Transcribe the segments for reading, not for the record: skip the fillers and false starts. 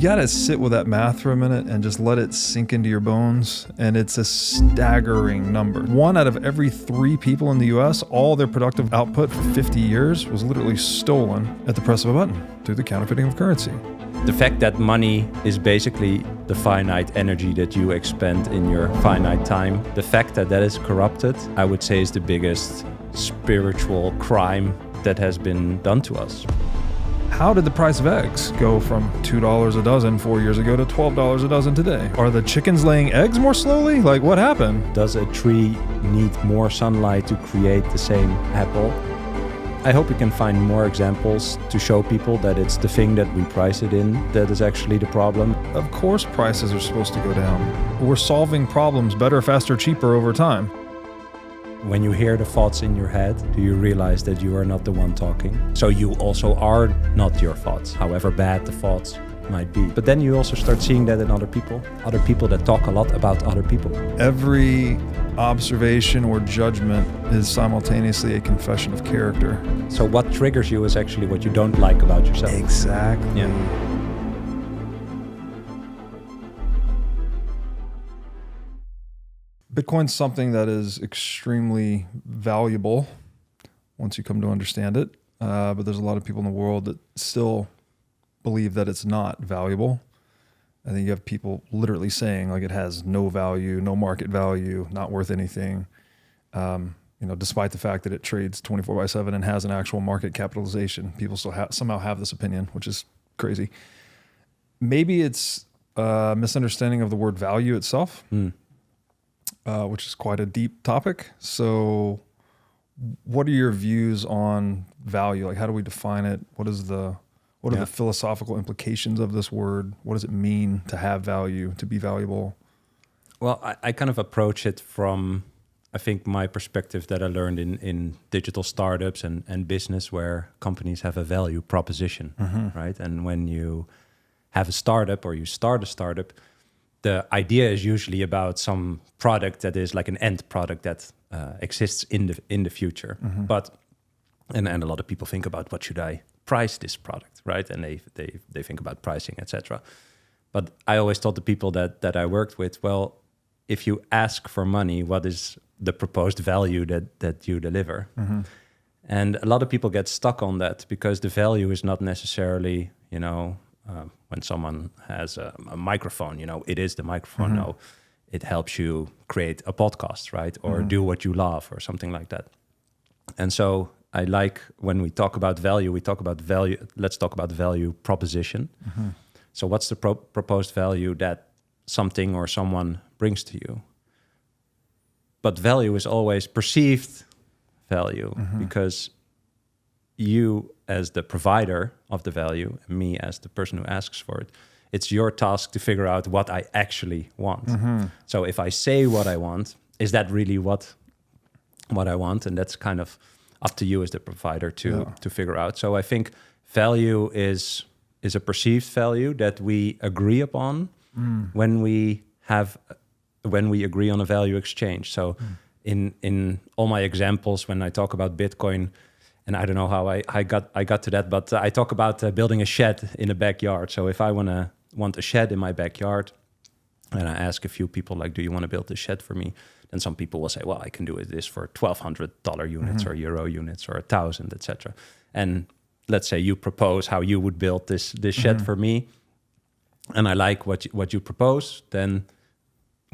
got to sit with that math for a minute and just let it sink into your bones. And it's a staggering number. 1 out of every 3 people in the US, all their productive output for 50 years was literally stolen at the press of a button through the counterfeiting of currency. The fact that money is basically the finite energy that you expend in your finite time, the fact that that is corrupted, I would say is the biggest spiritual crime that has been done to us. How did the price of eggs go from $2 a dozen 4 years ago to $12 a dozen today? Are the chickens laying eggs more slowly? Like, what happened? Does a tree need more sunlight to create the same apple? I hope we can find more examples to show people that it's the thing that we price it in that is actually the problem. Of course prices are supposed to go down. We're solving problems better, faster, cheaper over time. When you hear the thoughts in your head, do you realize that you are not the one talking? So you also are not your thoughts, however bad the thoughts might be. But then you also start seeing that in other people that talk a lot about other people. Every observation or judgment is simultaneously a confession of character. So what triggers you is actually what you don't like about yourself. Exactly. Yeah. Bitcoin's something that is extremely valuable once you come to understand it. But there's a lot of people in the world that still believe that it's not valuable. I think you have people literally saying like it has no value, no market value, not worth anything. Despite the fact that it trades 24/7 and has an actual market capitalization, people still somehow have this opinion, which is crazy. Maybe it's a misunderstanding of the word value itself. Which is quite a deep topic. So what are your views on value? Like, how do we define it? What are the philosophical implications of this word? What does it mean to have value, to be valuable? Well, I kind of approach it from, I think, my perspective that I learned in digital startups and business, where companies have a value proposition, right? And when you have a startup or you start a startup, the idea is usually about some product that is like an end product that exists in the future. But and a lot of people think about, what should I price this product, right? And they think about pricing, etc. But I always told the people that I worked with, well, if you ask for money, what is the proposed value that you deliver? And a lot of people get stuck on that because the value is not necessarily, when someone has a microphone, it is the microphone. No, it helps you create a podcast, right? Or do what you love or something like that. And so I like when we talk about value, let's talk about value proposition. So what's the proposed value that something or someone brings to you? But value is always perceived value because you as the provider of the value, and me as the person who asks for it, it's your task to figure out what I actually want. So if I say what I want, is that really what I want? And that's kind of up to you as the provider to figure out. So I think value is a perceived value that we agree upon when we agree on a value exchange. So in all my examples, when I talk about Bitcoin, and I don't know how I got to that, but I talk about building a shed in a backyard. So if I want a shed in my backyard, and I ask a few people, like, do you want to build a shed for me? Then some people will say, well, I can do this for $1,200 units or euro units or 1,000, etc. And let's say you propose how you would build this shed for me, and I like what you propose. Then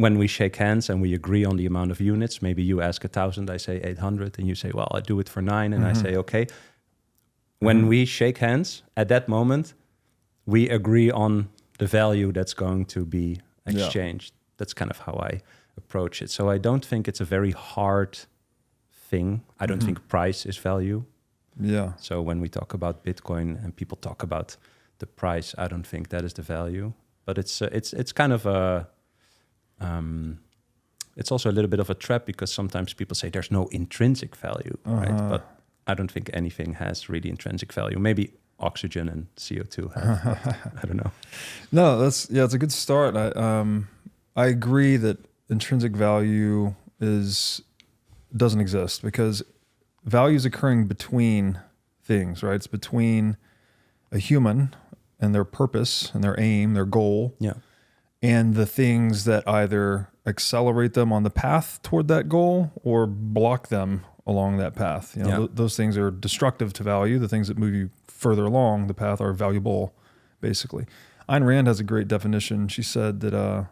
when we shake hands and we agree on the amount of units, maybe you ask 1,000, I say 800, and you say, well, I do it for 9, and I say, okay. When we shake hands, at that moment, we agree on the value that's going to be exchanged. That's kind of how I approach it. So I don't think it's a very hard thing. I don't think price is value. Yeah. So when we talk about Bitcoin and people talk about the price, I don't think that is the value. But it's kind of a... it's also a little bit of a trap, because sometimes people say there's no intrinsic value, right? But I don't think anything has really intrinsic value. Maybe oxygen and CO2 have, I don't know. No, it's a good start. I agree that intrinsic value doesn't exist, because value is occurring between things, right? It's between a human and their purpose and their aim, their goal, and the things that either accelerate them on the path toward that goal or block them along that path. You know, those things are destructive to value. The things that move you further along the path are valuable, basically. Ayn Rand has a great definition. She said that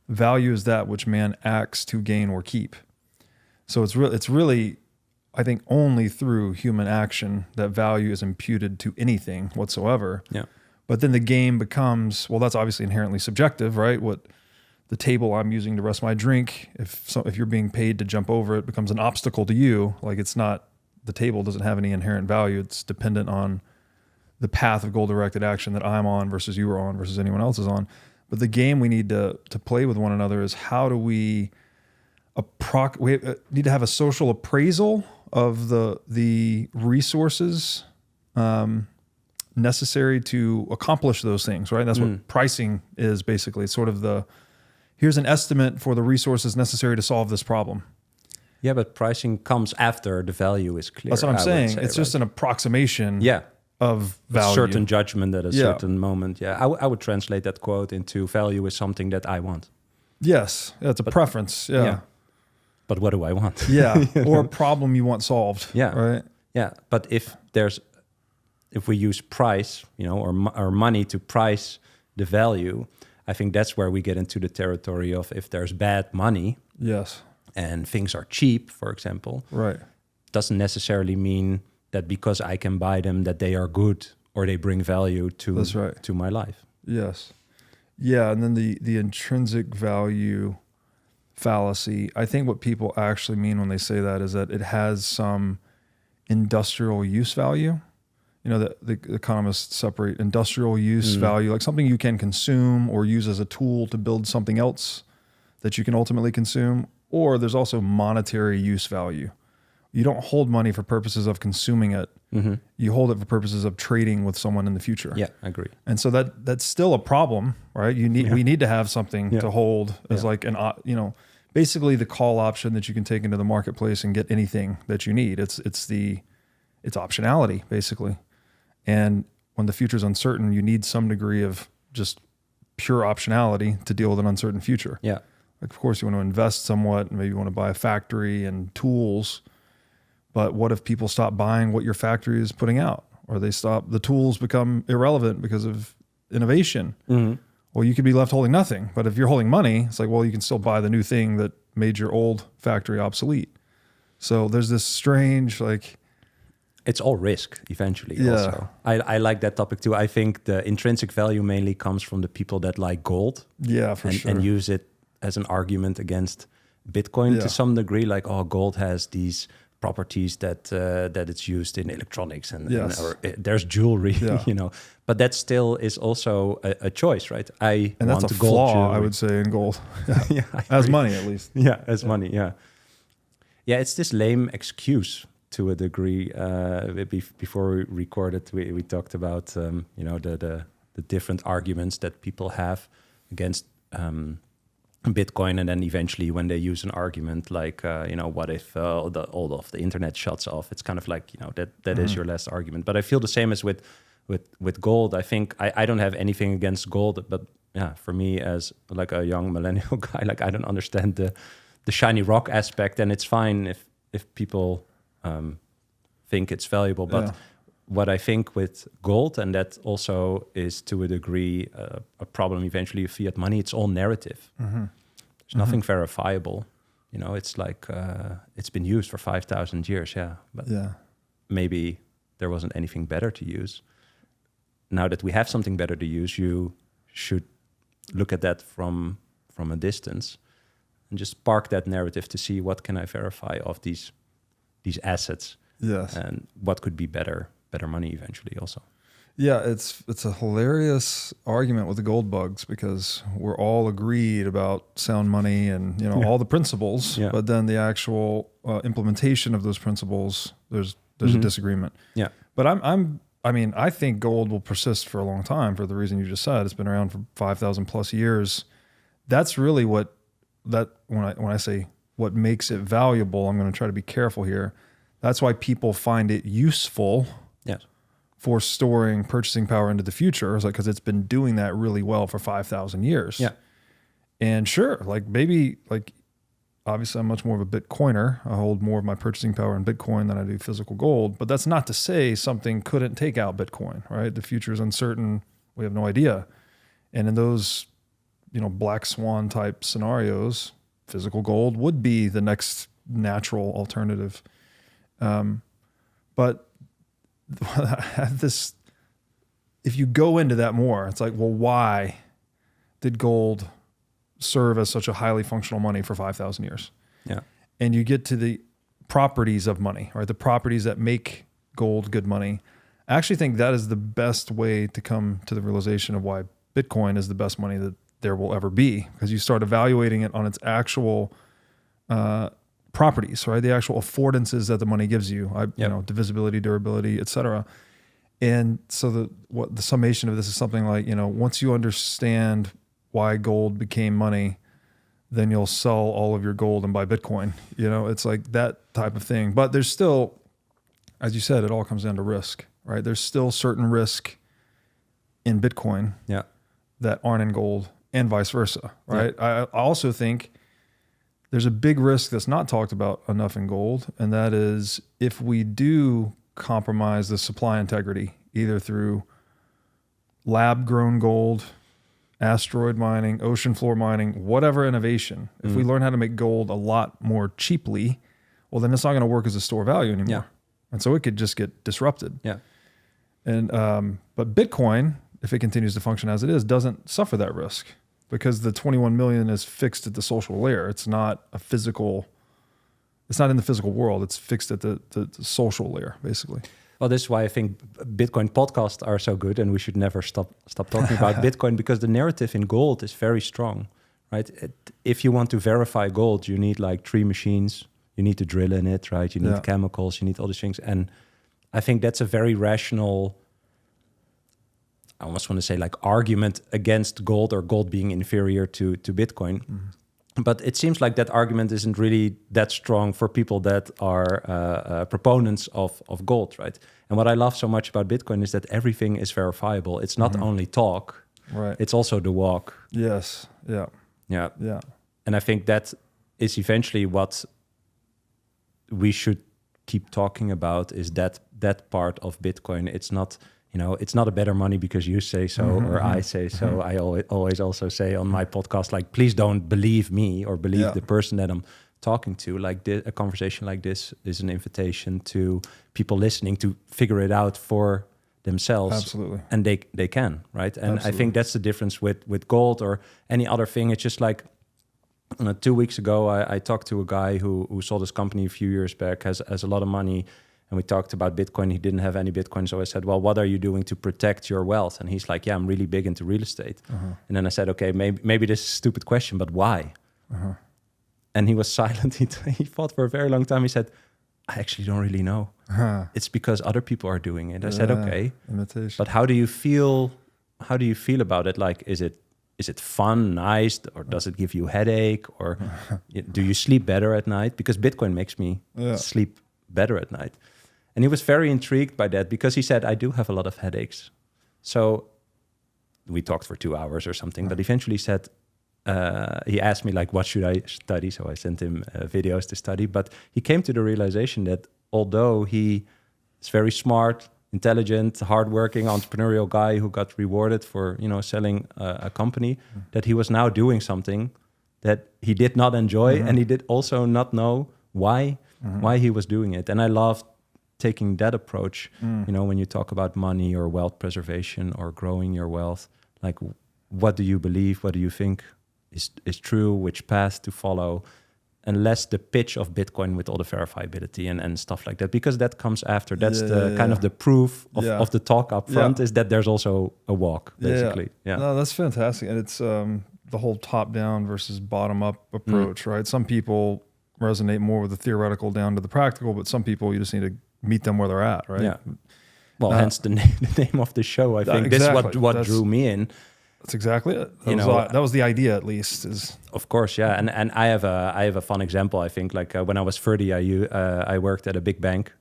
value is that which man acts to gain or keep. So it's really, I think, only through human action that value is imputed to anything whatsoever. Yeah. But then the game becomes, well, that's obviously inherently subjective, right? What the table I'm using to rest my drink, if you're being paid to jump over it, becomes an obstacle to you. Like, it's not, the table doesn't have any inherent value. It's dependent on the path of goal-directed action that I'm on versus you are on versus anyone else is on. But the game we need to play with one another is, how do we need to have a social appraisal of the resources necessary to accomplish those things, right? And that's what pricing is, basically. It's sort of here's an estimate for the resources necessary to solve this problem. Yeah, but pricing comes after the value is clear. That's what I'm saying. It's just an approximation of value. A certain judgment at a certain moment. Yeah, I would translate that quote into, value is something that I want. Yes, it's a preference. Yeah. But what do I want? Yeah, or a problem you want solved. Yeah, right. Yeah, but if we use price, or money to price the value, I think that's where we get into the territory of, if there's bad money, and things are cheap, for example, right, doesn't necessarily mean that because I can buy them that they are good or they bring value to my life. Yes, yeah, and then the intrinsic value fallacy. I think what people actually mean when they say that is that it has some industrial use value. You know, the economists separate industrial use value, like something you can consume or use as a tool to build something else that you can ultimately consume, or there's also monetary use value. You don't hold money for purposes of consuming it. Mm-hmm. You hold it for purposes of trading with someone in the future. Yeah, I agree. And so that's still a problem, right? We need to have something to hold as like basically the call option that you can take into the marketplace and get anything that you need. It's optionality, basically. And when the future is uncertain, you need some degree of just pure optionality to deal with an uncertain future. Yeah. Like, of course, you want to invest somewhat, and maybe you want to buy a factory and tools. But what if people stop buying what your factory is putting out, or the tools become irrelevant because of innovation? Mm-hmm. Well, you could be left holding nothing. But if you're holding money, it's like, well, you can still buy the new thing that made your old factory obsolete. So there's this strange, like, it's all risk eventually. Also, I like that topic too. I think the intrinsic value mainly comes from the people that like gold. Yeah, for sure. And use it as an argument against Bitcoin to some degree. Like, oh, gold has these properties that it's used in electronics and there's jewelry, But that still is also a choice, right? And that's a flaw, jewelry. I would say, in gold. As money, at least. Yeah, as money. Yeah. Yeah, it's this lame excuse. To a degree, before we recorded, we talked about the different arguments that people have against Bitcoin, and then eventually when they use an argument like what if all of the internet shuts off? It's kind of like that is your last argument. But I feel the same as with gold. I think I don't have anything against gold, but for me as like a young millennial guy, like I don't understand the shiny rock aspect, and it's fine if people think it's valuable. But what I think with gold, and that also is to a degree a problem eventually of fiat money, it's all narrative. Mm-hmm. There's nothing verifiable. It's like it's been used for 5,000 years, but maybe there wasn't anything better to use. Now that we have something better to use, you should look at that from a distance and just park that narrative to see what can I verify of these assets, and what could be better money eventually also. Yeah, it's a hilarious argument with the gold bugs, because we're all agreed about sound money and all the principles, but then the actual implementation of those principles, there's a disagreement. Yeah, but I think gold will persist for a long time for the reason you just said. It's been around for 5,000 plus years. That's really when I say what makes it valuable, I'm going to try to be careful here. That's why people find it useful for storing purchasing power into the future. It's like, because it's been doing that really well for 5,000 years. Yeah. And sure, like maybe, like, obviously I'm much more of a Bitcoiner. I hold more of my purchasing power in Bitcoin than I do physical gold, but that's not to say something couldn't take out Bitcoin, right? The future is uncertain. We have no idea. And in those, black swan type scenarios, physical gold would be the next natural alternative. But if you go into that more, it's like, well, why did gold serve as such a highly functional money for 5,000 years? Yeah. And you get to the properties of money, right? The properties that make gold good money. I actually think that is the best way to come to the realization of why Bitcoin is the best money that there will ever be, because you start evaluating it on its actual properties, right? The actual affordances that the money gives you, divisibility, durability, et cetera. And so the summation of this is something like, once you understand why gold became money, then you'll sell all of your gold and buy Bitcoin. It's like that type of thing. But there's still, as you said, it all comes down to risk, right? There's still certain risk in Bitcoin that aren't in gold, and vice versa, right? Yeah. I also think there's a big risk that's not talked about enough in gold, and that is if we do compromise the supply integrity, either through lab-grown gold, asteroid mining, ocean floor mining, whatever innovation, if we learn how to make gold a lot more cheaply, well, then it's not going to work as a store of value anymore. Yeah. And so it could just get disrupted. Yeah. And but Bitcoin, if it continues to function as it is, doesn't suffer that risk, because the 21 million is fixed at the social layer. It's not in the physical world. It's fixed at the social layer, basically. Well, this is why I think Bitcoin podcasts are so good, and we should never stop talking about Bitcoin, because the narrative in gold is very strong, right? If you want to verify gold, you need like 3 machines. You need to drill in it, right? You need chemicals, you need all these things. And I think that's a very rational, I almost want to say like argument against gold, or gold being inferior to Bitcoin. Mm-hmm. But it seems like that argument isn't really that strong for people that are proponents of gold, right? And what I love so much about Bitcoin is that everything is verifiable. It's not only talk, right? It's also the walk. Yes. Yeah. Yeah. Yeah. And I think that is eventually what we should keep talking about, is that part of Bitcoin. It's not, it's not a better money because you say so or I say so. I always also say on my podcast, like, please don't believe me or believe the person that I'm talking to. Like a conversation like this is an invitation to people listening to figure it out for themselves. Absolutely. And they can, right? And absolutely. I think that's the difference with gold or any other thing. It's just like, 2 weeks ago, I talked to a guy who sold his company a few years back, has a lot of money, and we talked about Bitcoin. He didn't have any Bitcoin, so I said, well, what are you doing to protect your wealth? And he's like, yeah, I'm really big into real estate. And then I said, okay, maybe this is a stupid question, but why? And he was silent. He thought for a very long time. He said, I actually don't really know. It's because other people are doing it. I said, okay, imitation. But how do you feel about it? Like, is it fun, nice, or does it give you a headache, or do you sleep better at night? Because Bitcoin makes me sleep better at night. And he was very intrigued by that, because he said, I do have a lot of headaches. So we talked for 2 hours or something, but eventually said, he asked me, like, what should I study? So I sent him videos to study. But he came to the realization that although he is very smart, intelligent, hardworking, entrepreneurial guy who got rewarded for, selling a company, that he was now doing something that he did not enjoy, and he did also not know why he was doing it. And I loved taking that approach. When you talk about money or wealth preservation or growing your wealth, like, what do you believe? What do you think is true? Which path to follow? And less the pitch of Bitcoin with all the verifiability and stuff like that, because that comes after. That's kind of the proof of the talk up front, is that there's also a walk, basically. Yeah. No, that's fantastic. And it's the whole top-down versus bottom-up approach, right? Some people resonate more with the theoretical down to the practical, but some people, you just need to meet them where they're at, right? Yeah. Well, hence the name of the show, I think. Exactly. This is what drew me in. That's exactly it. That was the idea, at least. Of course, yeah. And I have a fun example. I think, like, when I was 30, I worked at a big bank.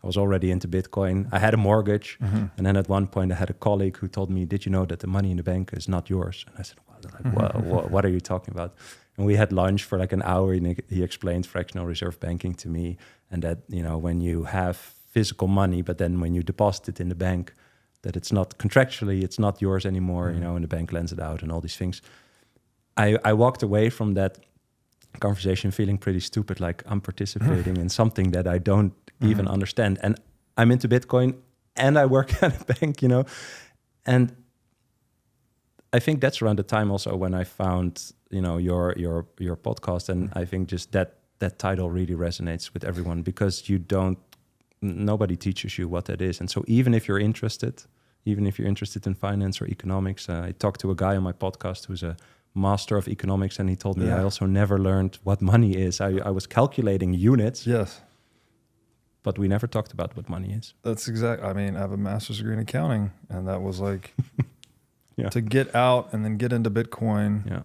I was already into Bitcoin. I had a mortgage. And then at one point I had a colleague who told me, did you know that the money in the bank is not yours? And I said, what are you talking about? And we had lunch for like an hour, and he explained fractional reserve banking to me, and that, you know, when you have physical money, but then when you deposit it in the bank, that it's not contractually, it's not yours anymore, you know, and the bank lends it out and all these things. I walked away from that conversation feeling pretty stupid, like I'm participating in something that I don't even understand. And I'm into Bitcoin and I work at a bank, you know. And I think that's around the time also when I found, you know, your podcast. And I think just that title really resonates with everyone, because nobody teaches you what that is. And so even if you're interested in finance or economics, I talked to a guy on my podcast who's a master of economics, and he told me I also never learned what money is. I was calculating units. Yes. But we never talked about what money is. That's exact. I mean, I have a master's degree in accounting, and that was like to get out and then get into Bitcoin,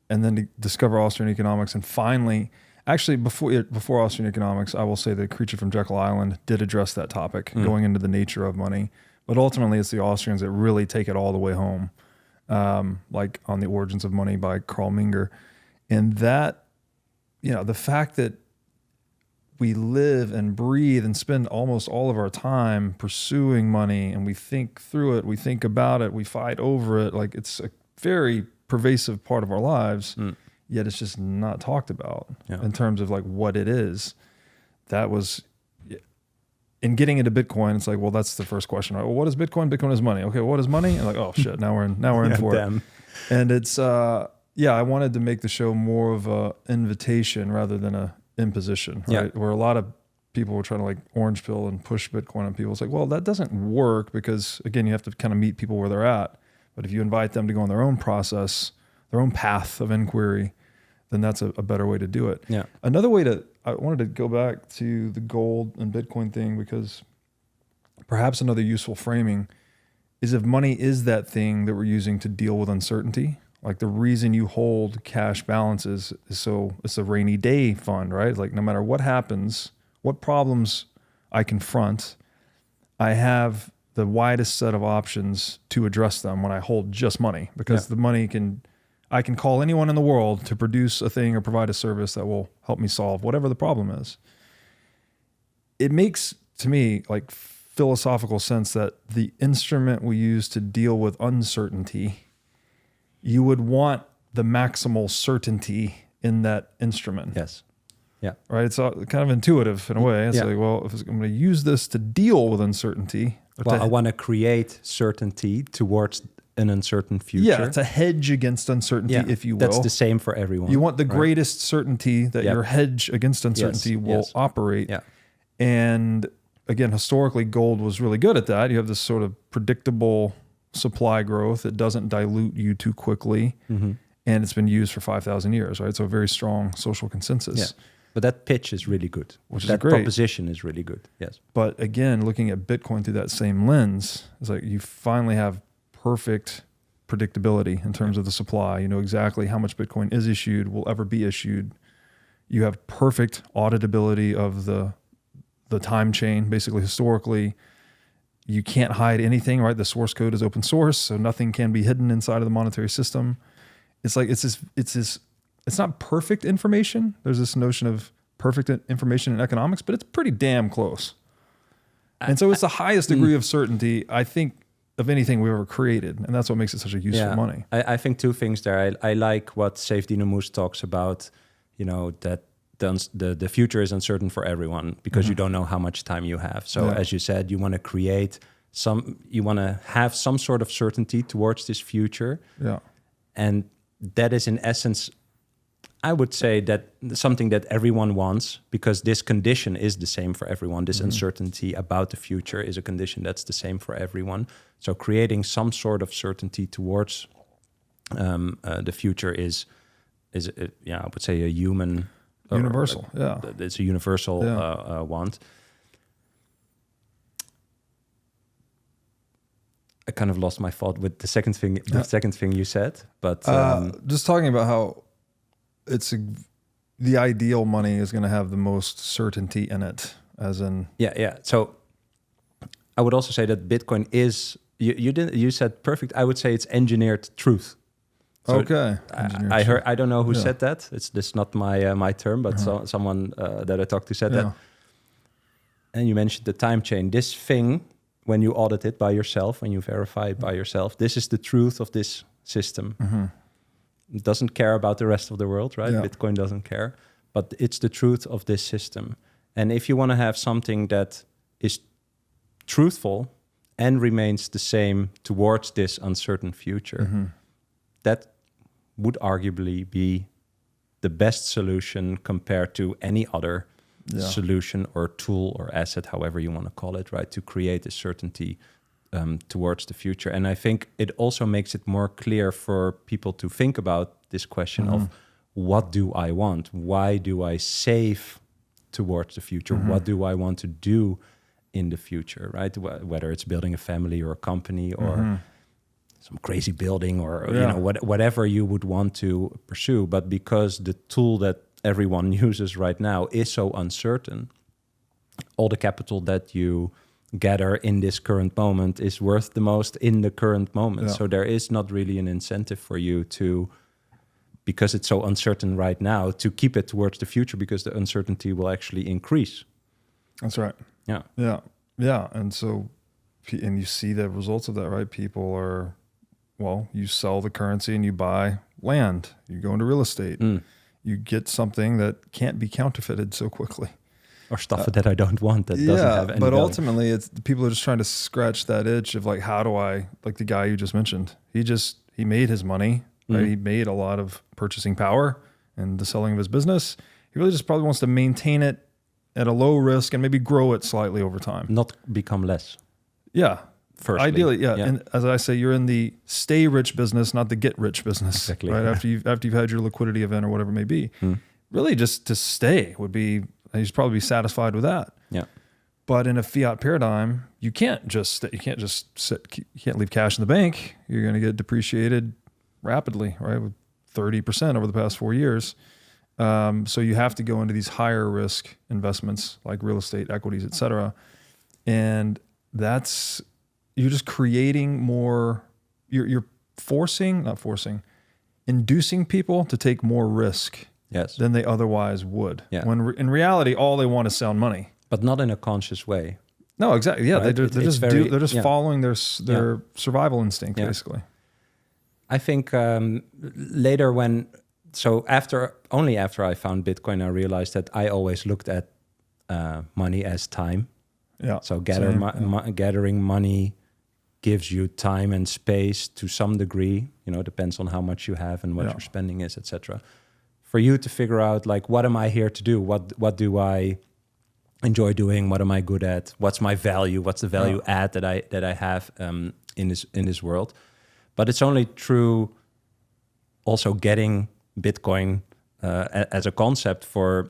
and then to discover Austrian economics, and finally, actually before Austrian economics, I will say the Creature from Jekyll Island did address that topic, going into the nature of money. But ultimately, it's the Austrians that really take it all the way home, like on The Origins of Money by Carl Menger. And that, you know, the fact that we live and breathe and spend almost all of our time pursuing money, and we think through it, we think about it, we fight over it, like it's a very pervasive part of our lives, yet it's just not talked about in terms of like what it is. That was... In getting into Bitcoin, it's like, well, that's the first question. Right? Well, what is Bitcoin? Bitcoin is money. Okay, what is money? And like, oh shit, now we're in for it. And it's I wanted to make the show more of a invitation rather than a imposition, right? Where a lot of people were trying to like orange pill and push Bitcoin on people. It's like, well, that doesn't work, because again, you have to kind of meet people where they're at. But if you invite them to go on their own process, their own path of inquiry, then that's a better way to do it. Yeah. Another way I wanted to go back to the gold and Bitcoin thing, because perhaps another useful framing is, if money is that thing that we're using to deal with uncertainty, like the reason you hold cash balances is so it's a rainy day fund, right? Like no matter what happens, what problems I confront, I have the widest set of options to address them when I hold just money, because the money I can call anyone in the world to produce a thing or provide a service that will help me solve whatever the problem is. It makes, to me, like philosophical sense that the instrument we use to deal with uncertainty, you would want the maximal certainty in that instrument. Yes. Yeah. Right? It's kind of intuitive in a way. It's like, well, if I'm going to use this to deal with uncertainty. Well, I want to create certainty towards an uncertain future. Yeah, it's a hedge against uncertainty, if you will. That's the same for everyone. You want the greatest certainty that your hedge against uncertainty will operate. Yeah. And again, historically, gold was really good at that. You have this sort of predictable supply growth. It doesn't dilute you too quickly. And it's been used for 5,000 years, right? So a very strong social consensus. Yeah. But that pitch is really good. That great. Proposition is really good, yes. But again, looking at Bitcoin through that same lens, it's like you finally have perfect predictability in terms of the supply. You know exactly how much Bitcoin is issued, will ever be issued. You have perfect auditability of the time chain. Basically, historically, you can't hide anything, right? The source code is open source, so nothing can be hidden inside of the monetary system. It's like it's not perfect information. There's this notion of perfect information in economics, but it's pretty damn close. And so it's the highest degree of certainty, I think, of anything we've ever created. And that's what makes it such a useful money. I think two things there. I like what Saif Dinamoose talks about, you know, that the future is uncertain for everyone because you don't know how much time you have. So as you said, you want to have some sort of certainty towards this future. Yeah. And that is in essence, I would say that something that everyone wants, because this condition is the same for everyone. This uncertainty about the future is a condition that's the same for everyone. So creating some sort of certainty towards the future is I would say a human... Universal, It's a universal want. I kind of lost my thought with the second thing you said, but... just talking about how the ideal money is going to have the most certainty in it. as in Yeah. So I would also say that Bitcoin is you said perfect. I would say it's engineered truth. So okay. I heard. I don't know who said that. It's not my term, but someone that I talked to said that. And you mentioned the time chain. This thing, when you audit it by yourself, when you verify it by yourself, this is the truth of this system. It doesn't care about the rest of the world, right? Bitcoin doesn't care, but it's the truth of this system. And if you want to have something that is truthful and remains the same towards this uncertain future, that would arguably be the best solution compared to any other solution or tool or asset, however you want to call it, right? To create a certainty towards the future. And I think it also makes it more clear for people to think about this question of what do I want? Why do I save towards the future? What do I want to do in the future, right? Whether it's building a family or a company or some crazy building or you know whatever you would want to pursue. But because the tool that everyone uses right now is so uncertain, all the capital that you gather in this current moment is worth the most in the current moment. So there is not really an incentive for you to, because it's so uncertain right now, to keep it towards the future, because the uncertainty will actually increase. That's right. Yeah. And so, and you see the results of that, right? People are, well, you sell the currency and you buy land, you go into real estate, you get something that can't be counterfeited so quickly. Or stuff that I don't want that doesn't have any but value. ultimately it's people are just trying to scratch that itch of like, how do I, like the guy you just mentioned, he made his money, right? He made a lot of purchasing power and the selling of his business. He really just probably wants to maintain it at a low risk and maybe grow it slightly over time. Not become less. Yeah. Firstly. Ideally, yeah. And as I say, you're in the stay rich business, not the get rich business. Exactly. Right. After you've had your liquidity event or whatever it may be. Really just to stay would be, he's probably be satisfied with that. Yeah. But in a fiat paradigm, you can't just leave cash in the bank. You're going to get depreciated rapidly, right? With 30% over the past 4 years. So you have to go into these higher risk investments like real estate, equities, et cetera. And you're just creating more, you're inducing people to take more risk than they otherwise would. Yeah. When in reality, all they want is sound money. But not in a conscious way. No, exactly. Yeah, right? They're just following their survival instinct, basically. I think later only after I found Bitcoin, I realized that I always looked at money as time. Yeah. So gathering money gives you time and space to some degree. Depends on how much you have and what your spending is, etc. For you to figure out, like, what am I here to do? What do I enjoy doing? What am I good at? What's my value? What's the value add that I have in this world? But it's only through also getting Bitcoin as a concept for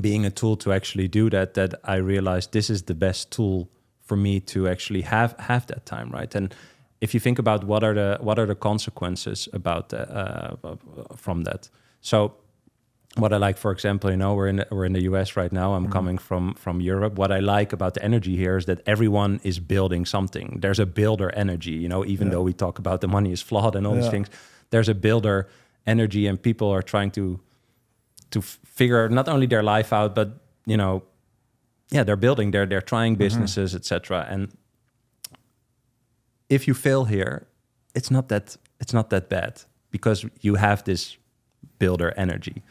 being a tool to actually do that I realized this is the best tool for me to actually have that time, right? And if you think about what are the consequences about from that. So what I like, for example, we're in the US right now. I'm coming from Europe. What I like about the energy here is that everyone is building something. There's a builder energy, even though we talk about the money is flawed and all these things, there's a builder energy, and people are trying to figure not only their life out, but they're building, they're trying businesses, etc. And if you fail here, it's not that bad because you have this builder energy.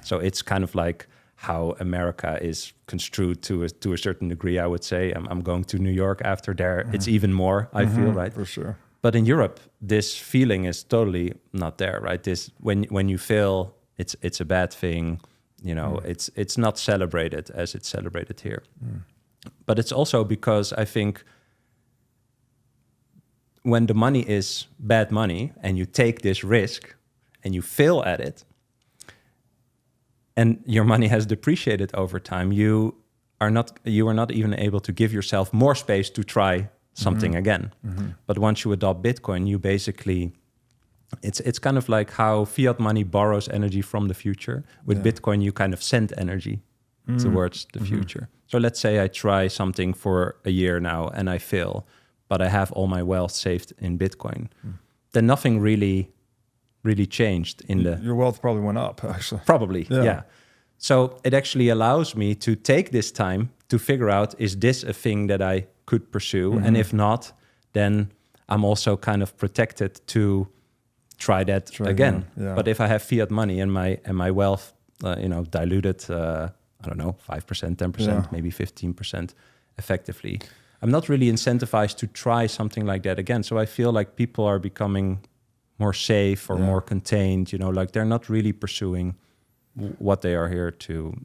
So it's kind of like how America is construed to a certain degree, I would say. I'm going to New York after there. It's even more, I feel, right? For sure. But in Europe, this feeling is totally not there, right? This when you fail, it's a bad thing. It's not celebrated as it's celebrated here. But it's also because I think when the money is bad money and you take this risk and you fail at it and your money has depreciated over time, you are not even able to give yourself more space to try something again. But once you adopt Bitcoin, you basically, it's kind of like how fiat money borrows energy from the future. With Bitcoin, you kind of send energy towards the future. So let's say I try something for a year now and I fail, but I have all my wealth saved in Bitcoin. Then nothing really changed in the... Your wealth probably went up, actually. Probably, yeah. So it actually allows me to take this time to figure out, is this a thing that I could pursue? And if not, then I'm also kind of protected to try that again. Yeah. But if I have fiat money and my wealth, diluted, I don't know, 5%, 10%, maybe 15% effectively, I'm not really incentivized to try something like that again. So I feel like people are becoming more safe or more contained, like they're not really pursuing what they are here to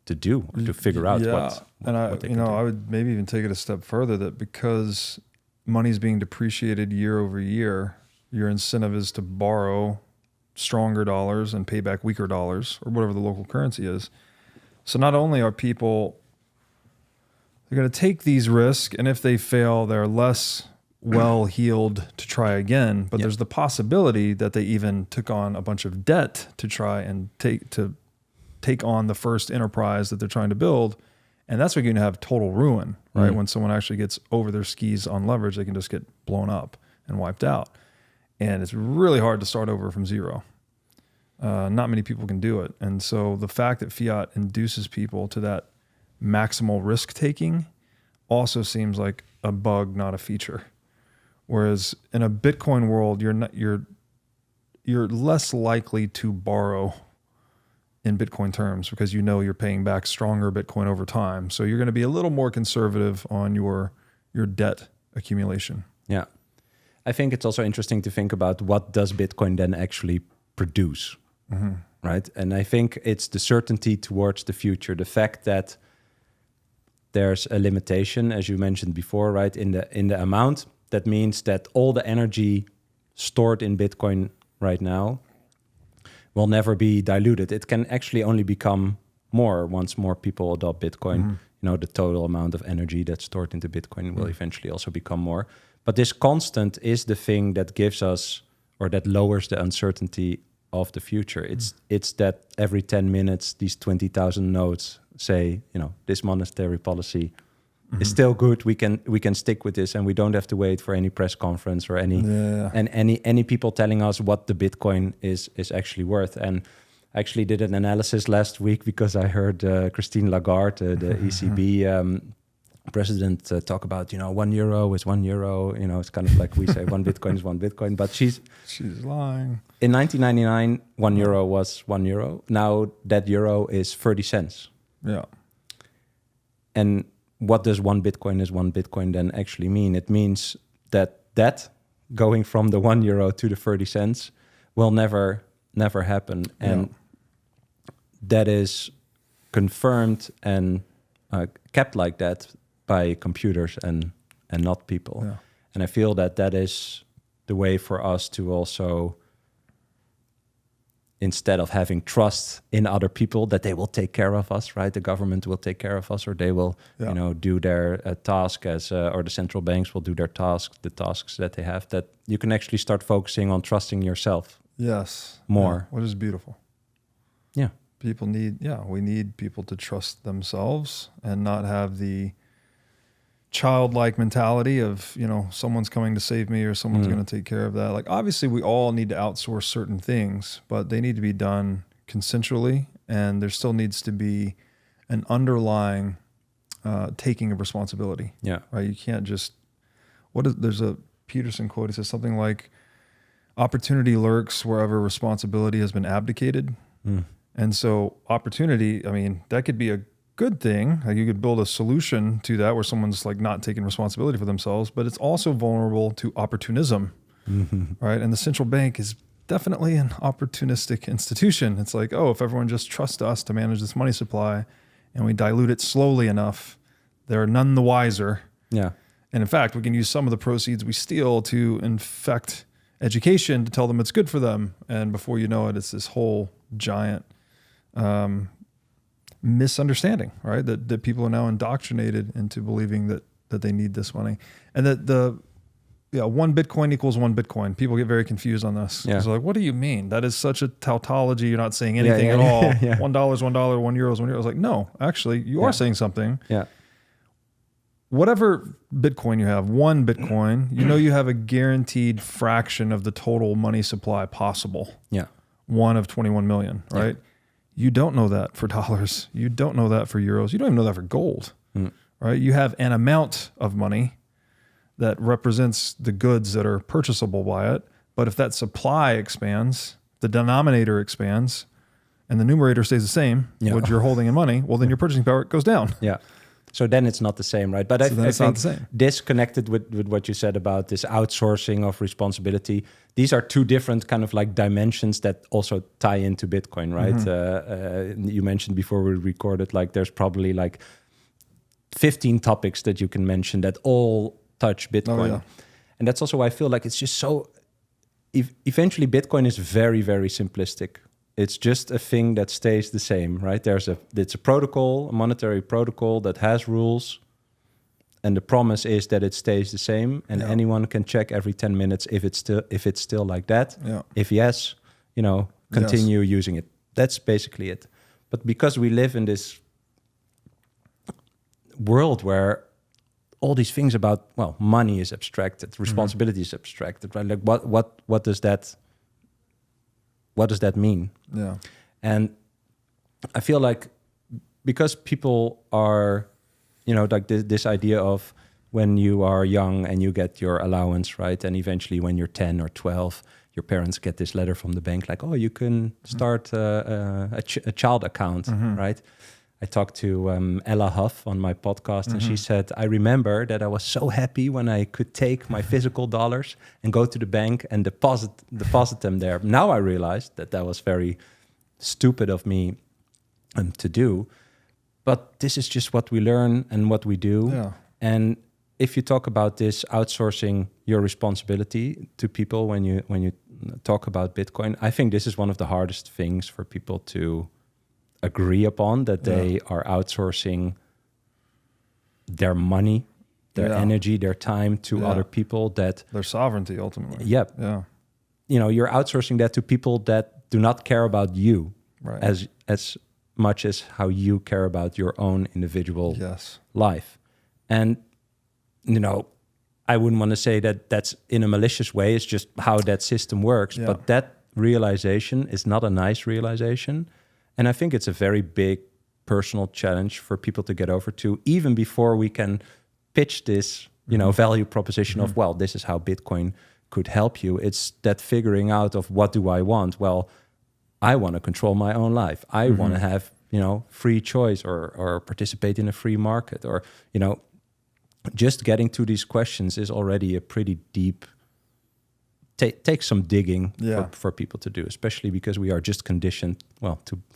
do or to figure out what they can do. I would maybe even take it a step further, that because money's being depreciated year over year, your incentive is to borrow stronger dollars and pay back weaker dollars, or whatever the local currency is. So not only are people, they're going to take these risks, and if they fail, they're less well-heeled to try again, but there's the possibility that they even took on a bunch of debt to try and take on the first enterprise that they're trying to build, and that's when you're going to have total ruin, right? When someone actually gets over their skis on leverage, they can just get blown up and wiped out. And it's really hard to start over from zero. Not many people can do it. And so the fact that fiat induces people to that maximal risk-taking also seems like a bug, not a feature. Whereas in a Bitcoin world, you're less likely to borrow in Bitcoin terms, because you're paying back stronger Bitcoin over time. So you're going to be a little more conservative on your debt accumulation. Yeah. I think it's also interesting to think about, what does Bitcoin then actually produce, right? And I think it's the certainty towards the future, the fact that there's a limitation, as you mentioned before, right, in the amount. That means that all the energy stored in Bitcoin right now will never be diluted. It can actually only become more once more people adopt Bitcoin. The total amount of energy that's stored into Bitcoin will eventually also become more. But this constant is the thing that gives us, or that lowers the uncertainty of the future. It's that every 10 minutes, these 20,000 nodes say, this monetary policy is still good. We can stick with this, and we don't have to wait for any press conference or any people telling us what the Bitcoin is actually worth. And I actually did an analysis last week, because I heard Christine Lagarde, the ECB president, talk about, €1 is €1. It's kind of like we say one Bitcoin is one Bitcoin, but she's lying. In 1999, €1 was €1. Now that euro is 30 cents. Yeah. And what does one Bitcoin is one Bitcoin then actually mean? It means that going from the €1 to the 30 cents will never happen. And that is confirmed and kept like that by computers and not people. Yeah. And I feel that is the way for us to also, instead of having trust in other people that they will take care of us, right? The government will take care of us, or they will, do their task or the central banks will do their the tasks that they have, that you can actually start focusing on trusting yourself. Yes. More. Which is beautiful. Yeah. We need people to trust themselves and not have the childlike mentality of, someone's coming to save me, or someone's going to take care of that. Like, obviously we all need to outsource certain things, but they need to be done consensually, and there still needs to be an underlying taking of responsibility. Yeah. Right. You can't just, there's a Peterson quote. He says something like, opportunity lurks wherever responsibility has been abdicated. And so opportunity, that could be a good thing. Like, you could build a solution to that where someone's like not taking responsibility for themselves, but it's also vulnerable to opportunism, right? And the central bank is definitely an opportunistic institution. It's like, if everyone just trusts us to manage this money supply and we dilute it slowly enough, they're none the wiser. Yeah. And in fact, we can use some of the proceeds we steal to infect education, to tell them it's good for them. And before you know it, it's this whole giant misunderstanding, right? That people are now indoctrinated into believing that they need this money. And that one Bitcoin equals one Bitcoin. People get very confused on this. Yeah. They're like, what do you mean? That is such a tautology. You're not saying anything at all. $1 $1, €1 €1. I was like, no, actually, you are saying something. Yeah. Whatever Bitcoin you have, one Bitcoin, you have a guaranteed fraction of the total money supply possible. Yeah. 1 of 21 million, right? Yeah. You don't know that for dollars. You don't know that for euros. You don't even know that for gold, right? You have an amount of money that represents the goods that are purchasable by it. But if that supply expands, the denominator expands, and the numerator stays the same, what you're holding in money, well, then your purchasing power goes down. Yeah. So then it's not the same, right? But I think not the same. This connected with what you said about this outsourcing of responsibility. These are two different kind of like dimensions that also tie into Bitcoin, right? You mentioned before we recorded, like there's probably like 15 topics that you can mention that all touch Bitcoin. Oh, yeah. And that's also why I feel like it's just so... Eventually, Bitcoin is very, very simplistic. It's just a thing that stays the same, right? It's a protocol, a monetary protocol that has rules, and the promise is that it stays the same, and anyone can check every 10 minutes if it's still like that. Yeah. If yes, continue using it. That's basically it. But because we live in this world where all these things about money is abstracted, responsibility is abstracted, right? Like what does that mean? Yeah. And I feel like because people are, like this idea of when you are young and you get your allowance, right? And eventually when you're 10 or 12, your parents get this letter from the bank like, oh, you can start a child account, right? I talked to Ella Huff on my podcast, and she said, I remember that I was so happy when I could take my physical dollars and go to the bank and deposit them there. Now I realized that was very stupid of me to do. But this is just what we learn and what we do. Yeah. And if you talk about this outsourcing your responsibility to people when you talk about Bitcoin, I think this is one of the hardest things for people to agree upon, that they are outsourcing their money, their energy, their time to other people, that their sovereignty ultimately. Yep. Yeah. You're outsourcing that to people that do not care about you right. as much as how you care about your own individual life. And I wouldn't want to say that that's in a malicious way. It's just how that system works. Yeah. But that realization is not a nice realization. And I think it's a very big personal challenge for people to get over to, even before we can pitch this, value proposition of, well, this is how Bitcoin could help you. It's that figuring out of, what do I want? Well, I want to control my own life. I want to have, free choice or participate in a free market, or, just getting to these questions is already a pretty deep, takes some digging for people to do, especially because we are just conditioned,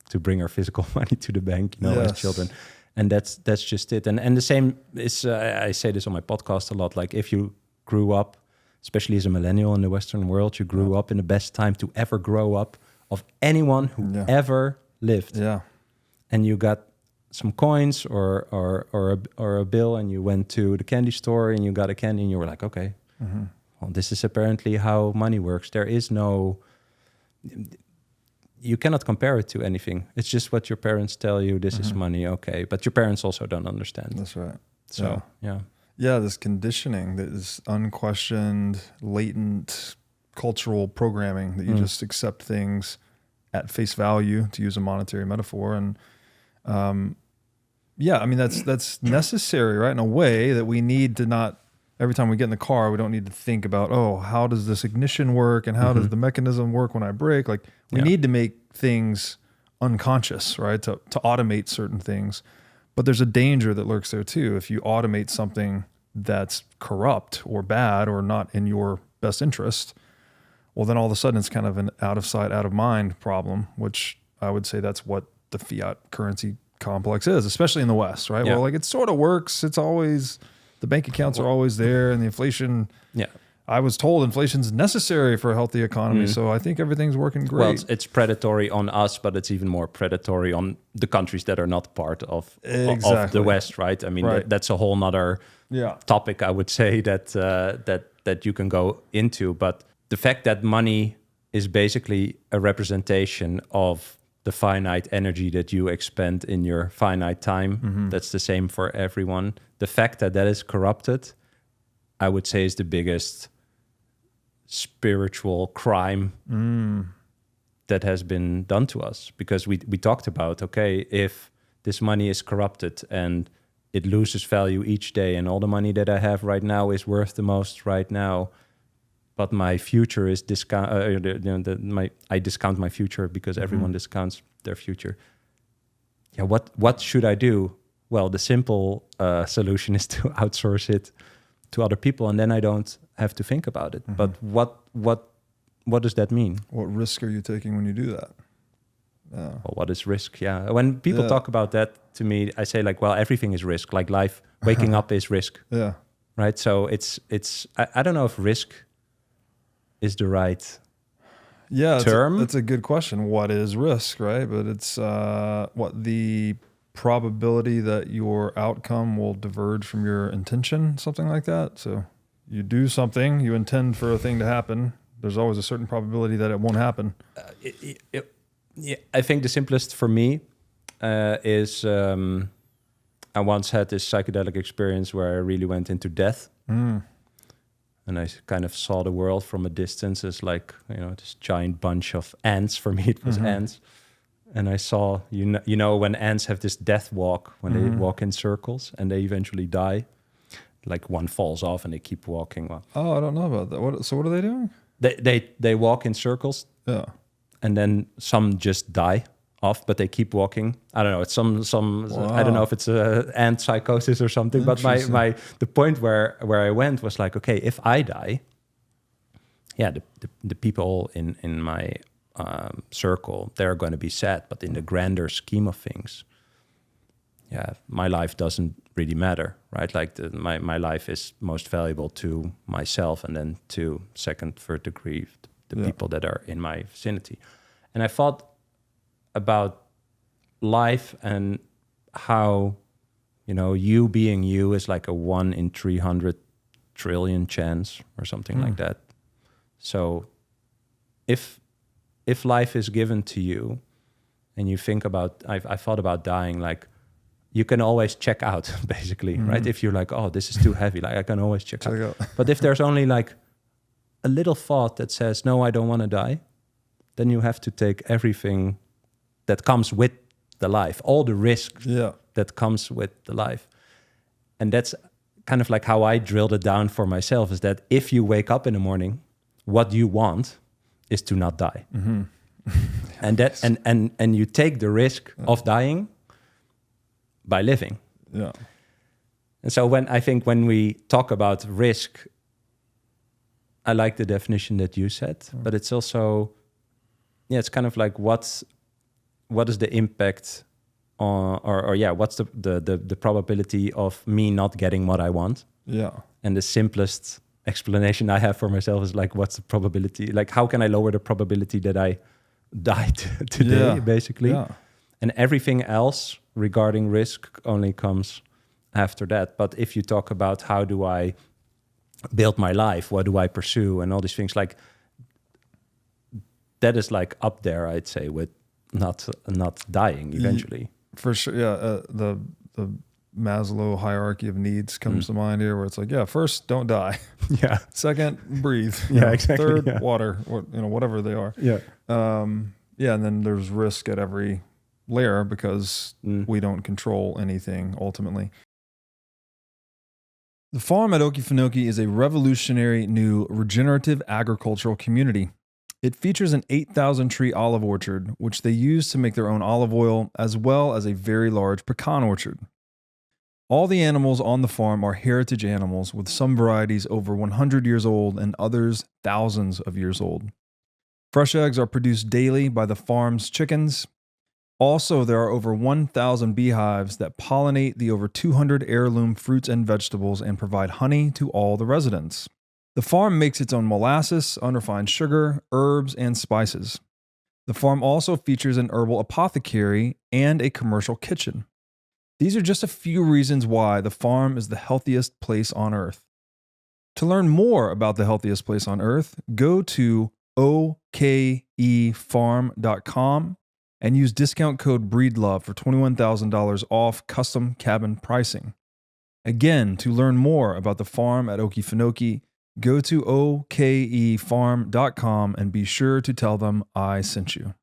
to bring our physical money to the bank, as children. And that's just it. And the same is, I say this on my podcast a lot, like if you grew up, especially as a millennial in the Western world, you grew up in the best time to ever grow up of anyone who ever lived. Yeah. And you got some coins or a bill, and you went to the candy store and you got a candy, and you were like, okay, well, this is apparently how money works. There is no... You cannot compare it to anything. It's just what your parents tell you. This is money, okay. But your parents also don't understand. That's right. So, Yeah, this conditioning that is unquestioned, latent cultural programming that you just accept things at face value, to use a monetary metaphor. And that's necessary, right? In a way that we need to not... Every time we get in the car, we don't need to think about, how does this ignition work, and how does the mechanism work when I brake? Like, we need to make things unconscious, right? To automate certain things. But there's a danger that lurks there too. If you automate something that's corrupt or bad or not in your best interest, well, then all of a sudden it's kind of an out of sight, out of mind problem, which I would say that's what the fiat currency complex is, especially in the West, right? Yeah. Well, like, it sort of works. It's always... The bank accounts are always there, and the inflation. Yeah, I was told inflation's necessary for a healthy economy, so I think everything's working great. Well, it's predatory on us, but it's even more predatory on the countries that are not part of the West, right? I mean, that's a whole nother topic. I would say that that you can go into. But the fact that money is basically a representation of the finite energy that you expend in your finite time, that's the same for everyone. The fact that that is corrupted, I would say, is the biggest spiritual crime that has been done to us. Because we talked about, okay, if this money is corrupted and it loses value each day, and all the money that I have right now is worth the most right now, but my future is I discount my future because everyone discounts their future. Yeah, what should I do? Well, the simple solution is to outsource it to other people, and then I don't have to think about it. But what does that mean? What risk are you taking when you do that? Well, what is risk? Yeah, when people talk about that to me, I say like, well, everything is risk. Like life, waking up is risk. Yeah, right. So it's. I don't know if risk is the right term. That's a good question. What is risk, right? But it's what the probability that your outcome will diverge from your intention, something like that. So you do something, you intend for a thing to happen. There's always a certain probability that it won't happen. Yeah, I think the simplest for me is I once had this psychedelic experience where I really went into death. And I kind of saw the world from a distance as like, this giant bunch of ants. For me, it was ants. And I saw, when ants have this death walk, when they walk in circles and they eventually die, like one falls off and they keep walking. Well, I don't know about that. What are they doing? They walk in circles. Yeah. And then some just die off, but they keep walking. I don't know. It's some. Wow. I don't know if it's ant psychosis or something. But the point where I went was like, okay, if I die, the people in my circle, they're going to be sad. But in the grander scheme of things, my life doesn't really matter, right? Like my life is most valuable to myself, and then to second, third degree the people that are in my vicinity. And I thought about life and how, you being you is like a 1 in 300 trillion chance or something like that. So if life is given to you and you think about, I thought about dying, like you can always check out basically, right? If you're like, oh, this is too heavy, like I can always check out. But if there's only like a little thought that says, no, I don't want to die, then you have to take everything that comes with the life, all the risk that comes with the life. And that's kind of like how I drilled it down for myself, is that if you wake up in the morning, what you want is to not die. And that and you take the risk of dying by living. Yeah. And so when we talk about risk, I like the definition that you said, but it's also, it's kind of like what is the impact on, what's the probability of me not getting what I want? Yeah. And the simplest explanation I have for myself is like, what's the probability? Like, how can I lower the probability that I die today, basically? Yeah. And everything else regarding risk only comes after that. But if you talk about how do I build my life, what do I pursue, and all these things, like that is like up there, I'd say, with not dying eventually. For sure, the Maslow hierarchy of needs comes to mind here, where it's like, first, don't die. Yeah. Second, breathe. Exactly. Third, water. Whatever they are. Yeah. And then there's risk at every layer because we don't control anything ultimately. The farm at Okefenokee is a revolutionary new regenerative agricultural community. It features an 8,000 tree olive orchard, which they use to make their own olive oil, as well as a very large pecan orchard. All the animals on the farm are heritage animals, with some varieties over 100 years old and others thousands of years old. Fresh eggs are produced daily by the farm's chickens. Also, there are over 1,000 beehives that pollinate the over 200 heirloom fruits and vegetables and provide honey to all the residents. The farm makes its own molasses, unrefined sugar, herbs, and spices. The farm also features an herbal apothecary and a commercial kitchen. These are just a few reasons why the farm is the healthiest place on earth. To learn more about the healthiest place on earth, go to okefarm.com and use discount code BREEDLOVE for $21,000 off custom cabin pricing. Again, to learn more about the farm at Okefenokee, go to okefarm.com and be sure to tell them I sent you.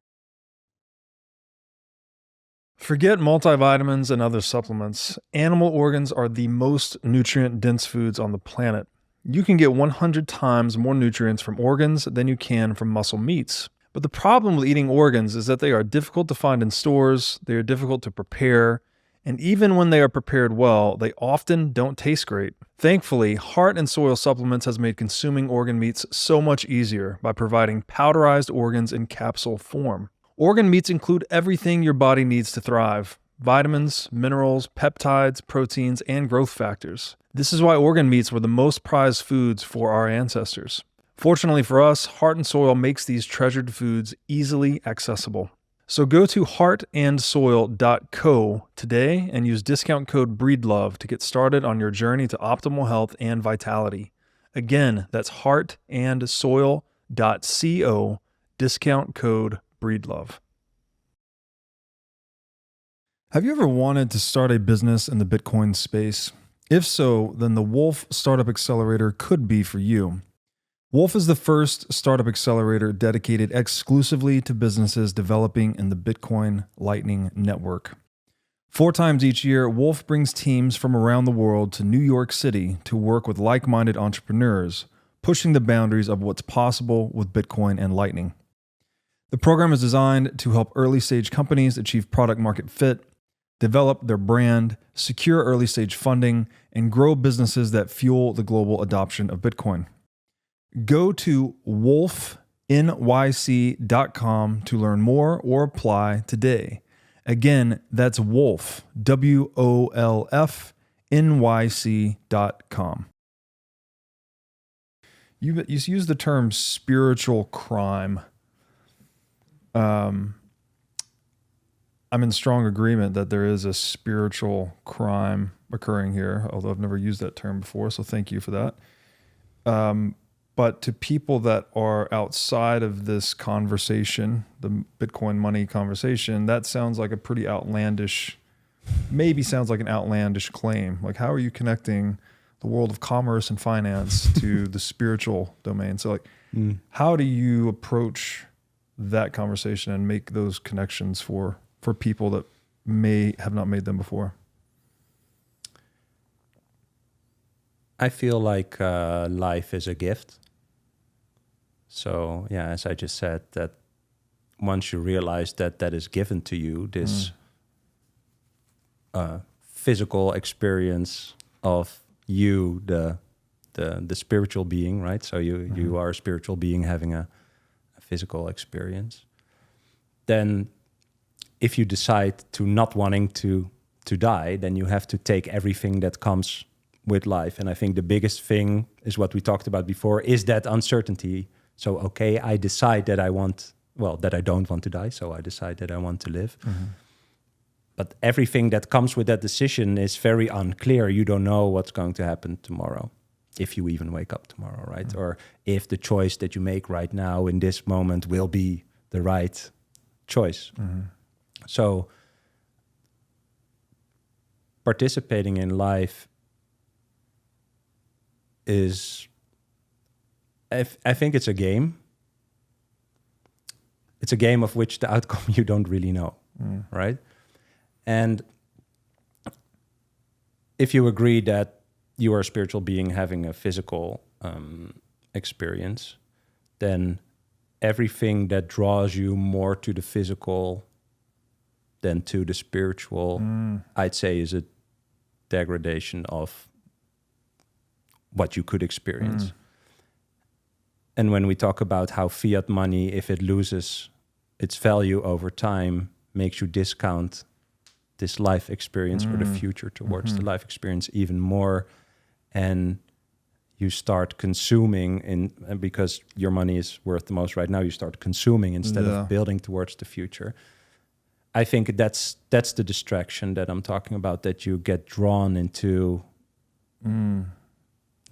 Forget multivitamins and other supplements. Animal organs are the most nutrient-dense foods on the planet. You can get 100 times more nutrients from organs than you can from muscle meats. But the problem with eating organs is that they are difficult to find in stores, they are difficult to prepare, and even when they are prepared well, they often don't taste great. Thankfully, Heart and Soil Supplements has made consuming organ meats so much easier by providing powderized organs in capsule form. Organ meats include everything your body needs to thrive: vitamins, minerals, peptides, proteins, and growth factors. This is why organ meats were the most prized foods for our ancestors. Fortunately for us, Heart and Soil makes these treasured foods easily accessible. So go to heartandsoil.co today and use discount code BREEDLOVE to get started on your journey to optimal health and vitality. Again, that's heartandsoil.co, discount code BREEDLOVE. Have you ever wanted to start a business in the Bitcoin space? If so, then the Wolf Startup Accelerator could be for you. Wolf is the first startup accelerator dedicated exclusively to businesses developing in the Bitcoin Lightning Network. 4 times each year, Wolf brings teams from around the world to New York City to work with like-minded entrepreneurs, pushing the boundaries of what's possible with Bitcoin and Lightning. The program is designed to help early-stage companies achieve product-market fit, develop their brand, secure early-stage funding, and grow businesses that fuel the global adoption of Bitcoin. Go to wolfnyc.com to learn more or apply today. Again, that's Wolf, WOLFNYC.com. You use the term spiritual crime. I'm in strong agreement that there is a spiritual crime occurring here, although I've never used that term before, so thank you for that. But to people that are outside of this conversation, the Bitcoin money conversation, that sounds like a pretty outlandish, maybe sounds like an outlandish claim. Like, how are you connecting the world of commerce and finance to the spiritual domain? So like, how do you approach that conversation and make those connections for people that may have not made them before? I feel like life is a gift. So, yeah, as I just said, that once you realize that that is given to you, this physical experience of you, the spiritual being, right? So you are a spiritual being having a physical experience. Then if you decide to not wanting to die, then you have to take everything that comes with life. And I think the biggest thing is what we talked about before, is that uncertainty. So, okay, I decide that I don't want to die, so I decide that I want to live. But everything that comes with that decision is very unclear. You don't know what's going to happen tomorrow, if you even wake up tomorrow, right? Or if the choice that you make right now in this moment will be the right choice. So participating in life is, I think it's a game. It's a game of which the outcome you don't really know, right? And if you agree that you are a spiritual being having a physical experience, then everything that draws you more to the physical than to the spiritual, I'd say, is a degradation of what you could experience. And when we talk about how fiat money, if it loses its value over time, makes you discount this life experience or the future towards the life experience even more, and you start consuming because your money is worth the most right now, you start consuming instead of building towards the future. I think that's the distraction that I'm talking about, that you get drawn into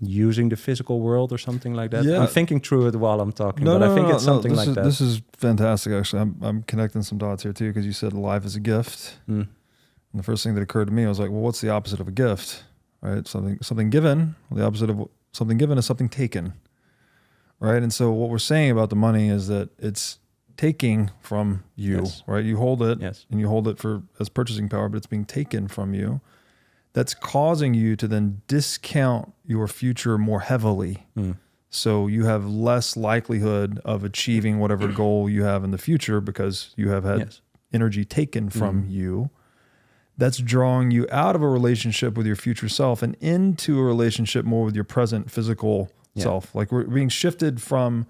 using the physical world or something like that. Yeah. I'm thinking through it while I'm talking, but I think it's something like that. This is fantastic, actually. I'm connecting some dots here, too, because you said life is a gift. And the first thing that occurred to me, I was like, well, what's the opposite of a gift, right? Something given. The opposite of something given is something taken, right? And so what we're saying about the money is that it's taking from you, right? You hold it, and you hold it as purchasing power, but it's being taken from you. That's causing you to then discount your future more heavily. So you have less likelihood of achieving whatever goal you have in the future because you have had energy taken from you. That's drawing you out of a relationship with your future self and into a relationship more with your present physical self. Like we're being shifted from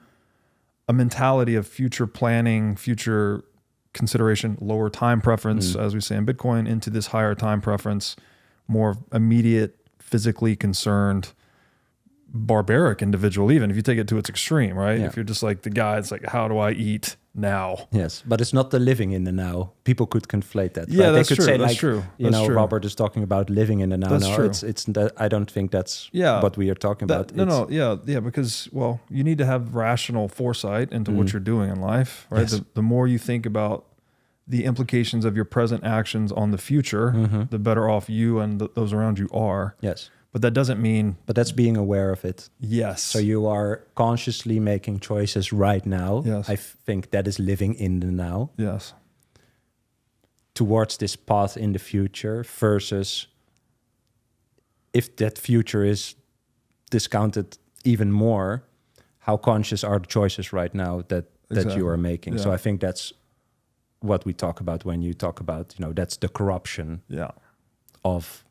a mentality of future planning, future consideration, lower time preference, as we say in Bitcoin, into this higher time preference, more immediate, physically concerned, barbaric individual, even if you take it to its extreme, right? If you're just like the guy, it's like, how do I eat now? Yes, but it's not the living in the now. People could conflate that. Yeah, right? that's they could true. say That's like, true. you know, Robert is talking about living in the now. That's no, true. It's that, I don't think that's what we are talking about. Because, well, you need to have rational foresight into what you're doing in life, right? Yes. The more you think about the implications of your present actions on the future, the better off you and those around you are. Yes. But that doesn't mean... But that's being aware of it. Yes. So you are consciously making choices right now. Yes. I think that is living in the now. Yes. Towards this path in the future versus if that future is discounted even more, how conscious are the choices right now that you are making? Yeah. So I think that's what we talk about when you talk about, you know, that's the corruption of...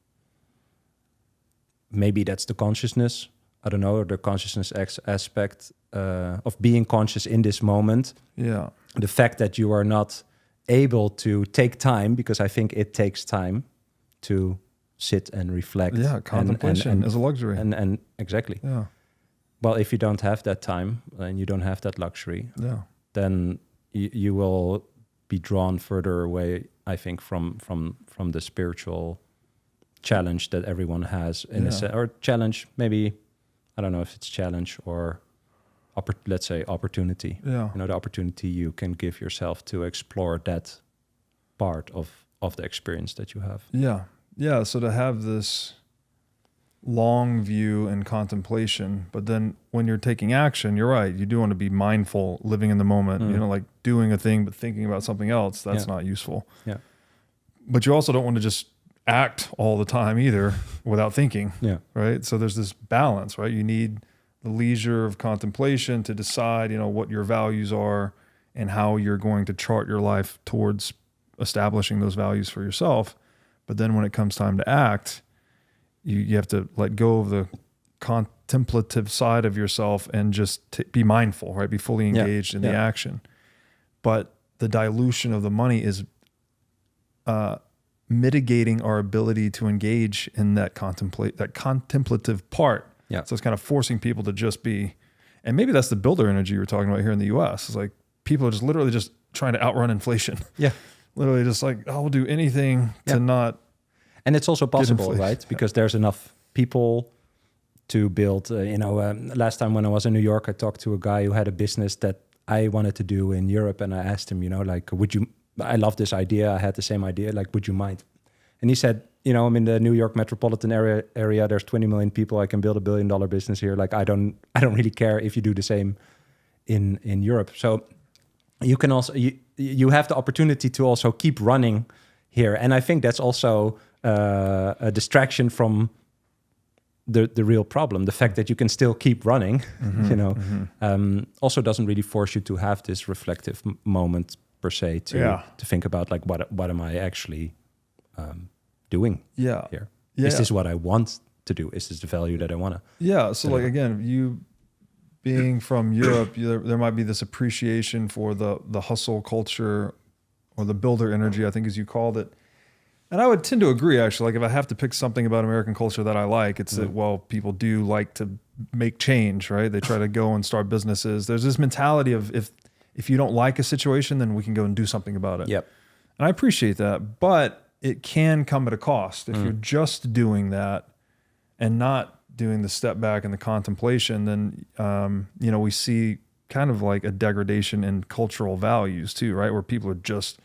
Maybe that's the consciousness, I don't know, or the consciousness aspect of being conscious in this moment. Yeah. The fact that you are not able to take time, because I think it takes time to sit and reflect. Yeah, contemplation is a luxury. And exactly. Yeah. Well, if you don't have that time and you don't have that luxury, then you will be drawn further away, I think, from the spiritual challenge that everyone has in or challenge, maybe, I don't know if it's challenge or let's say opportunity. Yeah. You know, the opportunity you can give yourself to explore that part of the experience that you have. Yeah. Yeah. So to have this long view and contemplation, but then when you're taking action, you're right. You do want to be mindful, living in the moment, you know, like doing a thing, but thinking about something else, that's not useful. Yeah. But you also don't want to just act all the time either without thinking. Yeah. Right. So there's this balance, right? You need the leisure of contemplation to decide, you know, what your values are and how you're going to chart your life towards establishing those values for yourself. But then when it comes time to act, you have to let go of the contemplative side of yourself and just be mindful, right? Be fully engaged in the action. But the dilution of the money is mitigating our ability to engage in that contemplative part. Yeah. So it's kind of forcing people to just be, and maybe that's the builder energy you were talking about here in the US. It's like people are just literally just trying to outrun inflation. Yeah. Literally just like, I will do anything to not. And it's also possible, right? Because there's enough people to build, last time when I was in New York, I talked to a guy who had a business that I wanted to do in Europe. And I asked him, like, I love this idea. I had the same idea. Like, would you mind? And he said, I'm in the New York metropolitan area. There's 20 million people. I can build $1 billion business here. Like, I don't really care if you do the same in Europe. So you can also, you have the opportunity to also keep running here. And I think that's also a distraction from the real problem. The fact that you can still keep running, also doesn't really force you to have this reflective moment per se to think about like what am I actually doing here? Is this what I want to do? Is this the value that I want to? Yeah. So like again, you being from Europe, there might be this appreciation for the hustle culture or the builder energy, I think as you called it. And I would tend to agree, actually. Like if I have to pick something about American culture that I like, it's that, well, people do like to make change, right? They try to go and start businesses. There's this mentality of if you don't like a situation, then we can go and do something about it. Yep. And I appreciate that, but it can come at a cost. If you're just doing that and not doing the step back and the contemplation, then, you know, we see kind of like a degradation in cultural values too, right? Where people are just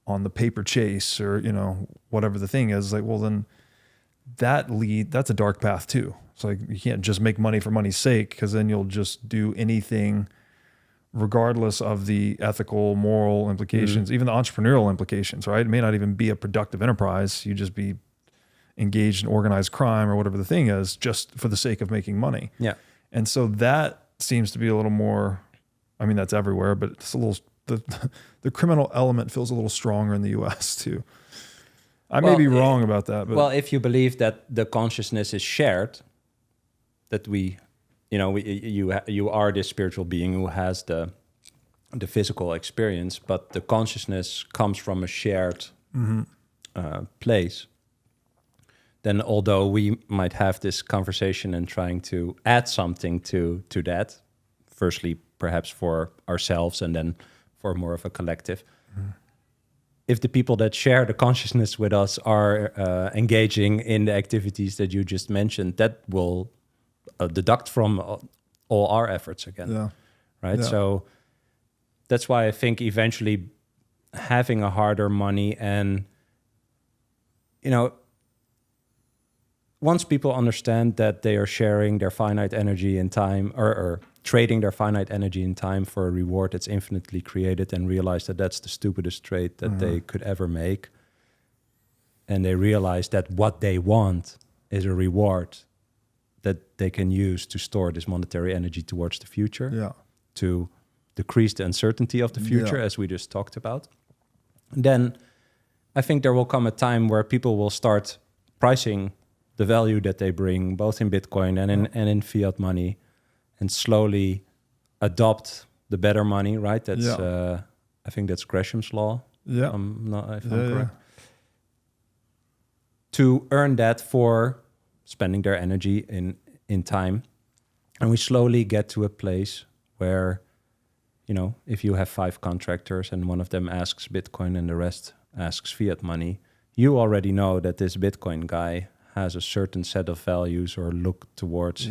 on the paper chase or, you know, whatever the thing is. Like, well, then that's a dark path too. It's like, you can't just make money for money's sake, because then you'll just do anything regardless of the ethical, moral implications, even the entrepreneurial implications, right? It may not even be a productive enterprise. You just be engaged in organized crime or whatever the thing is, just for the sake of making money. Yeah. And so that seems to be a little more, I mean, that's everywhere, but it's a little, the criminal element feels a little stronger in the US too. I may be wrong about that. But well, if you believe that the consciousness is shared, that you are this spiritual being who has the physical experience, but the consciousness comes from a shared place, then although we might have this conversation and trying to add something to that, firstly perhaps for ourselves and then for more of a collective, if the people that share the consciousness with us are engaging in the activities that you just mentioned, that will deduct from all our efforts again. Yeah. Right. Yeah. So that's why I think eventually having a harder money, and, you know, once people understand that they are sharing their finite energy in time, or trading their finite energy in time for a reward that's infinitely created, and realize that that's the stupidest trade that they could ever make, and they realize that what they want is a reward that they can use to store this monetary energy towards the future, to decrease the uncertainty of the future, as we just talked about, then I think there will come a time where people will start pricing the value that they bring, both in Bitcoin and in fiat money, and slowly adopt the better money, right? That's I think that's Gresham's law. Yeah. If I'm correct. To earn that for spending their energy in time. And we slowly get to a place where, you know, if you have 5 contractors and one of them asks Bitcoin and the rest asks fiat money, you already know that this Bitcoin guy has a certain set of values, or look towards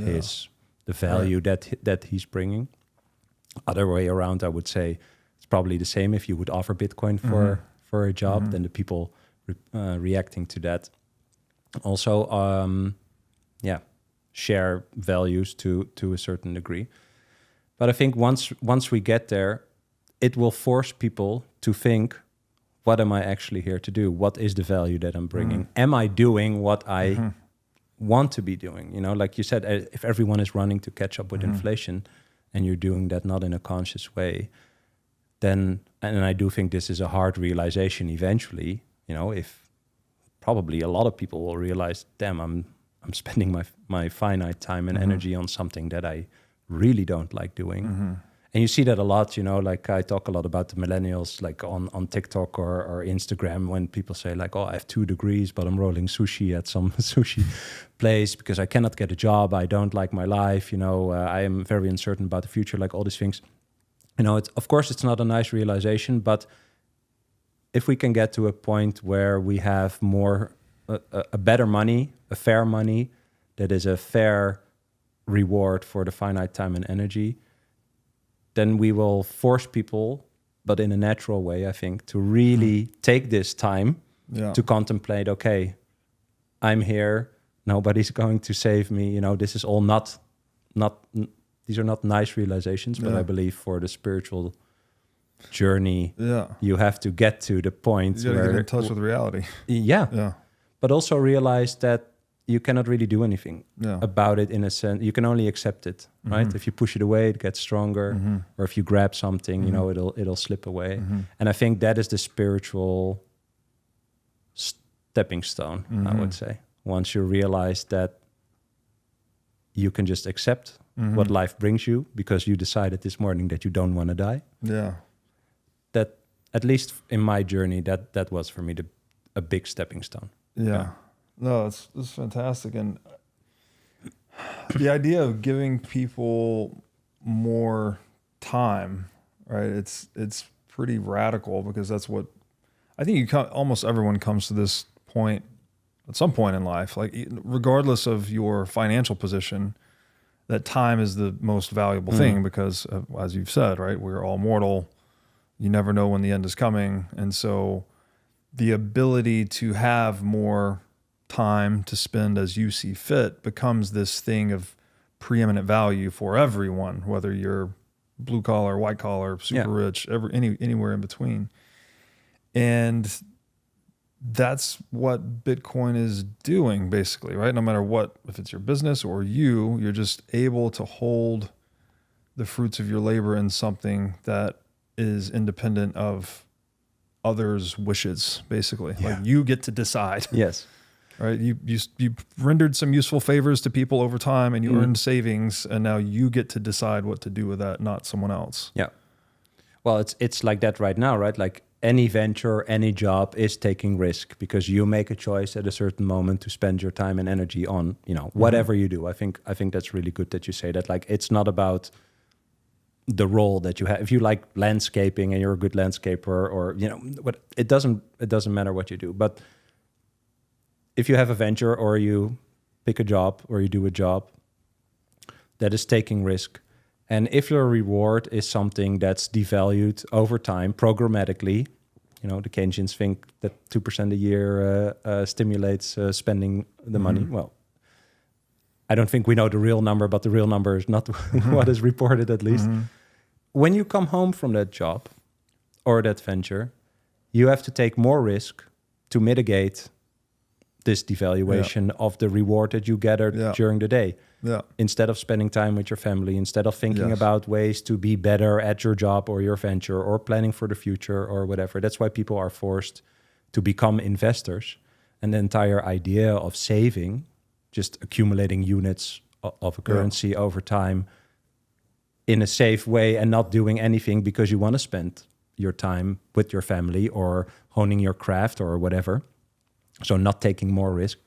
the value that he's bringing. Other way around, I would say it's probably the same if you would offer Bitcoin for a job, then the people reacting to that also share values to a certain degree. But I think once we get there, it will force people to think, what am I actually here to do? What is the value that I'm bringing? Am I doing what I want to be doing? You know, like you said, if everyone is running to catch up with inflation, and you're doing that not in a conscious way, then, and I do think this is a hard realization eventually, you know, if probably a lot of people will realize, damn, I'm spending my finite time and energy on something that I really don't like doing. And you see that a lot, you know, like I talk a lot about the millennials, like on TikTok or Instagram, when people say like, oh, I have 2 degrees, but I'm rolling sushi at some sushi place because I cannot get a job. I don't like my life. You know, I am very uncertain about the future, like all these things. You know, of course, it's not a nice realization, but if we can get to a point where we have more, a better money, a fair money, that is a fair reward for the finite time and energy, then we will force people, but in a natural way, I think, to really take this time to contemplate, okay, I'm here, nobody's going to save me, you know, this is all not these are not nice realizations, but I believe for the spiritual journey, you have to get to the point you where... get in touch with reality. Yeah. But also realize that you cannot really do anything about it in a sense. You can only accept it, right? If you push it away, it gets stronger. Or if you grab something, you know, it'll slip away. And I think that is the spiritual stepping stone, I would say. Once you realize that you can just accept what life brings you because you decided this morning that you don't want to die. Yeah. That, at least in my journey, that was for me a big stepping stone. Yeah. No, it's fantastic. And the idea of giving people more time, right? It's pretty radical, because that's what I think almost everyone comes to this point at some point in life, like regardless of your financial position, that time is the most valuable thing because as you've said, right, we're all mortal. You never know when the end is coming. And so the ability to have more time to spend as you see fit becomes this thing of preeminent value for everyone, whether you're blue collar, white collar, super rich, anywhere in between. And that's what Bitcoin is doing basically, right? No matter what, if it's your business or you're just able to hold the fruits of your labor in something that is independent of others' wishes, basically. Like you get to decide. Yes. Right? You rendered some useful favors to people over time and you earned savings, and now you get to decide what to do with that, not someone else. Yeah. Well, it's like that right now, right? Like any venture, any job is taking risk because you make a choice at a certain moment to spend your time and energy on, whatever you do. I think that's really good that you say that. Like, it's not about the role that you have. If you like landscaping and you're a good landscaper, or what, it doesn't matter what you do. But if you have a venture or you pick a job or you do a job that is taking risk, and if your reward is something that's devalued over time programmatically, the Keynesians think that 2% a year stimulates spending the money. Well, I don't think we know the real number, but the real number is not what is reported, at least. When you come home from that job or that venture, you have to take more risk to mitigate this devaluation of the reward that you gathered during the day. Yeah. Instead of spending time with your family, instead of thinking about ways to be better at your job or your venture or planning for the future or whatever. That's why people are forced to become investors. And the entire idea of saving, just accumulating units of a currency over time in a safe way and not doing anything because you want to spend your time with your family or honing your craft or whatever. So not taking more risk.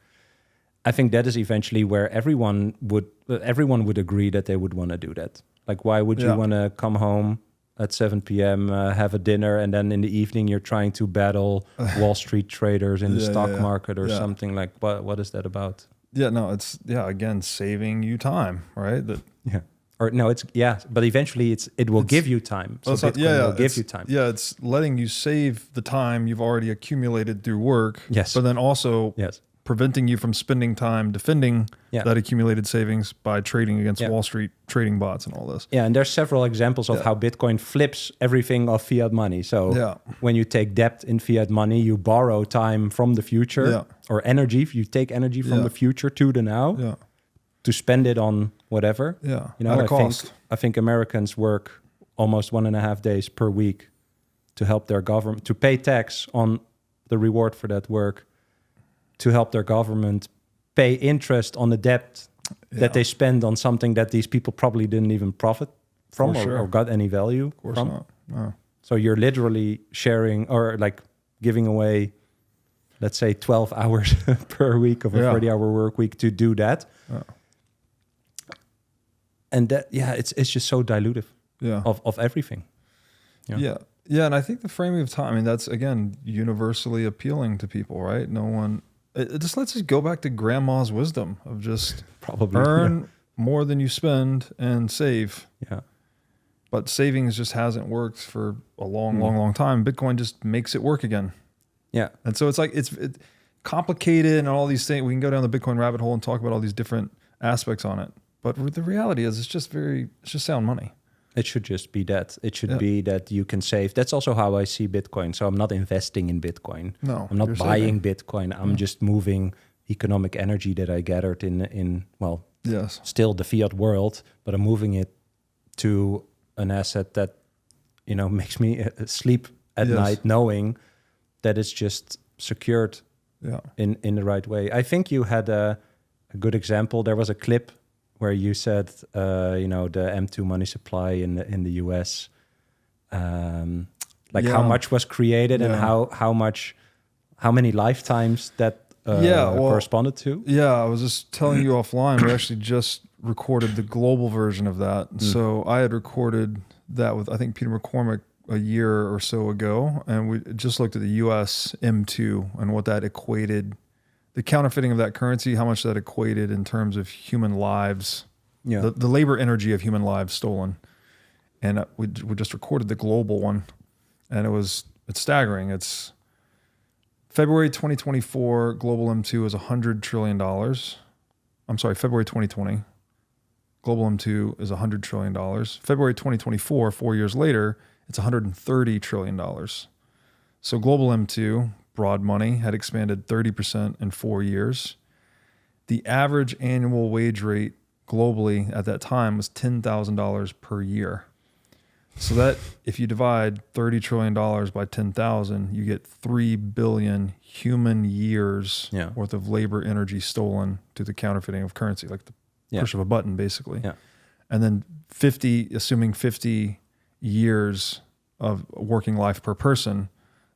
I think that is eventually where everyone would agree that they would want to do that. Like, why would you want to come home at 7 p.m., have a dinner, and then in the evening you're trying to battle Wall Street traders in the stock market or something? Like, what is that about? Yeah, no, it's, again, saving you time, right? Or no, but eventually it will give you time. So Bitcoin will give you time. Yeah, it's letting you save the time you've already accumulated through work. Yes. But then also preventing you from spending time defending that accumulated savings by trading against Wall Street trading bots and all this. Yeah, and there's several examples of how Bitcoin flips everything of fiat money. So when you take debt in fiat money, you borrow time from the future or energy. You take energy from the future to the now to spend it on whatever. Yeah, at a cost. I think Americans work almost 1.5 days per week to help their government, to pay tax on the reward for that work, to help their government pay interest on the debt that they spend on something that these people probably didn't even profit from or got any value of course from. Not. No. So you're literally sharing or like giving away, let's say 12 hours per week of a 40-hour work week to do that. Yeah. And that, it's just so dilutive of everything. Yeah. And I think the framing of time, I mean, that's, again, universally appealing to people, right? No one, it just lets us go back to grandma's wisdom of just probably earn more than you spend and save. Yeah. But savings just hasn't worked for a long time. Bitcoin just makes it work again. Yeah. And so it's like, it's complicated and all these things. We can go down the Bitcoin rabbit hole and talk about all these different aspects on it. But the reality is, it's just sound money. It should just be that. It should be that you can save. That's also how I see Bitcoin. So I'm not investing in Bitcoin. No, I'm not buying Bitcoin. I'm just moving economic energy that I gathered in still the fiat world, but I'm moving it to an asset that, makes me sleep at night knowing that it's just secured in the right way. I think you had a good example. There was a clip where you said, the M2 money supply in the US, how much was created and how many lifetimes that corresponded to? Yeah, I was just telling you offline, we actually just recorded the global version of that. So I had recorded that with, I think, Peter McCormick a year or so ago, and we just looked at the US M2 and what that equated, the counterfeiting of that currency, how much that equated in terms of human lives, the labor energy of human lives stolen. And we just recorded the global one, and it's staggering. It's February 2024, global M2 is $100 trillion. I'm sorry, February 2020, global M2 is $100 trillion. February 2024, 4 years later, it's $130 trillion. So global M2, broad money, had expanded 30% in 4 years. The average annual wage rate globally at that time was $10,000 per year. So that if you divide $30 trillion by 10,000, you get 3 billion human years worth of labor energy stolen to the counterfeiting of currency, like the push of a button, basically. Yeah. And then assuming 50 years of working life per person,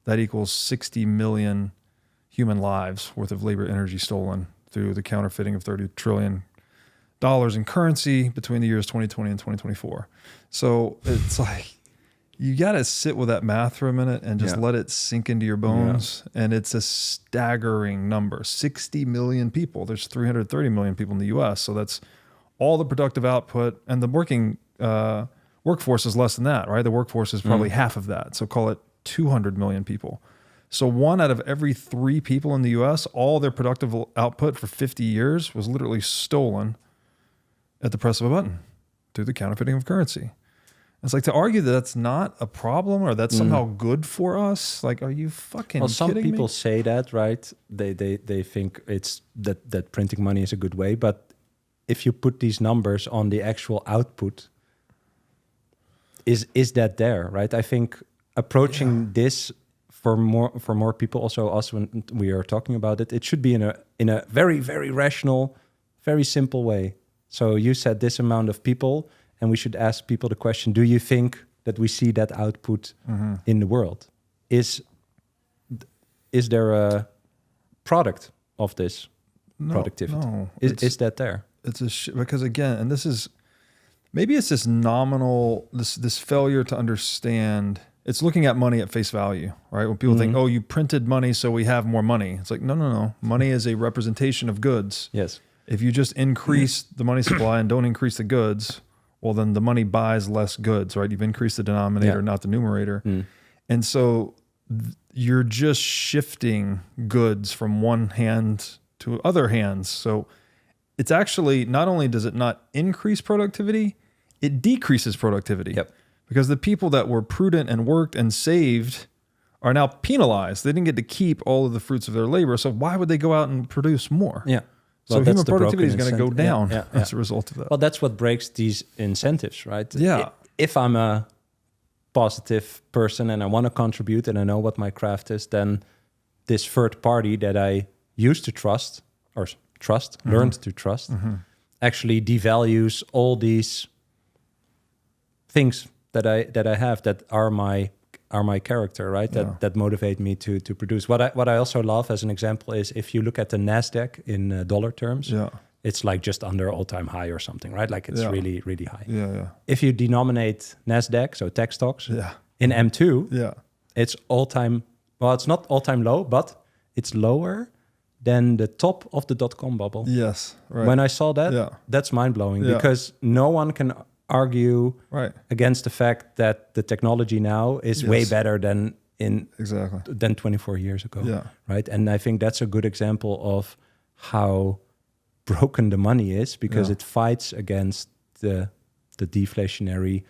that equals 60 million human lives worth of labor energy stolen through the counterfeiting of $30 trillion in currency between the years 2020 and 2024. So it's like, you got to sit with that math for a minute and just let it sink into your bones. Yeah. And it's a staggering number. 60 million people. There's 330 million people in the US. So that's all the productive output, and the working workforce is less than that, right? The workforce is probably half of that. So call it 200 million people. So 1 out of every 3 people in the US, all their productive output for 50 years was literally stolen at the press of a button through the counterfeiting of currency. It's like, to argue that that's not a problem or that's somehow good for us. Like, are you fucking kidding me? Some people say that, right? They think it's that printing money is a good way. But if you put these numbers on the actual output, is that there, right? I think approaching this for more people, also us when we are talking about it, it should be in a very, very rational, very simple way. So you said this amount of people, and we should ask people the question, do you think that we see that output in the world? Is there a product of this productivity? No, is that there? It's because again, and this is, maybe it's this nominal, this failure to understand. It's looking at money at face value, right? When people think, oh, you printed money, so we have more money. It's like, no. Money is a representation of goods. Yes. If you just increase the money supply and don't increase the goods, well, then the money buys less goods, right? You've increased the denominator, not the numerator. And so you're just shifting goods from one hand to other hands. So it's actually, not only does it not increase productivity, it decreases productivity. Yep. Because the people that were prudent and worked and saved are now penalized. They didn't get to keep all of the fruits of their labor. So why would they go out and produce more? Yeah. So human productivity is going to go down as a result of that. Well, that's what breaks these incentives, right? Yeah. If I'm a positive person and I want to contribute and I know what my craft is, then this third party that I used to trust or learned to trust, actually devalues all these things that I have that are my character, right? That motivate me to produce. What I also love as an example is if you look at the NASDAQ in dollar terms, it's like just under all-time high or something, right? Like it's really, really high. Yeah. If you denominate NASDAQ, so tech stocks, in M2, it's all-time, well, it's not all-time low, but it's lower than the top of the dot-com bubble. Yes, right. When I saw that, that's mind-blowing because no one can argue against the fact that the technology now is way better than than 24 years ago, right? And I think that's a good example of how broken the money is because it fights against the deflationary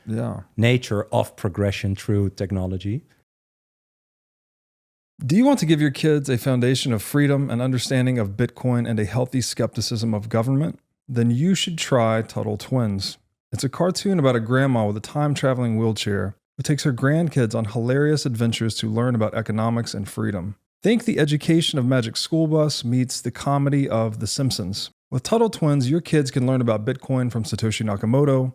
nature of progression through technology. Do you want to give your kids a foundation of freedom and understanding of Bitcoin and a healthy skepticism of government? Then you should try Tuttle Twins. It's a cartoon about a grandma with a time-traveling wheelchair who takes her grandkids on hilarious adventures to learn about economics and freedom. Think the education of Magic School Bus meets the comedy of The Simpsons. With Tuttle Twins, your kids can learn about Bitcoin from Satoshi Nakamoto,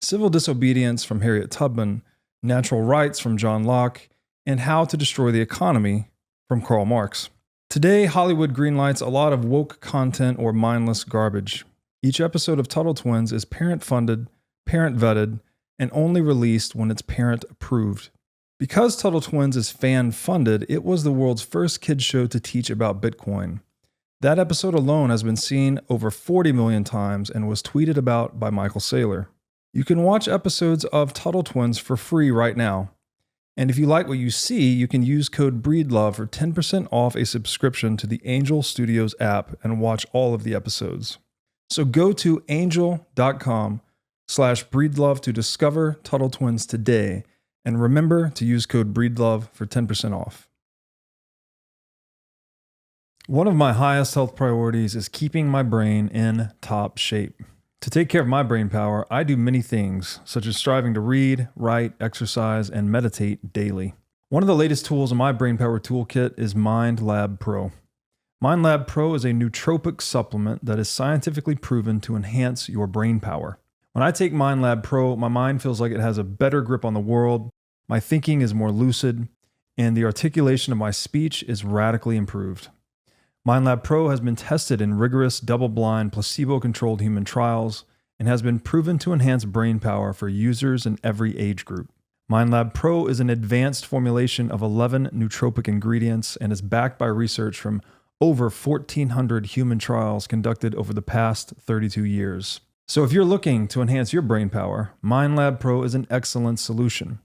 civil disobedience from Harriet Tubman, natural rights from John Locke, and how to destroy the economy from Karl Marx. Today, Hollywood greenlights a lot of woke content or mindless garbage. Each episode of Tuttle Twins is parent-funded, parent-vetted, and only released when it's parent-approved. Because Tuttle Twins is fan-funded, it was the world's first kids show to teach about Bitcoin. That episode alone has been seen over 40 million times and was tweeted about by Michael Saylor. You can watch episodes of Tuttle Twins for free right now. And if you like what you see, you can use code BREEDLOVE for 10% off a subscription to the Angel Studios app and watch all of the episodes. So go to angel.com/breedlove to discover Tuttle Twins today. And remember to use code BREEDLOVE for 10% off. One of my highest health priorities is keeping my brain in top shape. To take care of my brain power, I do many things, such as striving to read, write, exercise, and meditate daily. One of the latest tools in my brain power toolkit is MindLab Pro. MindLab Pro is a nootropic supplement that is scientifically proven to enhance your brain power. When I take MindLab Pro, my mind feels like it has a better grip on the world, my thinking is more lucid, and the articulation of my speech is radically improved. MindLab Pro has been tested in rigorous, double-blind, placebo-controlled human trials and has been proven to enhance brain power for users in every age group. MindLab Pro is an advanced formulation of 11 nootropic ingredients and is backed by research from over 1,400 human trials conducted over the past 32 years. So if you're looking to enhance your brain power, MindLab Pro is an excellent solution.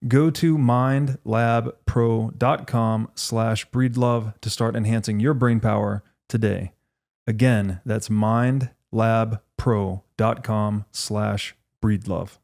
Go to mindlabpro.com/breedlove to start enhancing your brain power today. Again, that's mindlabpro.com/breedlove.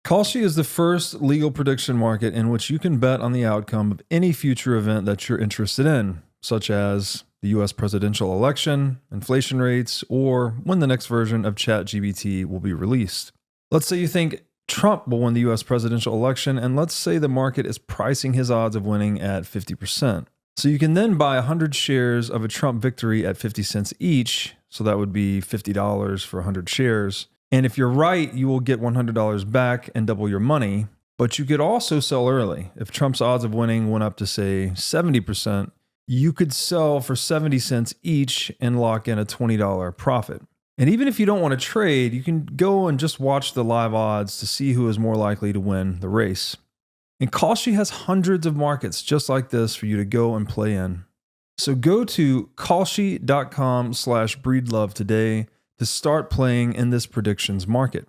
Kalshi is the first legal prediction market in which you can bet on the outcome of any future event that you're interested in, such as the US presidential election, inflation rates, or when the next version of ChatGPT will be released. Let's say you think Trump will win the US presidential election, and let's say the market is pricing his odds of winning at 50%. So you can then buy 100 shares of a Trump victory at 50 cents each, so that would be $50 for 100 shares. And if you're right, you will get $100 back and double your money, but you could also sell early. If Trump's odds of winning went up to, say, 70%, you could sell for 70 cents each and lock in a $20 profit. And even if you don't want to trade, you can go and just watch the live odds to see who is more likely to win the race. And Kalshi has hundreds of markets just like this for you to go and play in. So go to kalshi.com/breedlove today to start playing in this predictions market.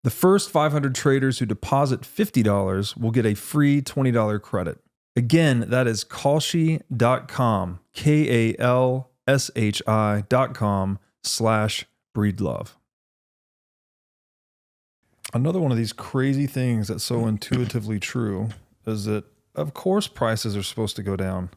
The first 500 traders who deposit $50 will get a free $20 credit. Again, that is kalshi.com, kalshi.com/breedlove. Another one of these crazy things that's so intuitively true is that, of course, prices are supposed to go down.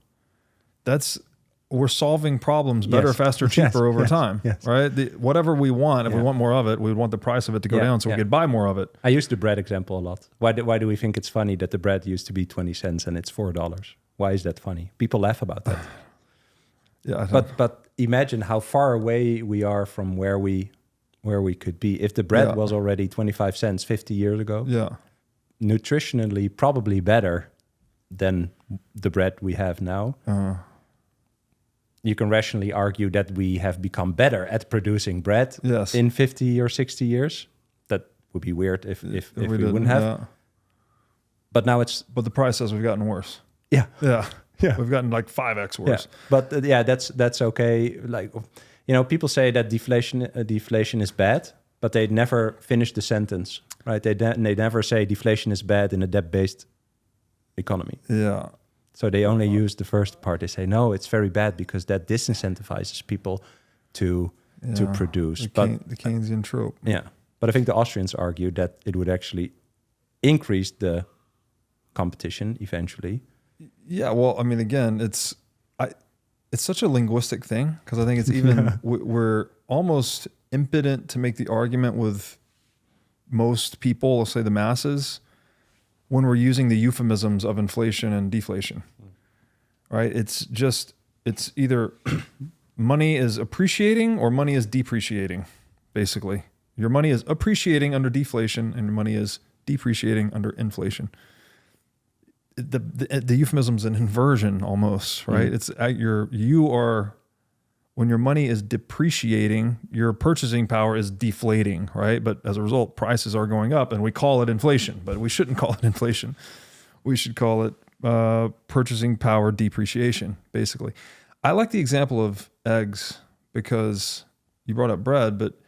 We're solving problems better, Yes. faster, cheaper over Yes. time, Yes. right? Whatever we want, if we want more of it, we want the price of it to go down so we could buy more of it. I use the bread example a lot. Why do we think it's funny that the bread used to be 20 cents and it's $4? Why is that funny? People laugh about that. Yeah, But imagine how far away we are from where we could be. If the bread was already 25 cents 50 years ago, nutritionally probably better than the bread we have now. You can rationally argue that we have become better at producing bread in 50 or 60 years. That would be weird if we wouldn't have. Yeah. But now But the price says we've gotten worse. Yeah. We've gotten like 5x worse. Yeah. But that's okay. Like, people say that deflation is bad, but they never finish the sentence, right? They never say deflation is bad in a debt-based economy. Yeah. So they only use the first part. They say, no, it's very bad because that disincentivizes people to produce. The Keynesian trope. Yeah. But I think the Austrians argued that it would actually increase the competition eventually. Yeah, well, I mean, again, it's such a linguistic thing because I think it's even we're almost impotent to make the argument with most people, let's say the masses, when we're using the euphemisms of inflation and deflation, right? It's either money is appreciating or money is depreciating, basically. Your money is appreciating under deflation and your money is depreciating under inflation. The euphemism's an inversion almost, right? It's when your money is depreciating, your purchasing power is deflating, right? But as a result, prices are going up and we call it inflation, but we shouldn't call it inflation. We should call it purchasing power depreciation, basically. I like the example of eggs because you brought up bread, but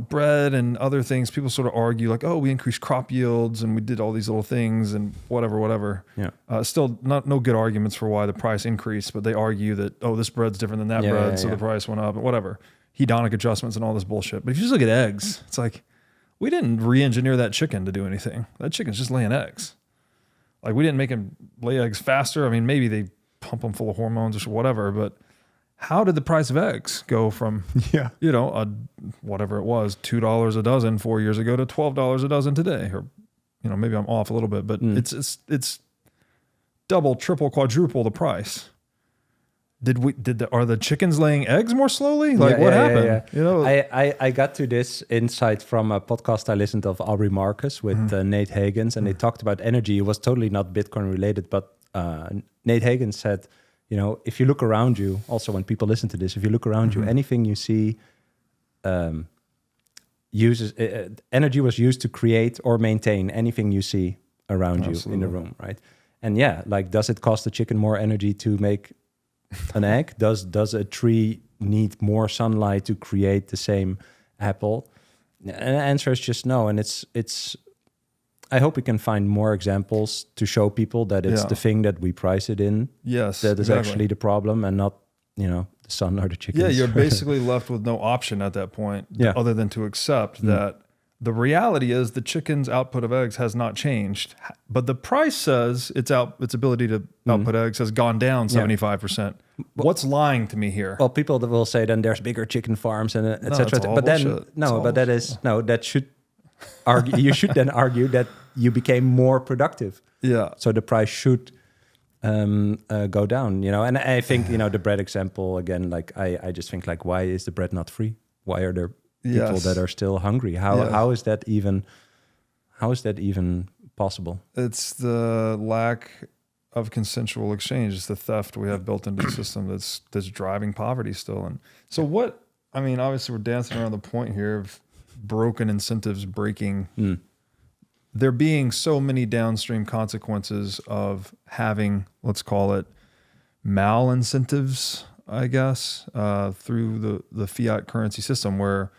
bread and other things, people sort of argue like, oh, we increased crop yields and we did all these little things and whatever. Yeah. Still no good arguments for why the price increased, but they argue that, oh, this bread's different than that bread, so the price went up and whatever. Hedonic adjustments and all this bullshit. But if you just look at eggs, it's like, we didn't re-engineer that chicken to do anything. That chicken's just laying eggs. Like, we didn't make him lay eggs faster. I mean, maybe they pump them full of hormones or whatever, but how did the price of eggs go from, whatever it was, $2 a dozen 4 years ago to $12 a dozen today? Or, maybe I'm off a little bit, but it's double, triple, quadruple the price. Are the chickens laying eggs more slowly? Like, what happened? Yeah. I got to this insight from a podcast I listened of Aubrey Marcus with Nate Hagans, and they talked about energy. It was totally not Bitcoin related, but Nate Hagans said, if you look around you, also when people listen to this, if you look around you, anything you see uses energy was used to create or maintain anything you see around you in the room, right? And does it cost a chicken more energy to make an egg? Does a tree need more sunlight to create the same apple? And the answer is just no. And it's I hope we can find more examples to show people that it's the thing that we price it in. Yes, that is actually the problem, and not the sun or the chickens. Yeah, you're basically left with no option at that point, other than to accept that the reality is the chicken's output of eggs has not changed, but the price says its ability to output eggs has gone down 75%. What's lying to me here? Well, people that will say then there's bigger chicken farms and etc. But bullshit. then that should argue. You should then argue that you became more productive. Yeah. So the price should go down. And I think the bread example again. Like I just think like, why is the bread not free? Why are there people that are still hungry? How is that even possible? It's the lack of consensual exchange. It's the theft we have built into the system that's driving poverty still. And so obviously we're dancing around the point here of broken incentives breaking. There being so many downstream consequences of having, let's call it, mal-incentives, I guess, through the fiat currency system where,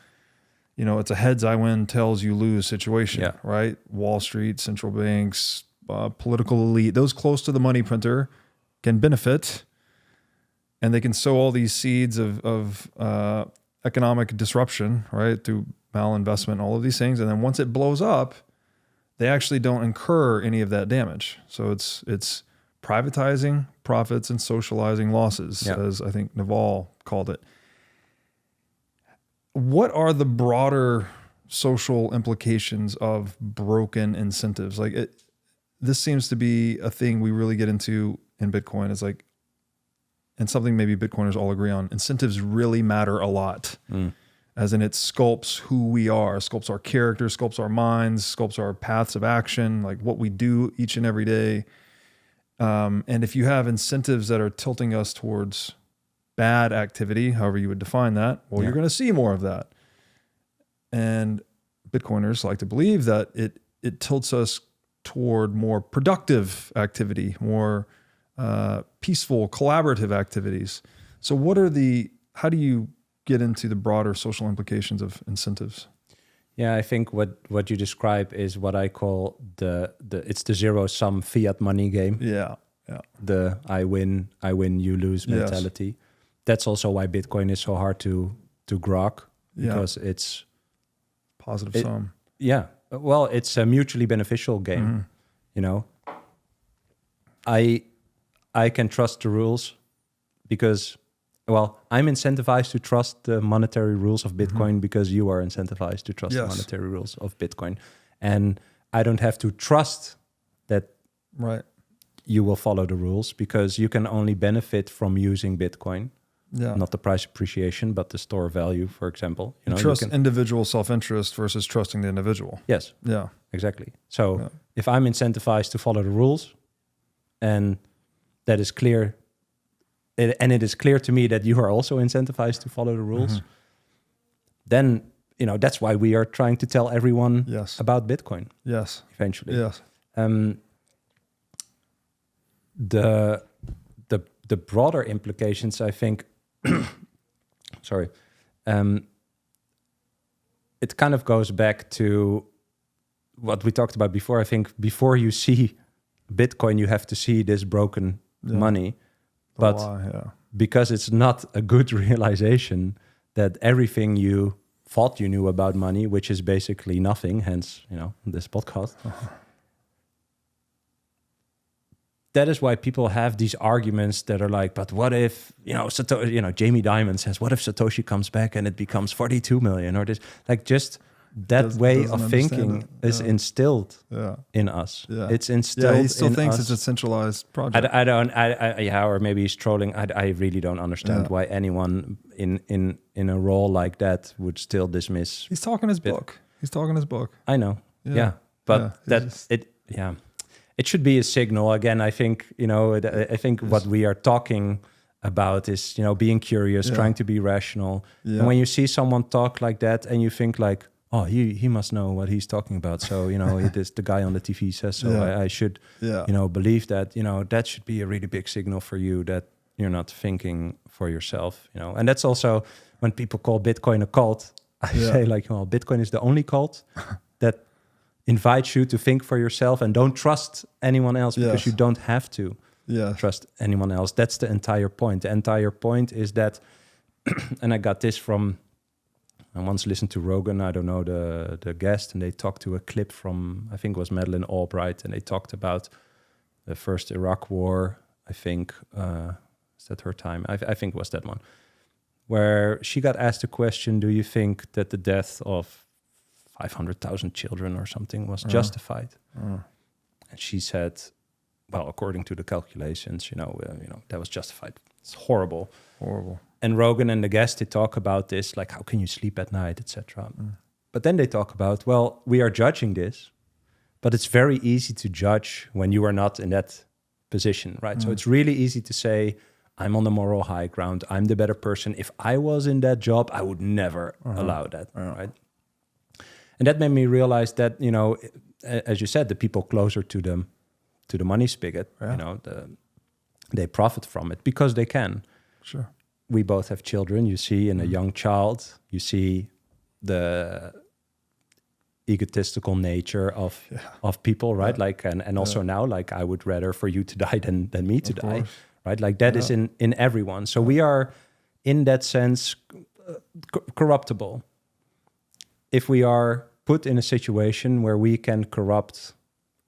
it's a heads I win, tails you lose situation, right? Wall Street, central banks, political elite, those close to the money printer can benefit, and they can sow all these seeds of economic disruption, right, through malinvestment and all of these things. And then once it blows up, they actually don't incur any of that damage. So it's privatizing profits and socializing losses, as I think Naval called it. What are the broader social implications of broken incentives? This seems to be a thing we really get into in Bitcoin. It's like, and something maybe Bitcoiners all agree on, incentives really matter a lot. As in it sculpts who we are, sculpts our character, sculpts our minds, sculpts our paths of action, like what we do each and every day. And if you have incentives that are tilting us towards bad activity, however you would define that, well, you're going to see more of that. And Bitcoiners like to believe that it tilts us toward more productive activity, more peaceful, collaborative activities. So how do you get into the broader social implications of incentives? Yeah, I think what you describe is what I call it's the zero-sum fiat money game. Yeah. The I win, you lose mentality. Yes. That's also why Bitcoin is so hard to grok, because it's positive sum. Yeah. Well, it's a mutually beneficial game. I can trust the rules because, well, I'm incentivized to trust the monetary rules of Bitcoin because you are incentivized to trust the monetary rules of Bitcoin. And I don't have to trust that you will follow the rules, because you can only benefit from using Bitcoin. Yeah. Not the price appreciation, but the store value, for example. You trust individual self-interest versus trusting the individual. Yes. Yeah. Exactly. So if I'm incentivized to follow the rules, and that is clear, and it is clear to me that you are also incentivized to follow the rules, then that's why we are trying to tell everyone about Bitcoin. Yes. Eventually. Yes. the broader implications, I think, sorry, it kind of goes back to what we talked about before. I think before you see Bitcoin, you have to see this broken money. But because it's not a good realization that everything you thought you knew about money, which is basically nothing, hence, this podcast. That is why people have these arguments that are like, but what if, Jamie Dimon says, what if Satoshi comes back and it becomes 42 million or this, like just that way of thinking is instilled in us. Yeah. It's instilled. Yeah, he still thinks it's a centralized project. Or maybe he's trolling. I really don't understand why anyone in a role like that would still dismiss. He's talking his book. I know. Yeah. But it should be a signal. Again, I think, what we are talking about is, being curious, trying to be rational. Yeah. And when you see someone talk like that and you think like, oh, he must know what he's talking about. So, it is the guy on the TV says so. I should, believe that, that should be a really big signal for you that you're not thinking for yourself, And that's also when people call Bitcoin a cult, I say like, well, Bitcoin is the only cult that invites you to think for yourself and don't trust anyone else because you don't have to trust anyone else. That's the entire point. The entire point is that, and I got this from, I once listened to Rogan, I don't know the guest, and they talked to a clip from, I think it was Madeleine Albright, and they talked about the first Iraq war, I think, is that her time? I think it was that one, where she got asked a question, do you think that the death of 500,000 children or something was justified? And she said, well, according to the calculations, that was justified. It's horrible. And Rogan and the guest, they talk about this, like, how can you sleep at night, etc. But then they talk about, well, we are judging this, but it's very easy to judge when you are not in that position, right? So it's really easy to say, I'm on the moral high ground. I'm the better person. If I was in that job, I would never allow that, right? And that made me realize that, as you said, the people closer to the money spigot, they profit from it because they can. Sure. We both have children. You see in a young child, you see the egotistical nature of people, right? Like, and also now, like, I would rather for you to die than me to die, right? Like that is in everyone. So we are, in that sense, corruptible. If we are put in a situation where we can corrupt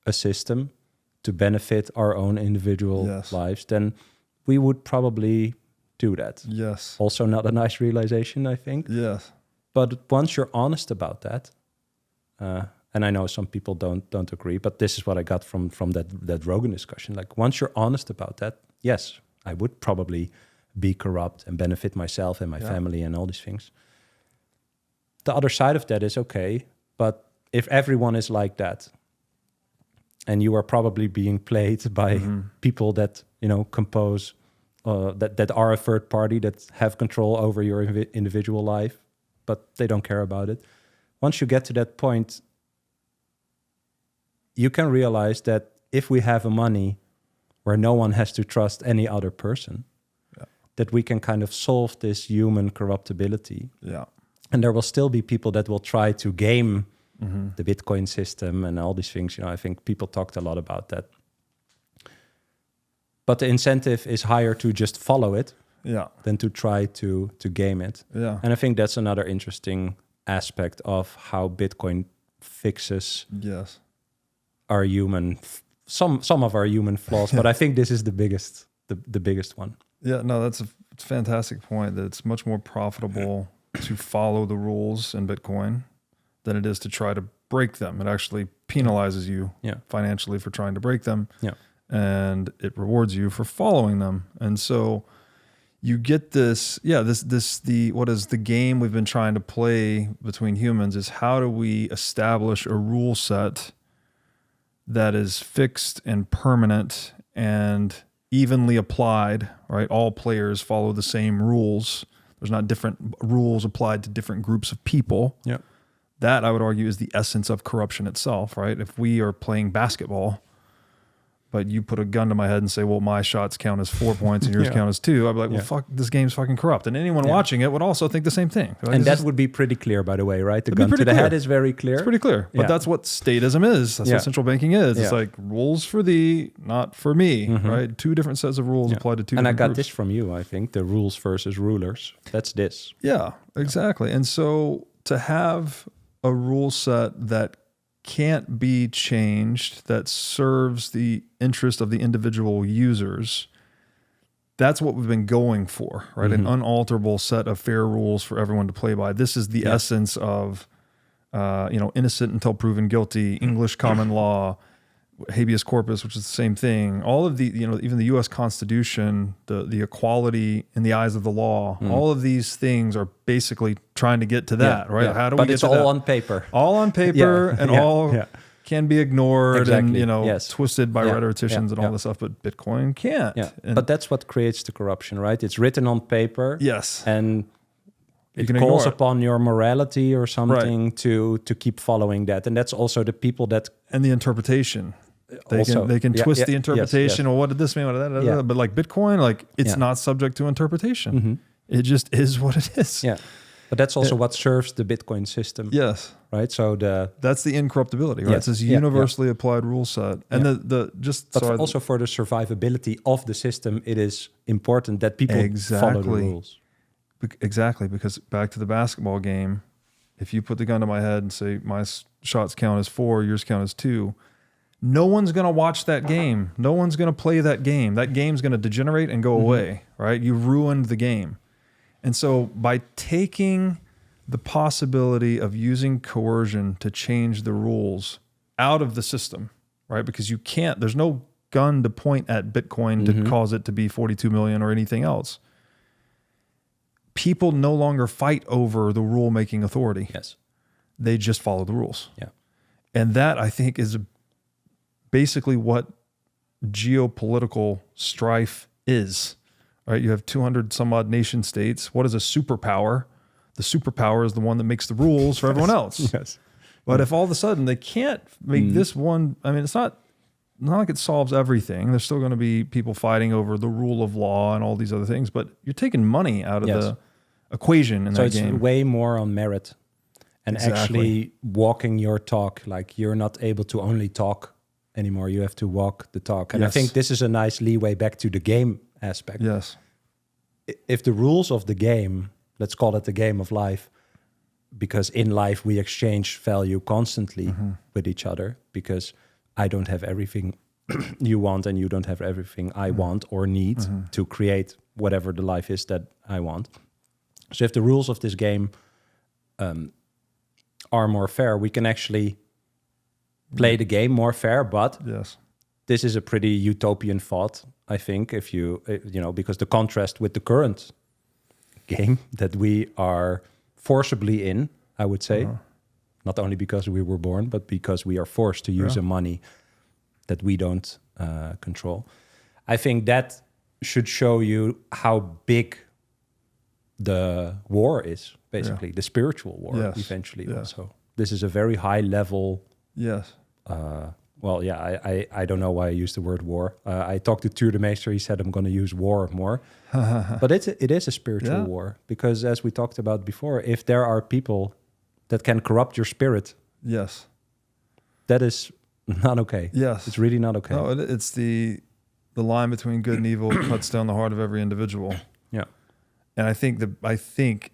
a system to benefit our own individual lives, then we would probably do that. Yes. Also not a nice realization, I think. Yes. But once you're honest about that, and I know some people don't agree, but this is what I got from that Rogan discussion. Like, once you're honest about that, yes, I would probably be corrupt and benefit myself and my family and all these things. The other side of that is, okay, but if everyone is like that, and you are probably being played by people that, compose, that are a third party, that have control over your individual life, but they don't care about it. Once you get to that point, you can realize that if we have a money where no one has to trust any other person, that we can kind of solve this human corruptibility. Yeah. And there will still be people that will try to game the Bitcoin system and all these things. I think people talked a lot about that. But the incentive is higher to just follow it than to try to game it. Yeah. And I think that's another interesting aspect of how Bitcoin fixes our human, some of our human flaws. But I think this is the biggest one. Yeah, no, it's a fantastic point, that it's much more profitable to follow the rules in Bitcoin than it is to try to break them. It actually penalizes you financially for trying to break them. Yeah. And it rewards you for following them. And so you get this, what is the game we've been trying to play between humans is, how do we establish a rule set that is fixed and permanent and evenly applied, right? All players follow the same rules. There's not different rules applied to different groups of people. Yeah. That, I would argue, is the essence of corruption itself, right? If we are playing basketball, but you put a gun to my head and say, well, my shots count as 4 points and yours count as 2. I'd be like, well, fuck, this game's fucking corrupt. And anyone watching it would also think the same thing. Like, and that would be pretty clear, by the way, right? The gun to the clear. head is very clear. It's pretty clear. But that's what statism is. That's what central banking is. It's like rules for thee, not for me, right? 2 different sets of rules apply to 2 and different I got groups. this from you, I think, the rules versus rulers. That's this. Yeah, exactly. And so to have a rule set that can't be changed, that serves the interest of the individual users, that's what we've been going for, right? An unalterable set of fair rules for everyone to play by. This is the essence of, innocent until proven guilty, English common law, habeas corpus, which is the same thing. All of the, even the U.S. Constitution, the equality in the eyes of the law, all of these things are basically trying to get to that, right? How do we but get it's to all that? on paper. All on paper and all can be ignored and, twisted by rhetoricians and all this stuff, but Bitcoin can't. Yeah. And But that's what creates the corruption, right? It's written on paper. yes. And it can calls ignore it. upon your morality or something to keep following that. And that's also the people that... And the interpretation. Also, They can twist the interpretation. yes. Well, what did this mean? What did that? But like Bitcoin, like it's not subject to interpretation. It just is what it is. Yeah. But that's also what serves the Bitcoin system. Yes. Right. So that's the incorruptibility, right? Yes. It's this universally applied rule set. And also for the survivability of the system, it is important that people follow the rules. Exactly. Because back to the basketball game, if you put the gun to my head and say my shots count as 4, yours count as 2, no one's going to watch that game. No one's going to play that game. That game's going to degenerate and go away, right? You ruined the game. And so by taking the possibility of using coercion to change the rules out of the system, right? Because you can't, there's no gun to point at Bitcoin to cause it to be 42 million or anything else. People no longer fight over the rule-making authority. Yes. They just follow the rules. Yeah. And that, I think, is basically what geopolitical strife is, right? You have 200 some odd nation states. What is a superpower? The superpower is the one that makes the rules for everyone else. Yes. But if all of a sudden they can't make this one, I mean, it's not like it solves everything. There's still going to be people fighting over the rule of law and all these other things, but you're taking money out of the equation in that game. So it's way more on merit and actually walking your talk. Like you're not able to only talk anymore. You have to walk the talk. And I think this is a nice leeway back to the game aspect. Yes. If the rules of the game, let's call it the game of life, because in life we exchange value constantly with each other, because I don't have everything you want and you don't have everything I want or need to create whatever the life is that I want. So if the rules of this game are more fair, we can actually play the game more fair, but this is a pretty utopian thought, I think, if you because the contrast with the current game that we are forcibly in, I would say, not only because we were born, but because we are forced to use a money that we don't control. I think that should show you how big the war is, basically, the spiritual war, eventually. So this is a very high level. Yes. I don't know why I used the word war. I talked to Tuur de Meester. He said I'm going to use war more. But it is a spiritual war, because as we talked about before, if there are people that can corrupt your spirit, that is not okay. Yes. It's really not okay. No, it's the line between good and evil cuts down the heart of every individual. Yeah. And I think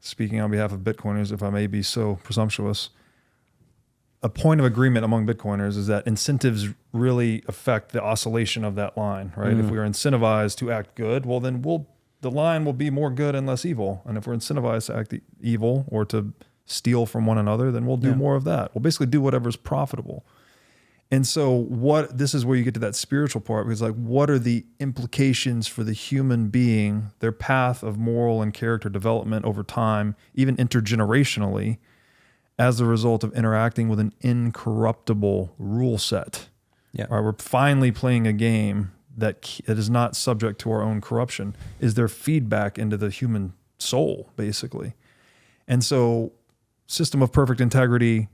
speaking on behalf of Bitcoiners, if I may be so presumptuous, a point of agreement among Bitcoiners is that incentives really affect the oscillation of that line, right? If we are incentivized to act good, well, then the line will be more good and less evil. And if we're incentivized to act evil or to steal from one another, then we'll do more of that. We'll basically do whatever is profitable. And so this is where you get to that spiritual part, because like, what are the implications for the human being, their path of moral and character development over time, even intergenerationally, as a result of interacting with an incorruptible rule set? Yeah. Right, we're finally playing a game that is not subject to our own corruption. Is there feedback into the human soul, basically? And so system of perfect integrity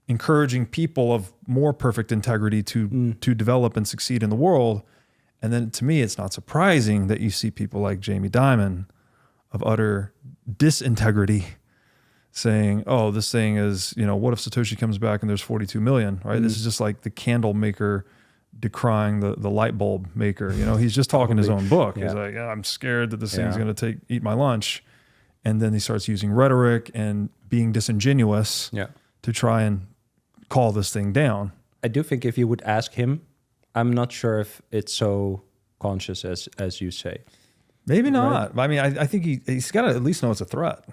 encouraging people of more perfect integrity to develop and succeed in the world. And then to me, it's not surprising that you see people like Jamie Dimon of utter disintegrity saying, oh, this thing is, what if Satoshi comes back and there's 42 million, right? This is just like the candle maker decrying the light bulb maker. He's just talking his own book. He's like, I'm scared that this thing's going to eat my lunch. And then he starts using rhetoric and being disingenuous to try and call this thing down. I do think if you would ask him, I'm not sure if it's so conscious as you say. Maybe not. Right? I mean, I think he's got to at least know it's a threat.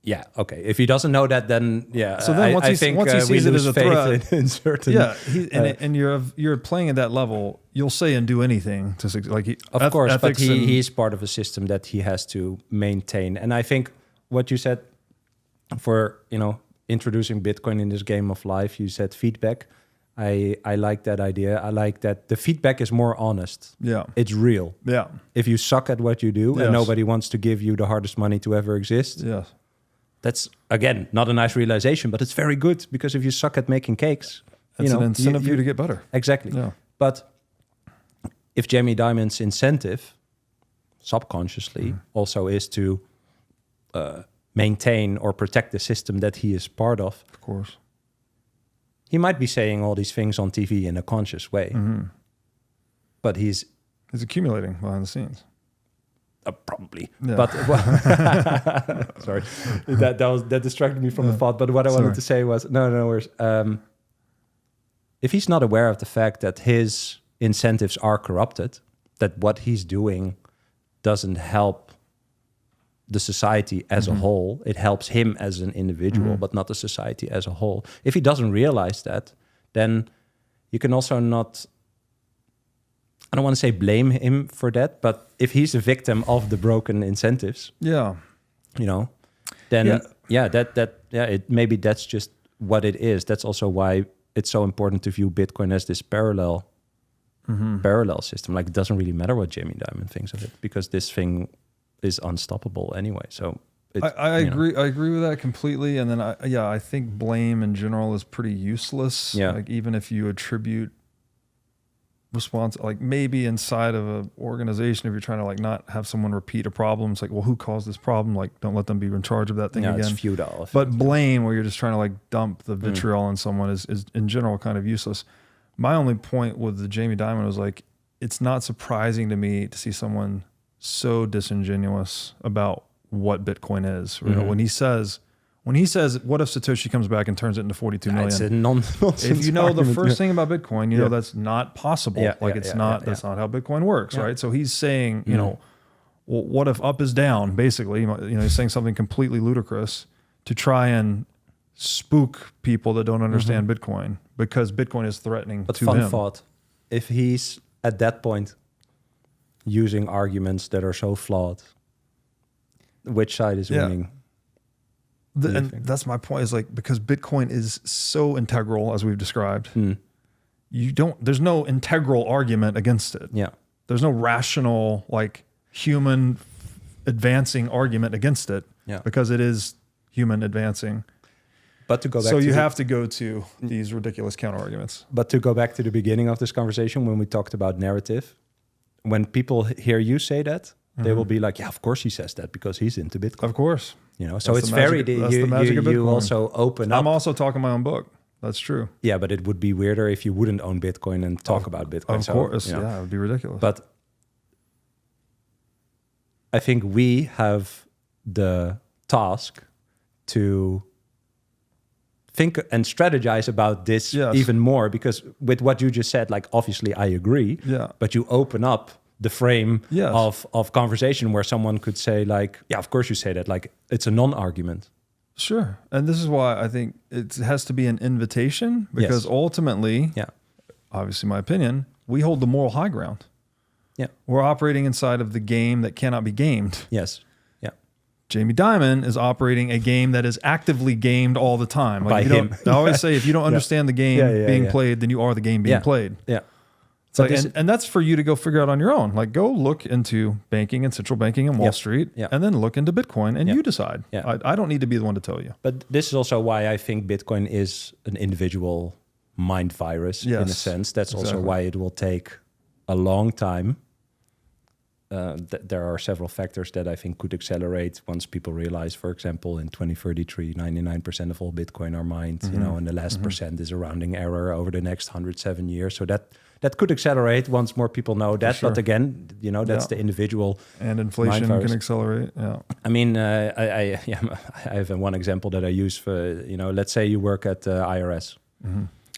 Yeah. Okay. If he doesn't know that, then yeah. So then once he sees it as a threat, in certain, and you're playing at that level, you'll say and do anything to succeed. Of course, but he's part of a system that he has to maintain. And I think what you said for introducing Bitcoin in this game of life, you said feedback. I like that idea. I like that the feedback is more honest. Yeah. It's real. Yeah. If you suck at what you do and nobody wants to give you the hardest money to ever exist. Yes. That's, again, not a nice realization, but it's very good because if you suck at making cakes, it's an incentive for you to get better. Exactly. Yeah. But if Jamie Dimon's incentive, subconsciously, also is to maintain or protect the system that he is part of course, he might be saying all these things on TV in a conscious way, but he's accumulating behind the scenes. Probably, yeah. But sorry, that distracted me from the thought. But what I wanted to say was, if he's not aware of the fact that his incentives are corrupted, that what he's doing doesn't help the society as a whole, it helps him as an individual, but not the society as a whole. If he doesn't realize that, then you can also not. I don't want to say blame him for that, but if he's a victim of the broken incentives, then maybe that's just what it is. That's also why it's so important to view Bitcoin as this parallel system. Like, it doesn't really matter what Jamie Dimon thinks of it because this thing is unstoppable anyway. So I agree. I agree with that completely. And then I think blame in general is pretty useless. Yeah. Like, even if you attribute response, like maybe inside of an organization, if you're trying to like not have someone repeat a problem, it's like, well, who caused this problem? Like, don't let them be in charge of that thing again. It's futile. But blame, where you're just trying to like dump the vitriol on someone, is in general kind of useless. My only point with the Jamie Dimon was like, it's not surprising to me to see someone so disingenuous about what Bitcoin is. You know, when he says, what if Satoshi comes back and turns it into 42 million? It's a nonsense. If you know the first thing about Bitcoin, you know that's not possible. That's not how Bitcoin works, right? So he's saying, well, what if up is down? Basically, he's saying something completely ludicrous to try and spook people that don't understand Bitcoin because Bitcoin is threatening to him. But fun thought, if he's at that point using arguments that are so flawed, which side is winning? And that's my point, is like, because Bitcoin is so integral, as we've described, there's no integral argument against it. Yeah. There's no rational, like, human advancing argument against it because it is human advancing. But to go back, so you have to go to these ridiculous counter arguments. But to go back to the beginning of this conversation, when we talked about narrative, when people hear you say that, they will be like, yeah, of course he says that because he's into Bitcoin. Of course. So it's very, you also open up. I'm also talking my own book. That's true. Yeah, but it would be weirder if you wouldn't own Bitcoin and talk about Bitcoin. Of course, it would be ridiculous. But I think we have the task to think and strategize about this even more, because with what you just said, like, obviously I agree, but you open up the frame of conversation where someone could say, like, yeah, of course you say that, like, it's a non-argument. Sure. And this is why I think it has to be an invitation, because ultimately, obviously my opinion, we hold the moral high ground. Yeah. We're operating inside of the game that cannot be gamed. Yes. Yeah. Jamie Dimon is operating a game that is actively gamed all the time. Like, by him. I always say, if you don't understand the game being played, then you are the game being played. Yeah. It's like, and that's for you to go figure out on your own. Like, go look into banking and central banking and Wall Street, and then look into Bitcoin, and you decide. I don't need to be the one to tell you. But this is also why I think Bitcoin is an individual mind virus in a sense. That's also why it will take a long time. There are several factors that I think could accelerate once people realize, for example, in 2033, 99% of all Bitcoin are mined, and the last percent is a rounding error over the next 107 years. So that could accelerate once more people know that. Sure. But again, that's the individual. And inflation can accelerate. Yeah. I mean, I have one example that I use for, let's say you work at IRS.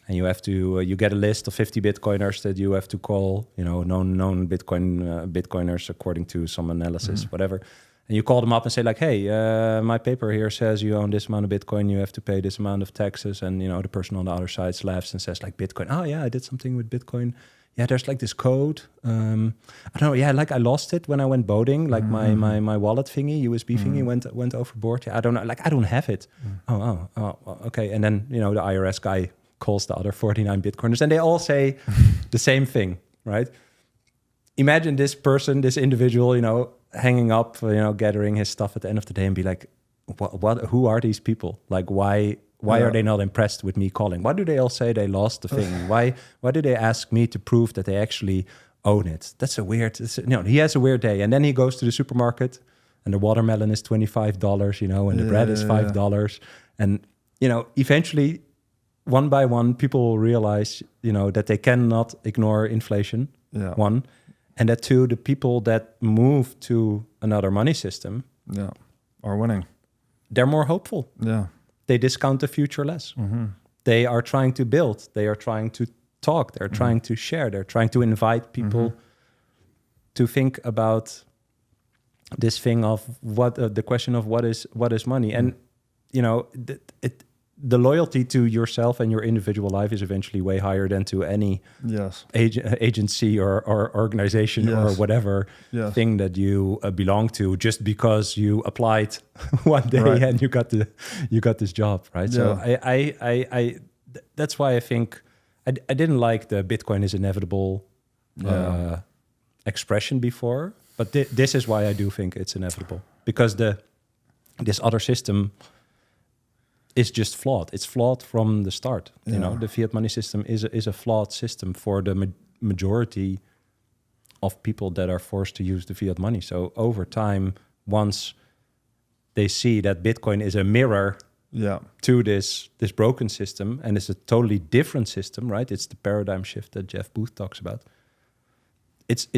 And you have to, you get a list of 50 Bitcoiners that you have to call, known Bitcoiners according to some analysis, whatever. And you call them up and say like, hey, my paper here says you own this amount of Bitcoin, you have to pay this amount of taxes. And, the person on the other side laughs and says like, Bitcoin, oh yeah, I did something with Bitcoin. Yeah, there's like this code. I don't know. Yeah, like I lost it when I went boating. Like my wallet thingy, USB thingy went overboard. Yeah, I don't know. Like I don't have it. Oh, okay. And then, the IRS guy calls the other 49 Bitcoiners and they all say the same thing, right? Imagine this person, this individual, hanging up, gathering his stuff at the end of the day and be like, what who are these people? Like, why are they not impressed with me calling? Why do they all say they lost the thing? Why do they ask me to prove that they actually own it? That's a weird, he has a weird day. And then he goes to the supermarket and the watermelon is $25, and the bread is $5. And, eventually, one by one, people will realize, that they cannot ignore inflation, one. And that two, the people that move to another money system are winning. They're more hopeful. Yeah. They discount the future less. They are trying to build. They are trying to talk. They're trying to share. They're trying to invite people to think about this thing of the question of what is money. And, the loyalty to yourself and your individual life is eventually way higher than to any agency or organization or whatever thing that you belong to, just because you applied one day and you got this job, right? So I that's why I think I didn't like the Bitcoin is inevitable expression before, but this is why I do think it's inevitable, because this other system is just flawed. It's flawed from the start. The fiat money system is a flawed system for the majority of people that are forced to use the fiat money. So over time, once they see that Bitcoin is a mirror to this broken system and it's a totally different system, right? It's the paradigm shift that Jeff Booth talks about. It's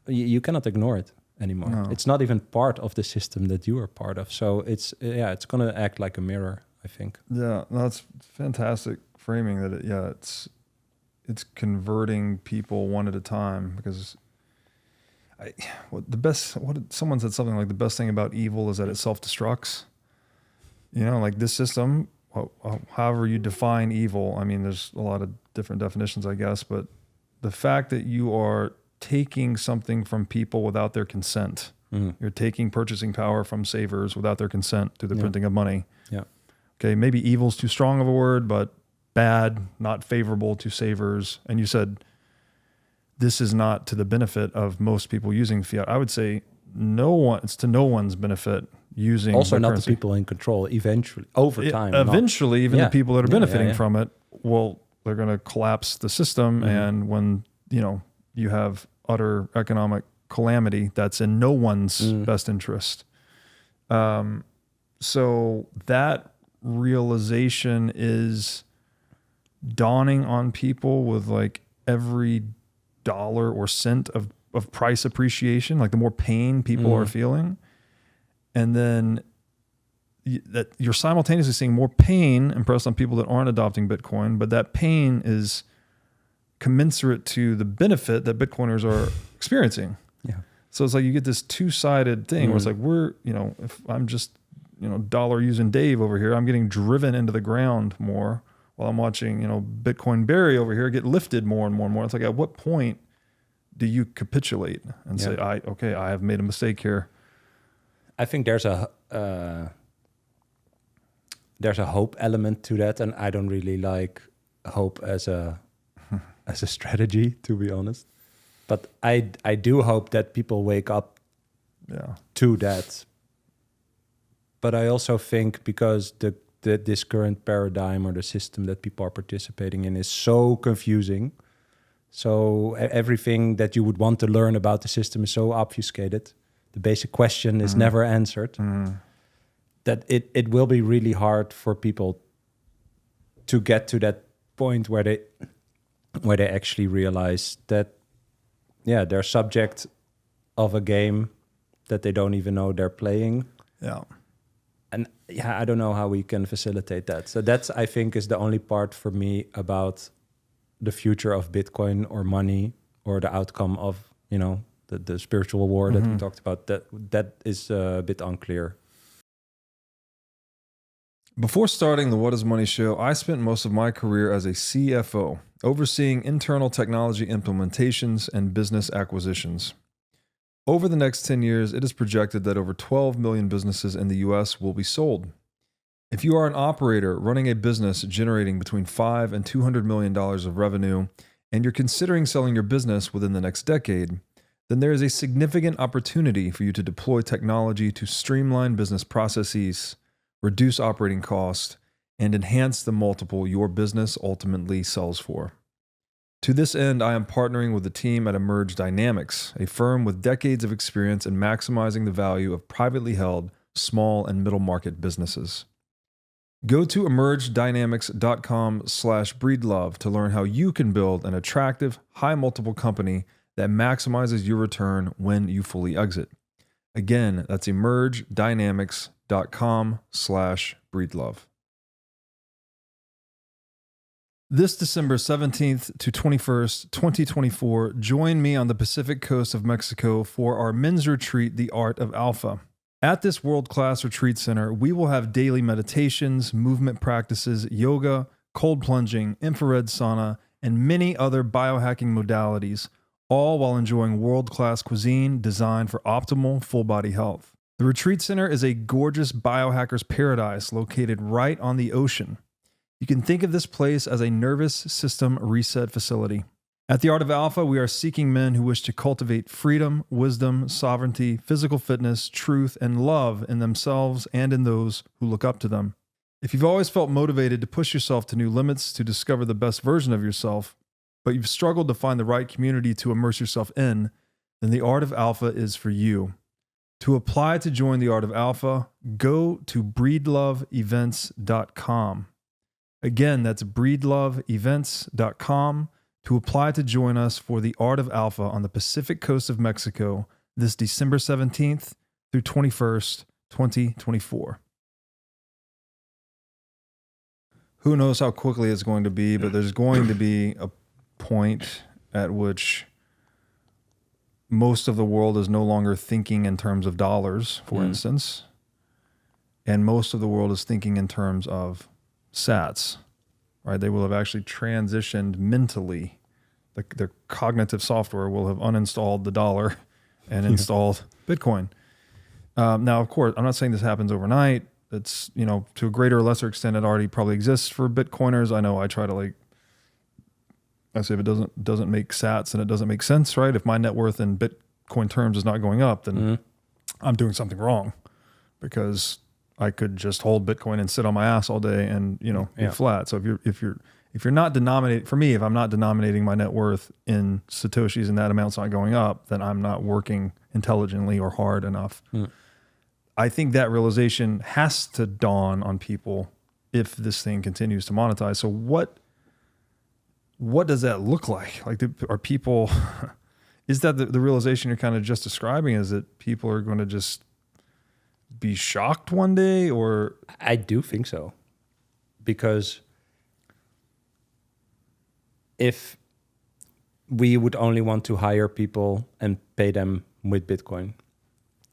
you cannot ignore it anymore. No. It's not even part of the system that you are part of. So it's going to act like a mirror, I think. Yeah, that's fantastic framing. That it's converting people one at a time, because someone said something like the best thing about evil is that it self-destructs. Like this system, however you define evil. I mean, there's a lot of different definitions, I guess, but the fact that you are taking something from people without their consent, you're taking purchasing power from savers without their consent through the printing of money. Yeah. Okay, maybe evil's too strong of a word, but bad, not favorable to savers. And you said this is not to the benefit of most people using fiat. I would say it's to no one's benefit using also not currency. The people in control. Eventually, over time, eventually, even the people that are benefiting from it, they're going to collapse the system. And when you have utter economic calamity, that's in no one's best interest. So that realization is dawning on people with like every dollar or cent of price appreciation, like the more pain people are feeling. And then that you're simultaneously seeing more pain impressed on people that aren't adopting Bitcoin, but that pain is commensurate to the benefit that Bitcoiners are experiencing. Yeah. So it's like you get this two-sided thing where it's like if I'm just dollar using Dave over here, I'm getting driven into the ground more while I'm watching, Bitcoin Barry over here get lifted more and more and more. It's like, at what point do you capitulate and say, I have made a mistake here? I think there's a hope element to that, and I don't really like hope as a as a strategy, to be honest. But I do hope that people wake up to that. But I also think because this current paradigm or the system that people are participating in is so confusing, so everything that you would want to learn about the system is so obfuscated, the basic question is never answered, that it will be really hard for people to get to that point where they actually realize that, they're subject of a game that they don't even know they're playing. Yeah. And I don't know how we can facilitate that. So that's, I think, is the only part for me about the future of Bitcoin or money or the outcome of, the spiritual war that we talked about. That is a bit unclear. Before starting the What is Money show, I spent most of my career as a CFO, overseeing internal technology implementations and business acquisitions. Over the next 10 years, it is projected that over 12 million businesses in the US will be sold. If you are an operator running a business generating between $5 and $200 million of revenue, and you're considering selling your business within the next decade, then there is a significant opportunity for you to deploy technology to streamline business processes, reduce operating costs, and enhance the multiple your business ultimately sells for. To this end, I am partnering with the team at Emerge Dynamics, a firm with decades of experience in maximizing the value of privately held small and middle market businesses. Go to emergedynamics.com/breedlove to learn how you can build an attractive, high multiple company that maximizes your return when you fully exit. Again, that's emergedynamics.com/breedlove. This December 17th to 21st, 2024, join me on the Pacific coast of Mexico for our men's retreat, The Art of Alpha. At this world-class retreat center, we will have daily meditations, movement practices, yoga, cold plunging, infrared sauna, and many other biohacking modalities, all while enjoying world-class cuisine designed for optimal full-body health. The retreat center is a gorgeous biohacker's paradise located right on the ocean. You can think of this place as a nervous system reset facility. At the Art of Alpha, we are seeking men who wish to cultivate freedom, wisdom, sovereignty, physical fitness, truth, and love in themselves and in those who look up to them. If you've always felt motivated to push yourself to new limits to discover the best version of yourself, but you've struggled to find the right community to immerse yourself in, then the Art of Alpha is for you. To apply to join the Art of Alpha, go to breedloveevents.com. Again, that's breedloveevents.com to apply to join us for the Art of Alpha on the Pacific coast of Mexico this December 17th through 21st, 2024. Who knows how quickly it's going to be, but there's going to be a point at which most of the world is no longer thinking in terms of dollars, for instance, and most of the world is thinking in terms of sats, right? They will have actually transitioned mentally. Their cognitive software will have uninstalled the dollar and installed Bitcoin. Now, of course, I'm not saying this happens overnight. It's, to a greater or lesser extent, it already probably exists for Bitcoiners. I know I try to I say if it doesn't make sats, then it doesn't make sense, right? If my net worth in Bitcoin terms is not going up, then I'm doing something wrong, because I could just hold Bitcoin and sit on my ass all day and, be flat. So if you're not denominating, for me, if I'm not denominating my net worth in Satoshis and that amount's not going up, then I'm not working intelligently or hard enough. I think that realization has to dawn on people if this thing continues to monetize. So what does that look like? Are people, is that the realization you're kind of just describing, is that people are going to just be shocked one day? Or I do think so, because if we would only want to hire people and pay them with Bitcoin,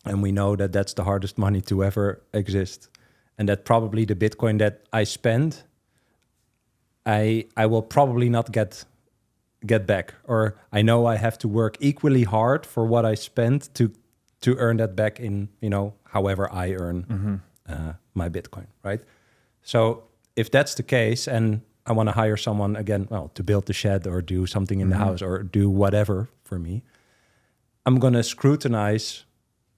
and we know that that's the hardest money to ever exist, and that probably the Bitcoin that I spend, I will probably not get back, or I know I have to work equally hard for what I spent to earn that back in, however I earn my Bitcoin, right? So if that's the case, and I want to hire someone again, well, to build the shed or do something in the house or do whatever for me. I'm going to scrutinize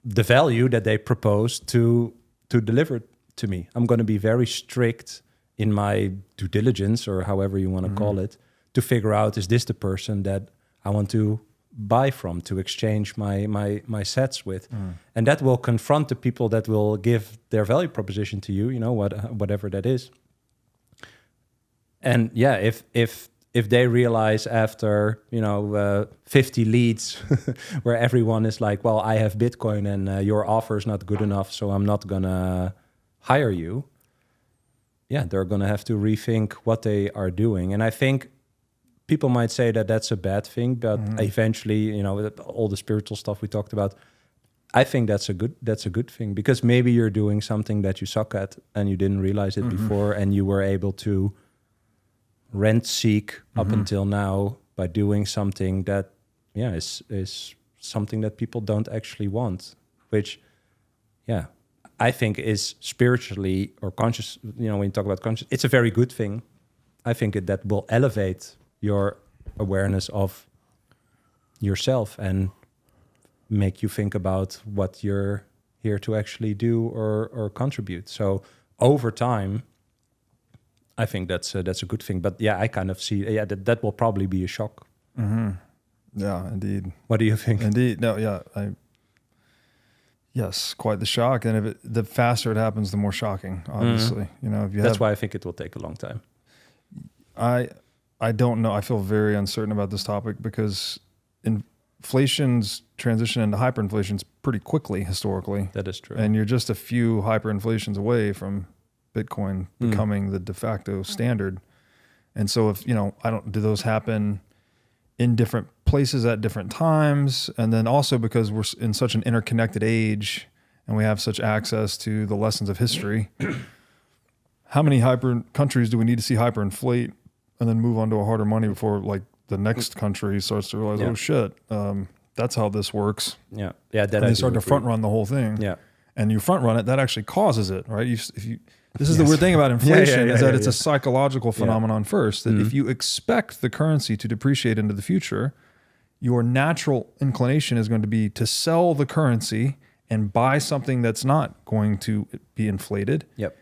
the value that they propose to deliver to me. I'm going to be very strict in my due diligence, or however you want to call it, to figure out, is this the person that I want to buy from, to exchange my sets with? And that will confront the people that will give their value proposition to you, whatever that is. And yeah, if they realize after 50 leads where everyone is like, well, I have Bitcoin and your offer is not good enough, so I'm not gonna hire you. Yeah, they're gonna have to rethink what they are doing. And I think people might say that that's a bad thing, but eventually, all the spiritual stuff we talked about, I think that's a good thing, because maybe you're doing something that you suck at and you didn't realize it before, and you were able to rent seek up until now by doing something that is something that people don't actually want, which I think is spiritually or conscious, when you talk about conscious, it's a very good thing. I think that will elevate your awareness of yourself and make you think about what you're here to actually do or contribute. So over time, I think that's a good thing. But I kind of see that will probably be a shock. Yeah, indeed. What do you think? Indeed. No, yes, quite the shock. And the faster it happens, the more shocking, obviously. That's why I think it will take a long time. I don't know. I feel very uncertain about this topic because inflation's transition into hyperinflation pretty quickly historically. That is true. And you're just a few hyperinflations away from Bitcoin becoming the de facto standard. And so if, do those happen in different places at different times? And then also because we're in such an interconnected age and we have such access to the lessons of history, how many countries do we need to see hyperinflate and then move on to a harder money before like the next country starts to realize, oh shit, that's how this works. Yeah. And they start to front run the whole thing. Yeah. And you front run it, that actually causes it, right? This is the weird thing about inflation is that it's a psychological phenomenon first, that if you expect the currency to depreciate into the future, your natural inclination is going to be to sell the currency and buy something that's not going to be inflated. Yep.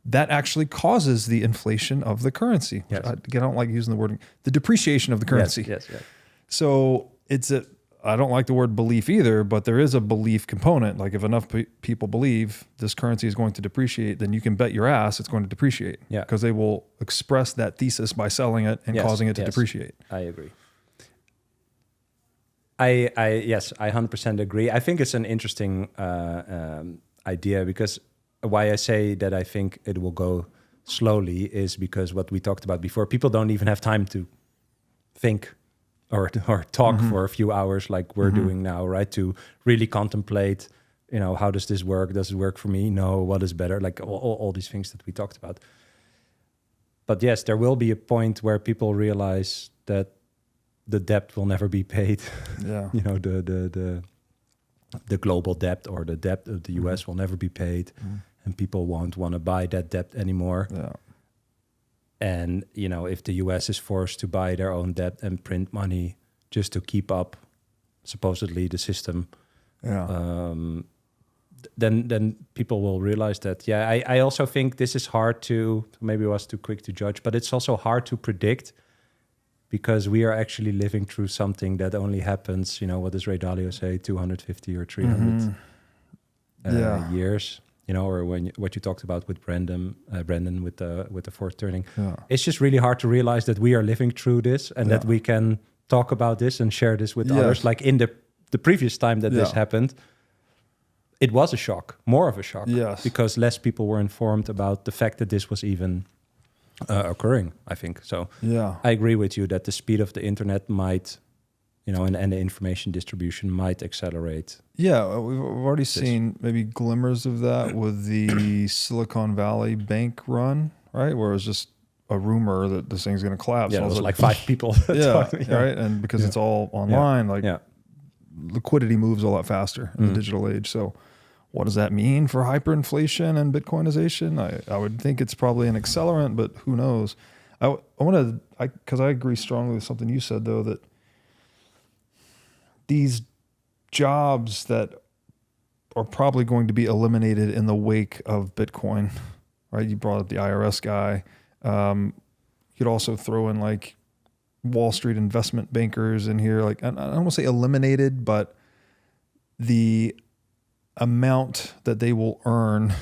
That actually causes the inflation of the currency. Yes. I don't like using the word, the depreciation of the currency. Yes. So I don't like the word belief either, but there is a belief component. Like if enough people believe this currency is going to depreciate, then you can bet your ass it's going to depreciate. Yeah. Because they will express that thesis by selling it and causing it to depreciate. I agree. I 100% agree. I think it's an interesting idea, because why I say that I think it will go slowly is because what we talked about before, people don't even have time to think or talk for a few hours like we're doing now, right? To really contemplate, how does this work? Does it work for me? No, what is better? Like all these things that we talked about. But yes, there will be a point where people realize that the debt will never be paid. Yeah. The global debt or the debt of the US will never be paid, and people won't want to buy that debt anymore. Yeah. And, if the US is forced to buy their own debt and print money just to keep up supposedly the system, then people will realize that. Yeah, I also think this is hard to, maybe I was too quick to judge, but it's also hard to predict, because we are actually living through something that only happens, what does Ray Dalio say, 250 or 300 years, or what you talked about with Brendan with the fourth turning. Yeah. It's just really hard to realize that we are living through this and that we can talk about this and share this with others. Like in the previous time that this happened, it was a shock, more of a shock, because less people were informed about the fact that this was even occurring, I think. So I agree with you that the speed of the internet might, and the information distribution might accelerate. Yeah, we've already seen maybe glimmers of that with the Silicon Valley bank run, right? Where it was just a rumor that this thing's going to collapse. Yeah, it was like 5 people. Right? And because it's all online, liquidity moves a lot faster in the digital age. So what does that mean for hyperinflation and Bitcoinization? I would think it's probably an accelerant, but who knows? I want to, because I agree strongly with something you said, though, that these jobs that are probably going to be eliminated in the wake of Bitcoin, right? You brought up the IRS guy. You could also throw in like Wall Street investment bankers in here. Like, I don't want to say eliminated, but the amount that they will earn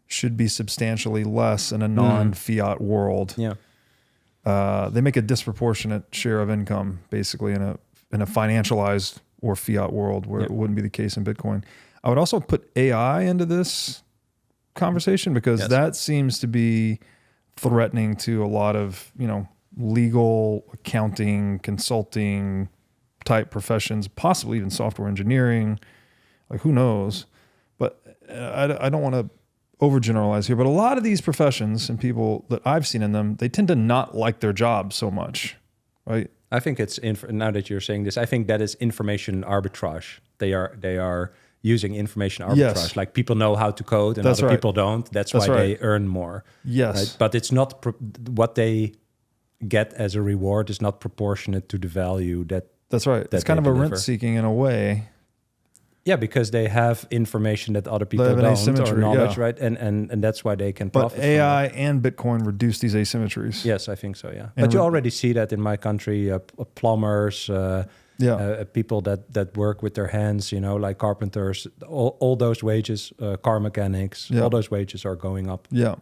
should be substantially less in a non-fiat world. Yeah. They make a disproportionate share of income, basically, in a financialized or fiat world where it wouldn't be the case in Bitcoin. I would also put AI into this conversation because that seems to be threatening to a lot of, legal, accounting, consulting type professions, possibly even software engineering. Like, who knows? But I don't want to overgeneralize here, but a lot of these professions and people that I've seen in them, they tend to not like their job so much, right? I think it's now that you're saying this, I think that is information arbitrage. They are using information arbitrage. Yes. Like, people know how to code and other people don't. That's why they earn more. Yes. Right? But it's not what they get as a reward is not proportionate to the value that. That's right. It's kind of a rent seeking in a way. Yeah, because they have information that other people don't, or knowledge, right? And that's why they can profit. But AI and Bitcoin reduce these asymmetries. Yes, I think so, yeah. But you already see that in my country, plumbers, people that work with their hands, like carpenters, all those wages, car mechanics, all those wages are going up. Yeah.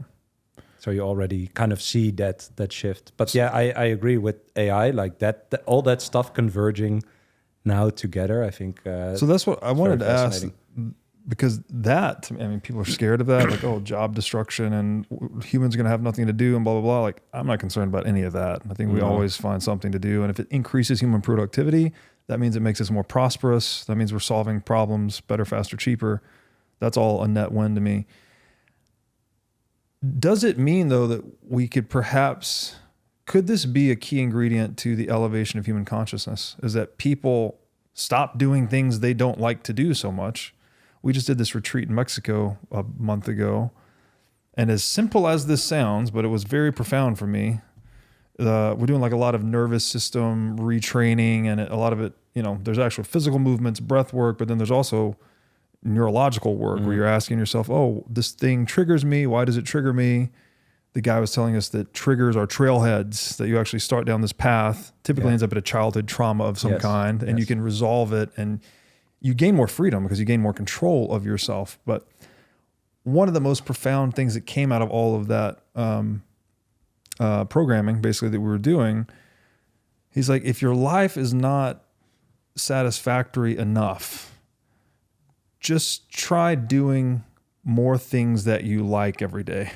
So you already kind of see that shift. But yeah, I agree with AI, like that all that stuff converging now together, I think. So that's what I wanted to ask, because people are scared of that, like, job destruction and humans are going to have nothing to do and blah, blah, blah. Like, I'm not concerned about any of that. I think we always find something to do. And if it increases human productivity, that means it makes us more prosperous. That means we're solving problems better, faster, cheaper. That's all a net win to me. Does it mean, though, that we could could this be a key ingredient to the elevation of human consciousness? Is that people stop doing things they don't like to do so much? We just did this retreat in Mexico a month ago. And as simple as this sounds, but it was very profound for me. We're doing like a lot of nervous system retraining, and a lot of it, there's actual physical movements, breath work, but then there's also neurological work where you're asking yourself, this thing triggers me. Why does it trigger me? The guy was telling us that triggers are trailheads, that you actually start down this path, typically ends up at a childhood trauma of some kind, and you can resolve it, and you gain more freedom because you gain more control of yourself. But one of the most profound things that came out of all of that programming, basically, that we were doing, he's like, if your life is not satisfactory enough, just try doing more things that you like every day.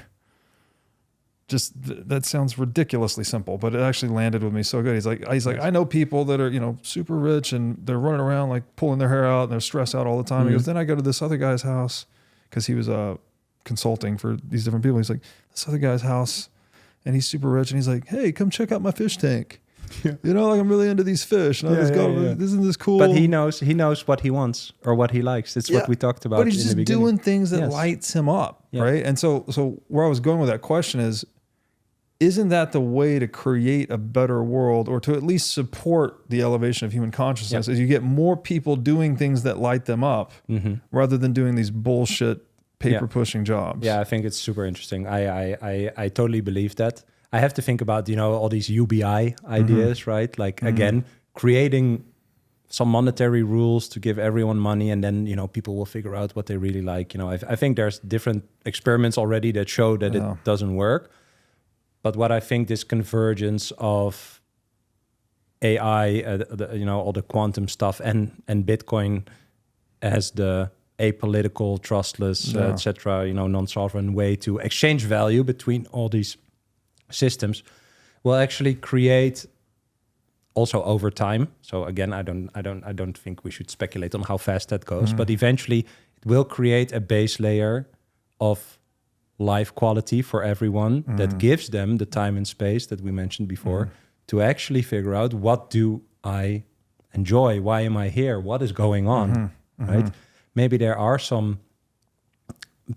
Just that sounds ridiculously simple, but it actually landed with me so good. He's like, I know people that are, super rich and they're running around like pulling their hair out and they're stressed out all the time. He goes, then I go to this other guy's house, because he was consulting for these different people. He's like, this other guy's house, and he's super rich, and he's like, hey, come check out my fish tank. Yeah. Like, I'm really into these fish. And I just go, isn't this cool? But he knows what he wants or what he likes. It's what we talked about. But he's just doing things that lights him up, right? And so where I was going with that question is, isn't that the way to create a better world, or to at least support the elevation of human consciousness? Is you get more people doing things that light them up, rather than doing these bullshit paper pushing jobs. Yeah, I think it's super interesting. I totally believe that. I have to think about, all these UBI ideas, right? Like, again, creating some monetary rules to give everyone money, and then, people will figure out what they really like. I think there's different experiments already that show that it doesn't work. But what I think, this convergence of AI, all the quantum stuff, and Bitcoin as the apolitical, trustless, etc., non-sovereign way to exchange value between all these systems, will actually create also over time. So again, I don't think we should speculate on how fast that goes, but eventually it will create a base layer of life quality for everyone that gives them the time and space that we mentioned before to actually figure out, what do I enjoy? Why am I here? What is going on? Right? Maybe there are some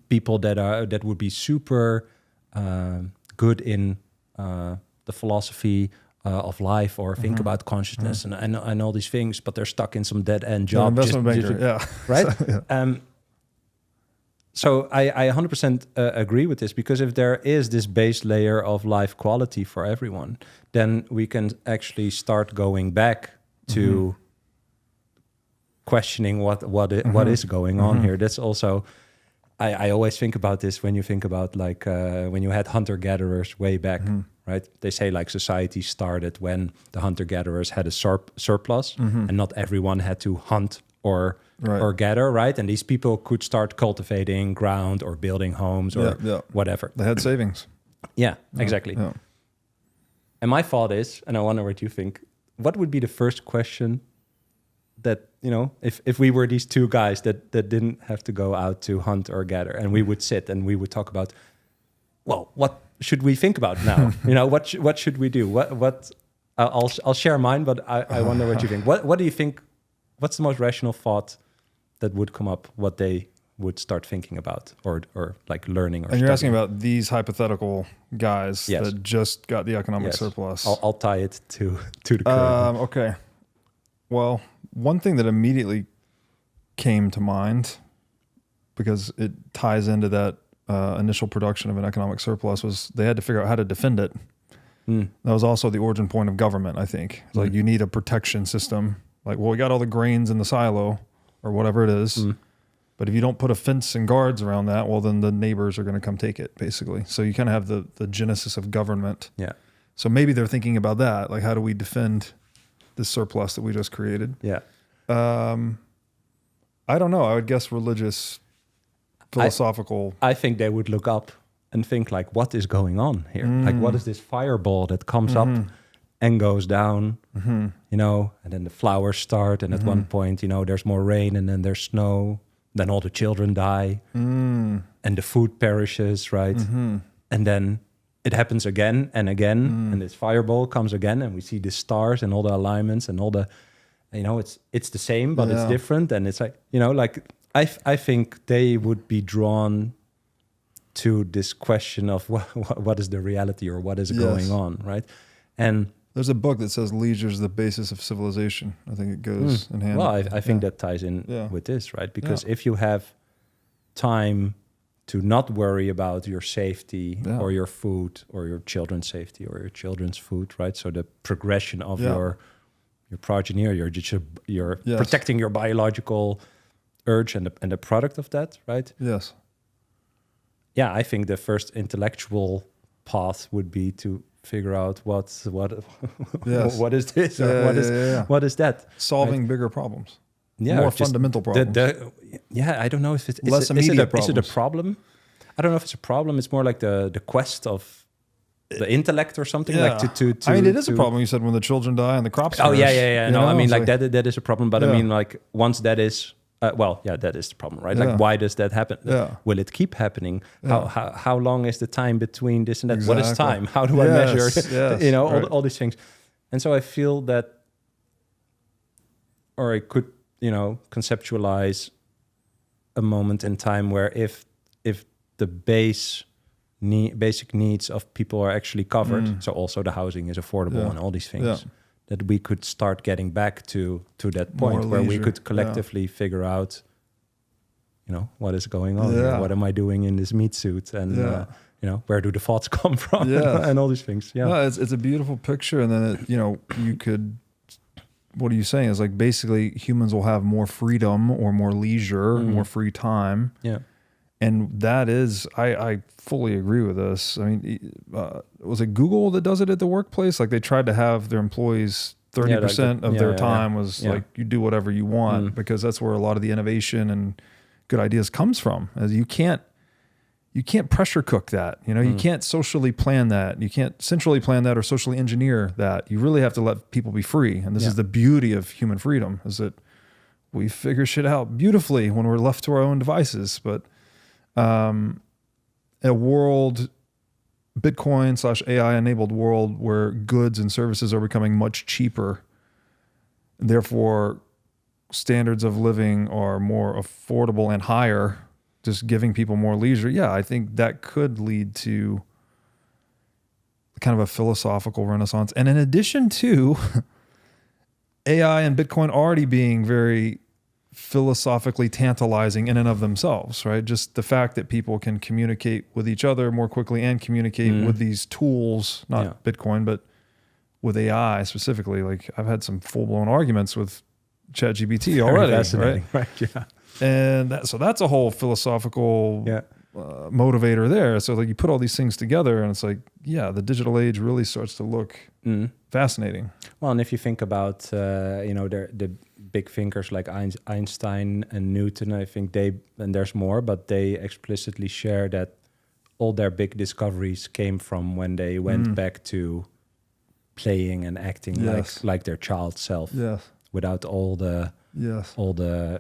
people that would be super good in the philosophy of life or think about consciousness and all these things, but they're stuck in some dead end job. Investment banker, Right? So, yeah. So I 100% agree with this, because if there is this base layer of life quality for everyone, then we can actually start going back to questioning what is going on here. That's also, I always think about this when you think about like when you had hunter-gatherers way back, right? They say like society started when the hunter-gatherers had a surplus and not everyone had to hunt or gather, right? And these people could start cultivating ground or building homes or whatever. They had savings. Yeah, exactly. Yeah. And my thought is, and I wonder what you think, what would be the first question that, you know, if we were these two guys that didn't have to go out to hunt or gather, and we would sit and we would talk about, well, what should we think about now? You know, what should we do? I'll share mine, but I wonder what you think. What do you think? What's the most rational thought that would come up? What they would start thinking about or like learning? Or and you're asking about these hypothetical guys Yes. that just got the economic surplus. I'll tie it to the current. Okay. Well, one thing that immediately came to mind, because it ties into that initial production of an economic surplus, was they had to figure out how to defend it. That was also the origin point of government, I think. It's like you need a protection system. Like, well, we got all the grains in the silo or whatever it is. But if you don't put a fence and guards around that, well, then the neighbors are going to come take it, basically. So you kind of have the genesis of government. Yeah. So maybe they're thinking about that. Like, how do we defend this surplus that we just created? Yeah. I don't know. I would guess religious, philosophical. I think they would look up and think like, what is going on here? Like, what is this fireball that comes up and goes down, you know, and then the flowers start. And at one point, you know, there's more rain and then there's snow. Then all the children die and the food perishes, right? And then it happens again and again. And this fireball comes again and we see the stars and all the alignments and all the, you know, it's the same, but it's different. And it's like, you know, like I think they would be drawn to this question of what is the reality or what is going on, right? And there's a book that says leisure is the basis of civilization. I think it goes in hand. Well, I think that ties in with this, right? Because if you have time to not worry about your safety or your food or your children's safety or your children's food, right? So the progression of your progeny, you're protecting your biological urge and the product of that, right? Yes. Yeah, I think the first intellectual path would be to figure out what is this or what is that? Solving bigger problems. Yeah, more fundamental problems. I don't know if it's less immediate problems. Is it a problem? I don't know if it's a problem. It's more like the quest of the intellect or something. Like to I mean, it is a problem. You said when the children die and the crops. Oh yeah. No, I mean like that is a problem. But I mean like once that is. That is the problem, right? Like, why does that happen? Will it keep happening? How long is the time between this and that? Exactly. What is time? How do I measure? You know, all these things. And so I feel that, or I could, you know, conceptualize a moment in time where if the basic needs of people are actually covered, so also the housing is affordable and all these things. That we could start getting back to that point where we could collectively figure out, you know, what is going on here? What am I doing in this meat suit? And, you know, where do the thoughts come from? And all these things. Yeah. No, it's a beautiful picture. And then, you know, you could, what are you saying? Is like basically humans will have more freedom or more leisure, more free time. Yeah. And that is, I fully agree with this. I mean, was it Google that does it at the workplace? Like they tried to have their employees 30% of their time was like you do whatever you want because that's where a lot of the innovation and good ideas comes from. As you can't pressure cook that. You know, you can't socially plan that. You can't centrally plan that or socially engineer that. You really have to let people be free. And this is the beauty of human freedom, is that we figure shit out beautifully when we're left to our own devices. But a world, Bitcoin/AI enabled world where goods and services are becoming much cheaper, therefore standards of living are more affordable and higher, just giving people more leisure. Yeah, I think that could lead to kind of a philosophical renaissance. And in addition to AI and Bitcoin already being very philosophically tantalizing in and of themselves, right? Just the fact that people can communicate with each other more quickly and communicate with these tools, not Bitcoin, but with AI specifically. Like I've had some full-blown arguments with ChatGPT already, right? Yeah. And so that's a whole philosophical motivator there. So like you put all these things together and it's like, yeah, the digital age really starts to look fascinating. Well, and if you think about, the big thinkers like Einstein and Newton, I think and there's more, but they explicitly share that all their big discoveries came from when they went back to playing and acting like their child self, without all the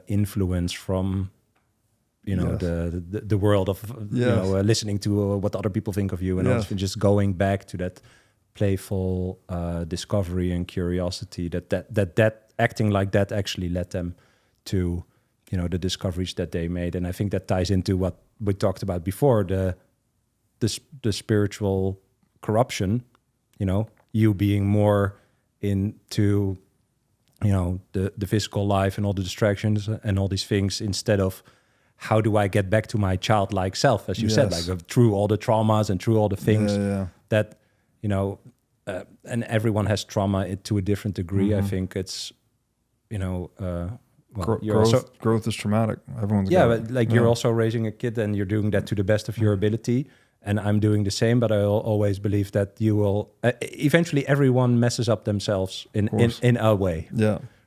influence from the world of listening to what other people think of you, and also just going back to that playful discovery and curiosity that acting like that actually led them to the discoveries that they made. And I think that ties into what we talked about before, the spiritual corruption, you being more into the physical life and all the distractions and all these things, instead of how do I get back to my childlike self, as you said, like through all the traumas and through all the things that and everyone has trauma to a different degree. I think it's growth is traumatic. Everyone's but like you're also raising a kid and you're doing that to the best of your ability, and I'm doing the same, but I always believe that you will eventually everyone messes up themselves in a way,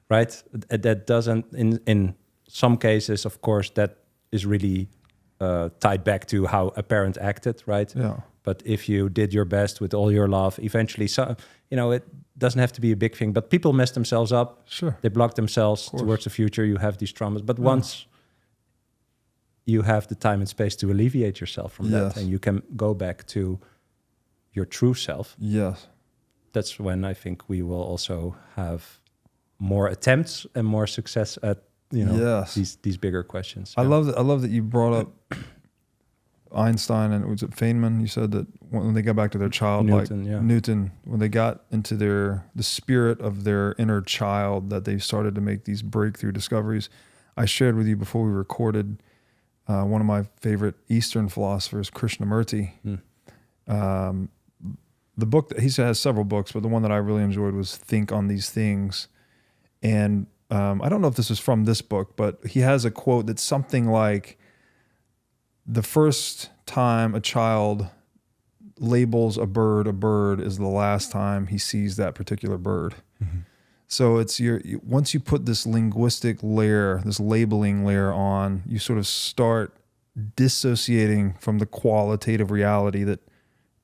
right? That doesn't in some cases, of course, that is really tied back to how a parent acted, right? But if you did your best with all your love, eventually it doesn't have to be a big thing, but people mess themselves up. They block themselves towards the future. You have these traumas, but once you have the time and space to alleviate yourself from that, and you can go back to your true self. That's when I think we will also have more attempts and more success at these bigger questions. I love that you brought up Einstein and was it Feynman? You said that when they got back to their child, Newton, when they got into the spirit of their inner child, that they started to make these breakthrough discoveries. I shared with you before we recorded one of my favorite Eastern philosophers, Krishnamurti. The book that he has several books, but the one that I really enjoyed was Think on These Things. And I don't know if this is from this book, but he has a quote that's something like, the first time a child labels a bird is the last time he sees that particular bird. So it's once you put this linguistic layer, this labeling layer on, you sort of start dissociating from the qualitative reality that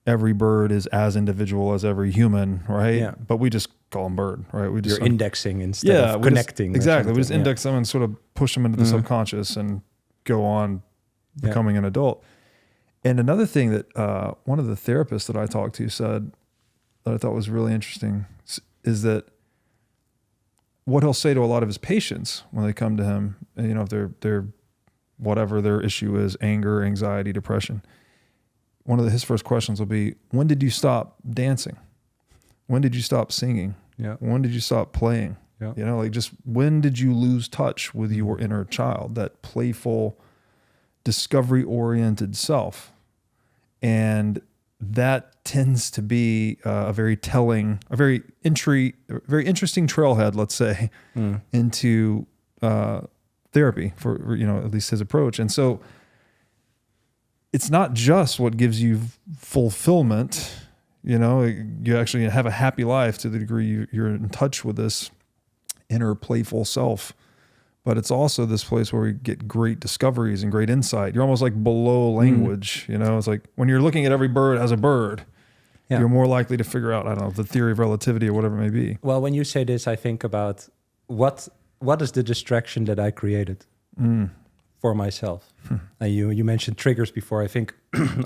every bird is as individual as every human, right? But we just call them bird, right? We just You're indexing instead of connecting. Exactly. We just index them and sort of push them into the subconscious and go on becoming an adult. And another thing that one of the therapists that I talked to said that I thought was really interesting is that what he'll say to a lot of his patients when they come to him, if they're whatever their issue is, anger, anxiety, depression, his first questions will be, when did you stop dancing? When did you stop singing? When did you stop playing? Like just when did you lose touch with your inner child, that playful, discovery-oriented self? And that tends to be a very interesting trailhead, let's say, into therapy for at least his approach. And so it's not just what gives you fulfillment. You actually have a happy life to the degree you're in touch with this inner playful self. But it's also this place where we get great discoveries and great insight. You're almost like below language, It's like when you're looking at every bird as a bird, you're more likely to figure out, I don't know, the theory of relativity or whatever it may be. Well, when you say this, I think about what is the distraction that I created for myself? You mentioned triggers before. I think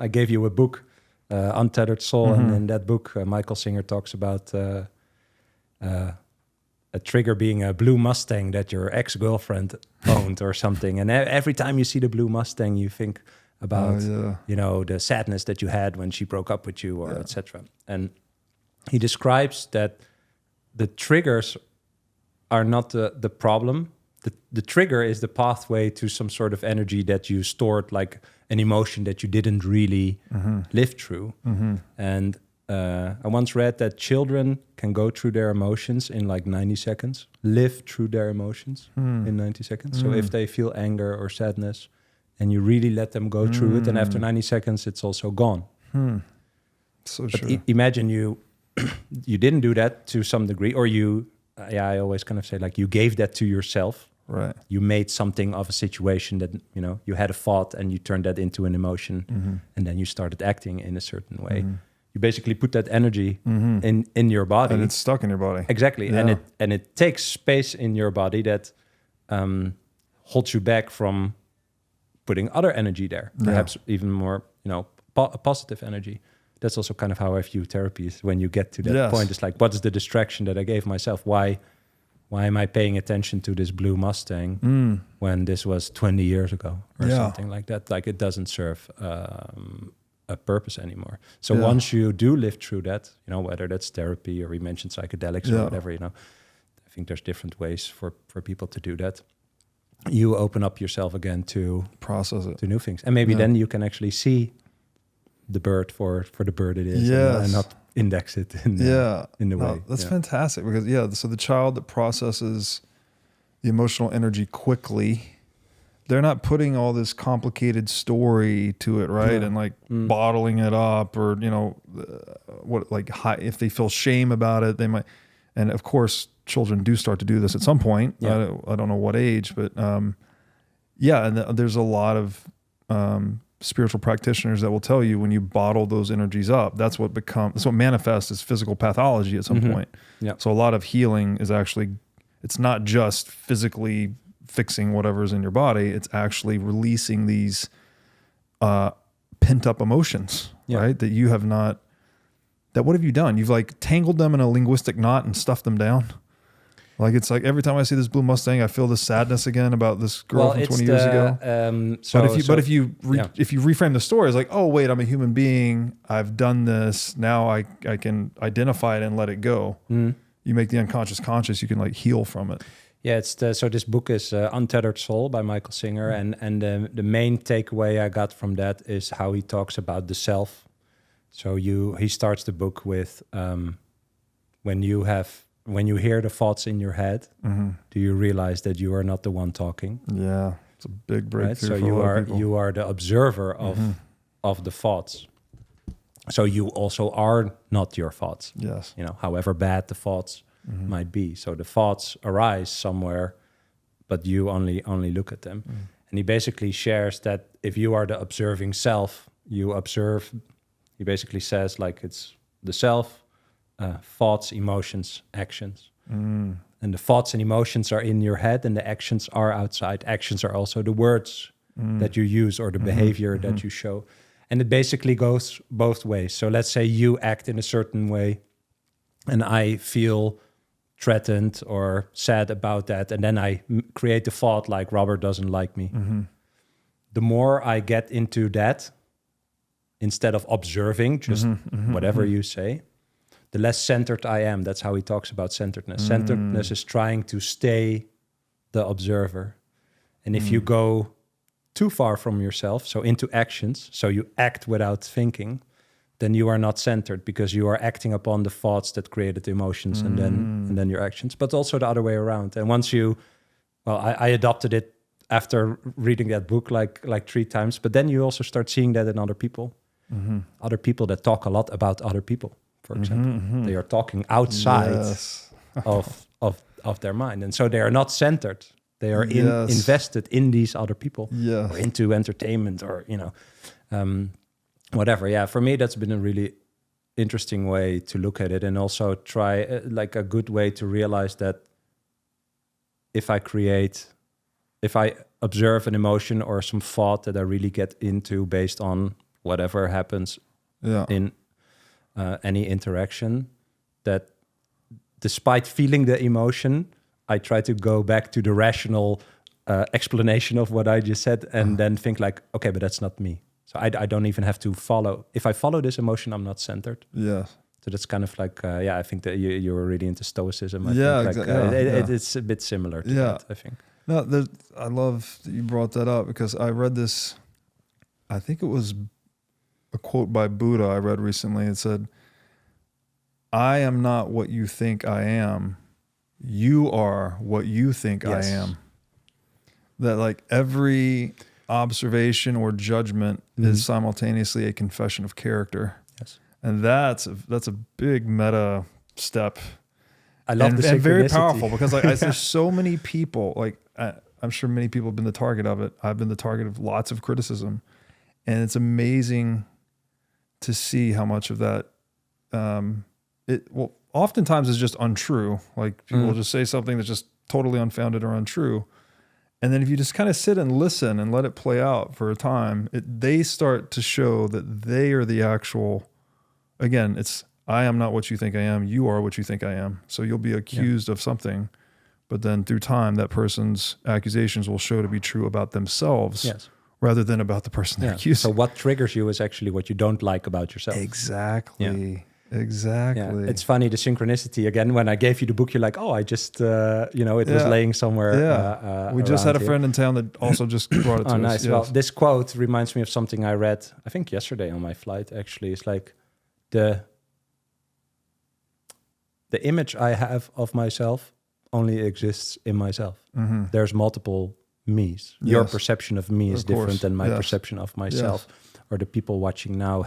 I gave you a book, Untethered Soul, and in that book, Michael Singer talks about a trigger being a blue Mustang that your ex-girlfriend owned or something. And every time you see the blue Mustang, you think about the sadness that you had when she broke up with you, or etc. And he describes that the triggers are not the problem. The trigger is the pathway to some sort of energy that you stored, like an emotion that you didn't really live through. And I once read that children can go through their emotions in like 90 seconds, live through their emotions in 90 seconds. So if they feel anger or sadness and you really let them go through it, and after 90 seconds, it's also gone. So but true. Imagine you didn't do that to some degree, or I always kind of say, like, you gave that to yourself. Right. You made something of a situation that, you had a thought and you turned that into an emotion, and then you started acting in a certain way. You basically put that energy in your body. And it's stuck in your body. Exactly. Yeah. And it takes space in your body that holds you back from putting other energy there, perhaps even more, positive energy. That's also kind of how I view therapy, is when you get to that point, it's like, what is the distraction that I gave myself? Why am I paying attention to this blue Mustang when this was 20 years ago or something like that? Like, it doesn't serve a purpose anymore. So once you do live through that, whether that's therapy or we mentioned psychedelics or whatever, I think there's different ways for people to do that. You open up yourself again to process it, to new things. And maybe then you can actually see the bird for the bird it is, and not index it in the way. That's fantastic, because so the child that processes the emotional energy quickly, they're not putting all this complicated story to it, right? And like bottling it up, or if they feel shame about it, they might. And of course, children do start to do this at some point. I don't know what age, but and there's a lot of spiritual practitioners that will tell you, when you bottle those energies up, that's what manifests as physical pathology at some point. So a lot of healing is actually, it's not just physically fixing whatever's in your body, it's actually releasing these pent up emotions, right? That you have not, what have you done? You've like tangled them in a linguistic knot and stuffed them down. Like, it's like every time I see this blue Mustang, I feel this sadness again about this girl from 20 years ago. But if you reframe the story, it's like, oh wait, I'm a human being. I've done this. Now I can identify it and let it go. You make the unconscious conscious. You can like heal from it. Yeah, so this book is Untethered Soul by Michael Singer, and the main takeaway I got from that is how he talks about the self. So he starts the book with when you hear the thoughts in your head, do you realize that you are not the one talking? Yeah, it's a big breakthrough. Right? So you are the observer of the thoughts. So you also are not your thoughts. Yes. However bad the thoughts might be. So the thoughts arise somewhere, but you only look at them. And he basically shares that if you are the observing self, you observe. He basically says, like, it's the self. Thoughts, emotions, actions. And the thoughts and emotions are in your head, and the actions are outside. Actions are also the words that you use, or the behavior that you show. And it basically goes both ways. So let's say you act in a certain way, and I feel threatened or sad about that, and then I create the thought like, Robert doesn't like me. The more I get into that, instead of observing just whatever you say, the less centered I am. That's how he talks about centeredness. Centeredness is trying to stay the observer. And if you go too far from yourself, so into actions, so you act without thinking, then you are not centered, because you are acting upon the thoughts that created the emotions and then your actions, but also the other way around. And once I adopted it after reading that book like 3 times, but then you also start seeing that in other people. Other people that talk a lot about other people. For example, they are talking outside of their mind, and so they are not centered. They are invested in these other people, or into entertainment, or whatever. Yeah, for me, that's been a really interesting way to look at it, and also try like a good way to realize that if I observe an emotion or some thought that I really get into based on whatever happens in any interaction, that despite feeling the emotion, I try to go back to the rational explanation of what I just said, and then think like, okay, but that's not me. So I don't even have to follow. If I follow this emotion, I'm not centered. Yeah. So that's kind of like, I think that you were really into stoicism. I Yeah, think. Like, it's a bit similar to that, I think. No, I love that you brought that up because I read this, I think it was a quote by Buddha I read recently. It said, I am not what you think I am. You are what you think I am. That like every observation or judgment is simultaneously a confession of character. Yes. And that's a big meta step. I love the synchronicity. And very powerful because like there's so many people, like I'm sure many people have been the target of it. I've been the target of lots of criticism. And it's amazing to see how much of that, oftentimes is just untrue. Like people will just say something that's just totally unfounded or untrue. And then if you just kind of sit and listen and let it play out for a time, they start to show that they are the actual, again, it's, I am not what you think I am. You are what you think I am. So you'll be accused of something, but then through time, that person's accusations will show to be true about themselves rather than about the person they're accusing. So what triggers you is actually what you don't like about yourself. Exactly. Yeah. Exactly. Yeah. It's funny, the synchronicity. Again, when I gave you the book, you're like, oh, I just, it was laying somewhere. Yeah. We just had a friend in town that also just brought it to us. Oh, nice. Yes. Well, this quote reminds me of something I read, I think yesterday on my flight, actually. It's like the image I have of myself only exists in myself. Mm-hmm. There's multiple me's. Yes. Your perception of me is different than my perception of myself. Yes. Or the people watching now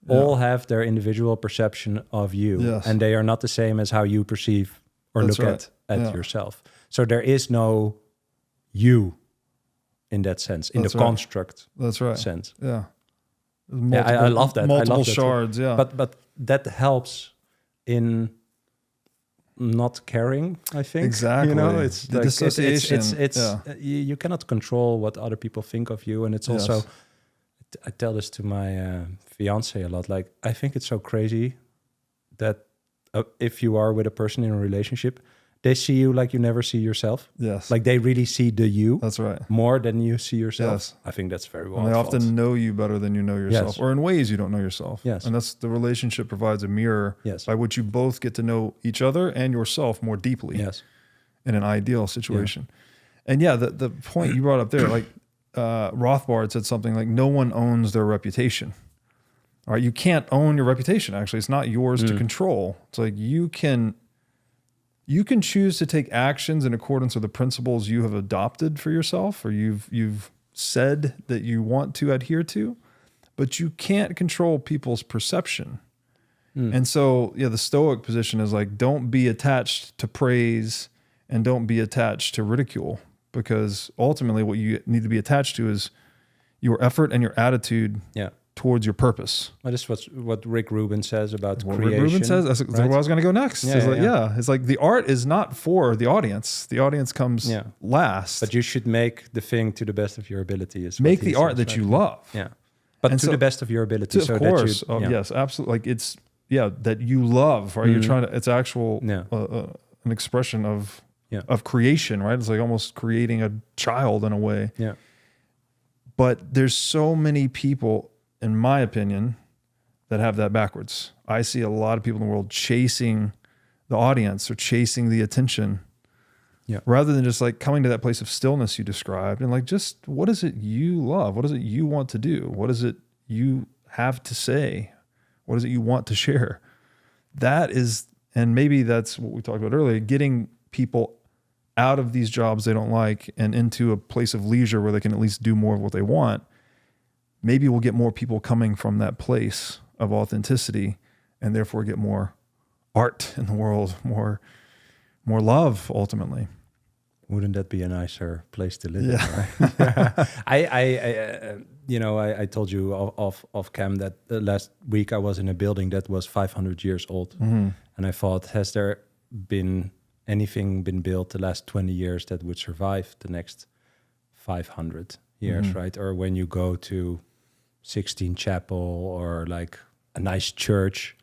all have their individual perception of you. Yes. And they are not the same as how you perceive or look at yourself. So there is no you in that sense, in the construct sense. Yeah. I love that. Multiple shards, too. But that helps in not caring, I think. Exactly. You know, it's the like dissociation. You cannot control what other people think of you. And it's also, I tell this to my fiance a lot, like, I think it's so crazy that if you are with a person in a relationship, they see you like you never see yourself. Yes. Like they really see the you. That's right. More than you see yourself. Yes. I think that's very well. And they often know you better than you know yourself, or in ways you don't know yourself. Yes. And that's the relationship provides a mirror by which you both get to know each other and yourself more deeply. Yes. In an ideal situation. Yeah. And the point you brought up there, like Rothbard said something like, no one owns their reputation. All right. You can't own your reputation. Actually, it's not yours to control. It's like you can choose to take actions in accordance with the principles you have adopted for yourself, or you've said that you want to adhere to, but you can't control people's perception. And so, the Stoic position is like, don't be attached to praise and don't be attached to ridicule, because ultimately what you need to be attached to is your effort and your attitude towards your purpose. Well, this is what Rick Rubin says about creation. Rick Rubin says, that's where I was going to go next. It's like the art is not for the audience. The audience comes last. But you should make the thing to the best of your ability. Make the art that you love. Yeah. But to the best of your ability. Of course. Yes, absolutely. Like it's, that you love, right? You're trying to, it's actual, an expression of creation, right? It's like almost creating a child in a way. Yeah. But there's so many people, in my opinion, that have that backwards. I see a lot of people in the world chasing the audience or chasing the attention rather than just like coming to that place of stillness you described and like, just what is it you love? What is it you want to do? What is it you have to say? What is it you want to share? That is, and maybe that's what we talked about earlier, getting people out of these jobs they don't like and into a place of leisure where they can at least do more of what they want. Maybe we'll get more people coming from that place of authenticity and therefore get more art in the world, more love ultimately. Wouldn't that be a nicer place to live? Yeah. I told you off cam that last week I was in a building that was 500 years old. Mm-hmm. And I thought, has there been anything been built the last 20 years that would survive the next 500 years, right? Or when you go to 16 Chapel or like a nice church,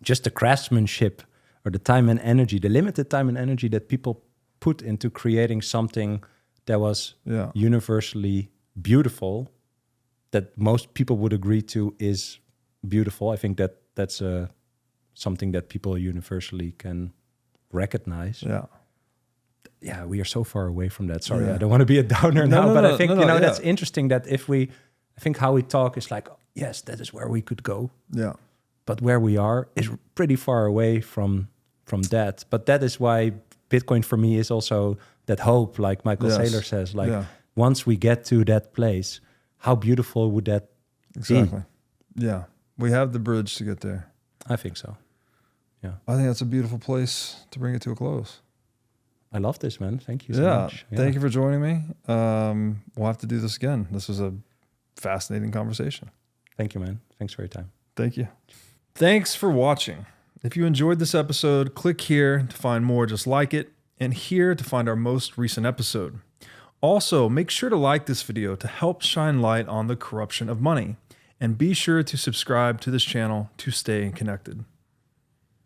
just the craftsmanship or the time and energy, the limited time and energy that people put into creating something that was universally beautiful that most people would agree to is beautiful. I think that that's something that people universally can recognize. Yeah, we are so far away from that. Sorry, I don't want to be a downer now, but I think that's interesting. That I think how we talk is like, yes, that is where we could go. Yeah, but where we are is pretty far away from that. But that is why Bitcoin for me is also that hope, like Michael Saylor says. Like once we get to that place, how beautiful would that be? Yeah, we have the bridge to get there. I think so. Yeah, I think that's a beautiful place to bring it to a close. I love this, man. Thank you so much. Yeah. Thank you for joining me. We'll have to do this again. This was a fascinating conversation. Thank you, man. Thanks for your time. Thank you. Thanks for watching. If you enjoyed this episode, click here to find more just like it, and here to find our most recent episode. Also, make sure to like this video to help shine light on the corruption of money, and be sure to subscribe to this channel to stay connected.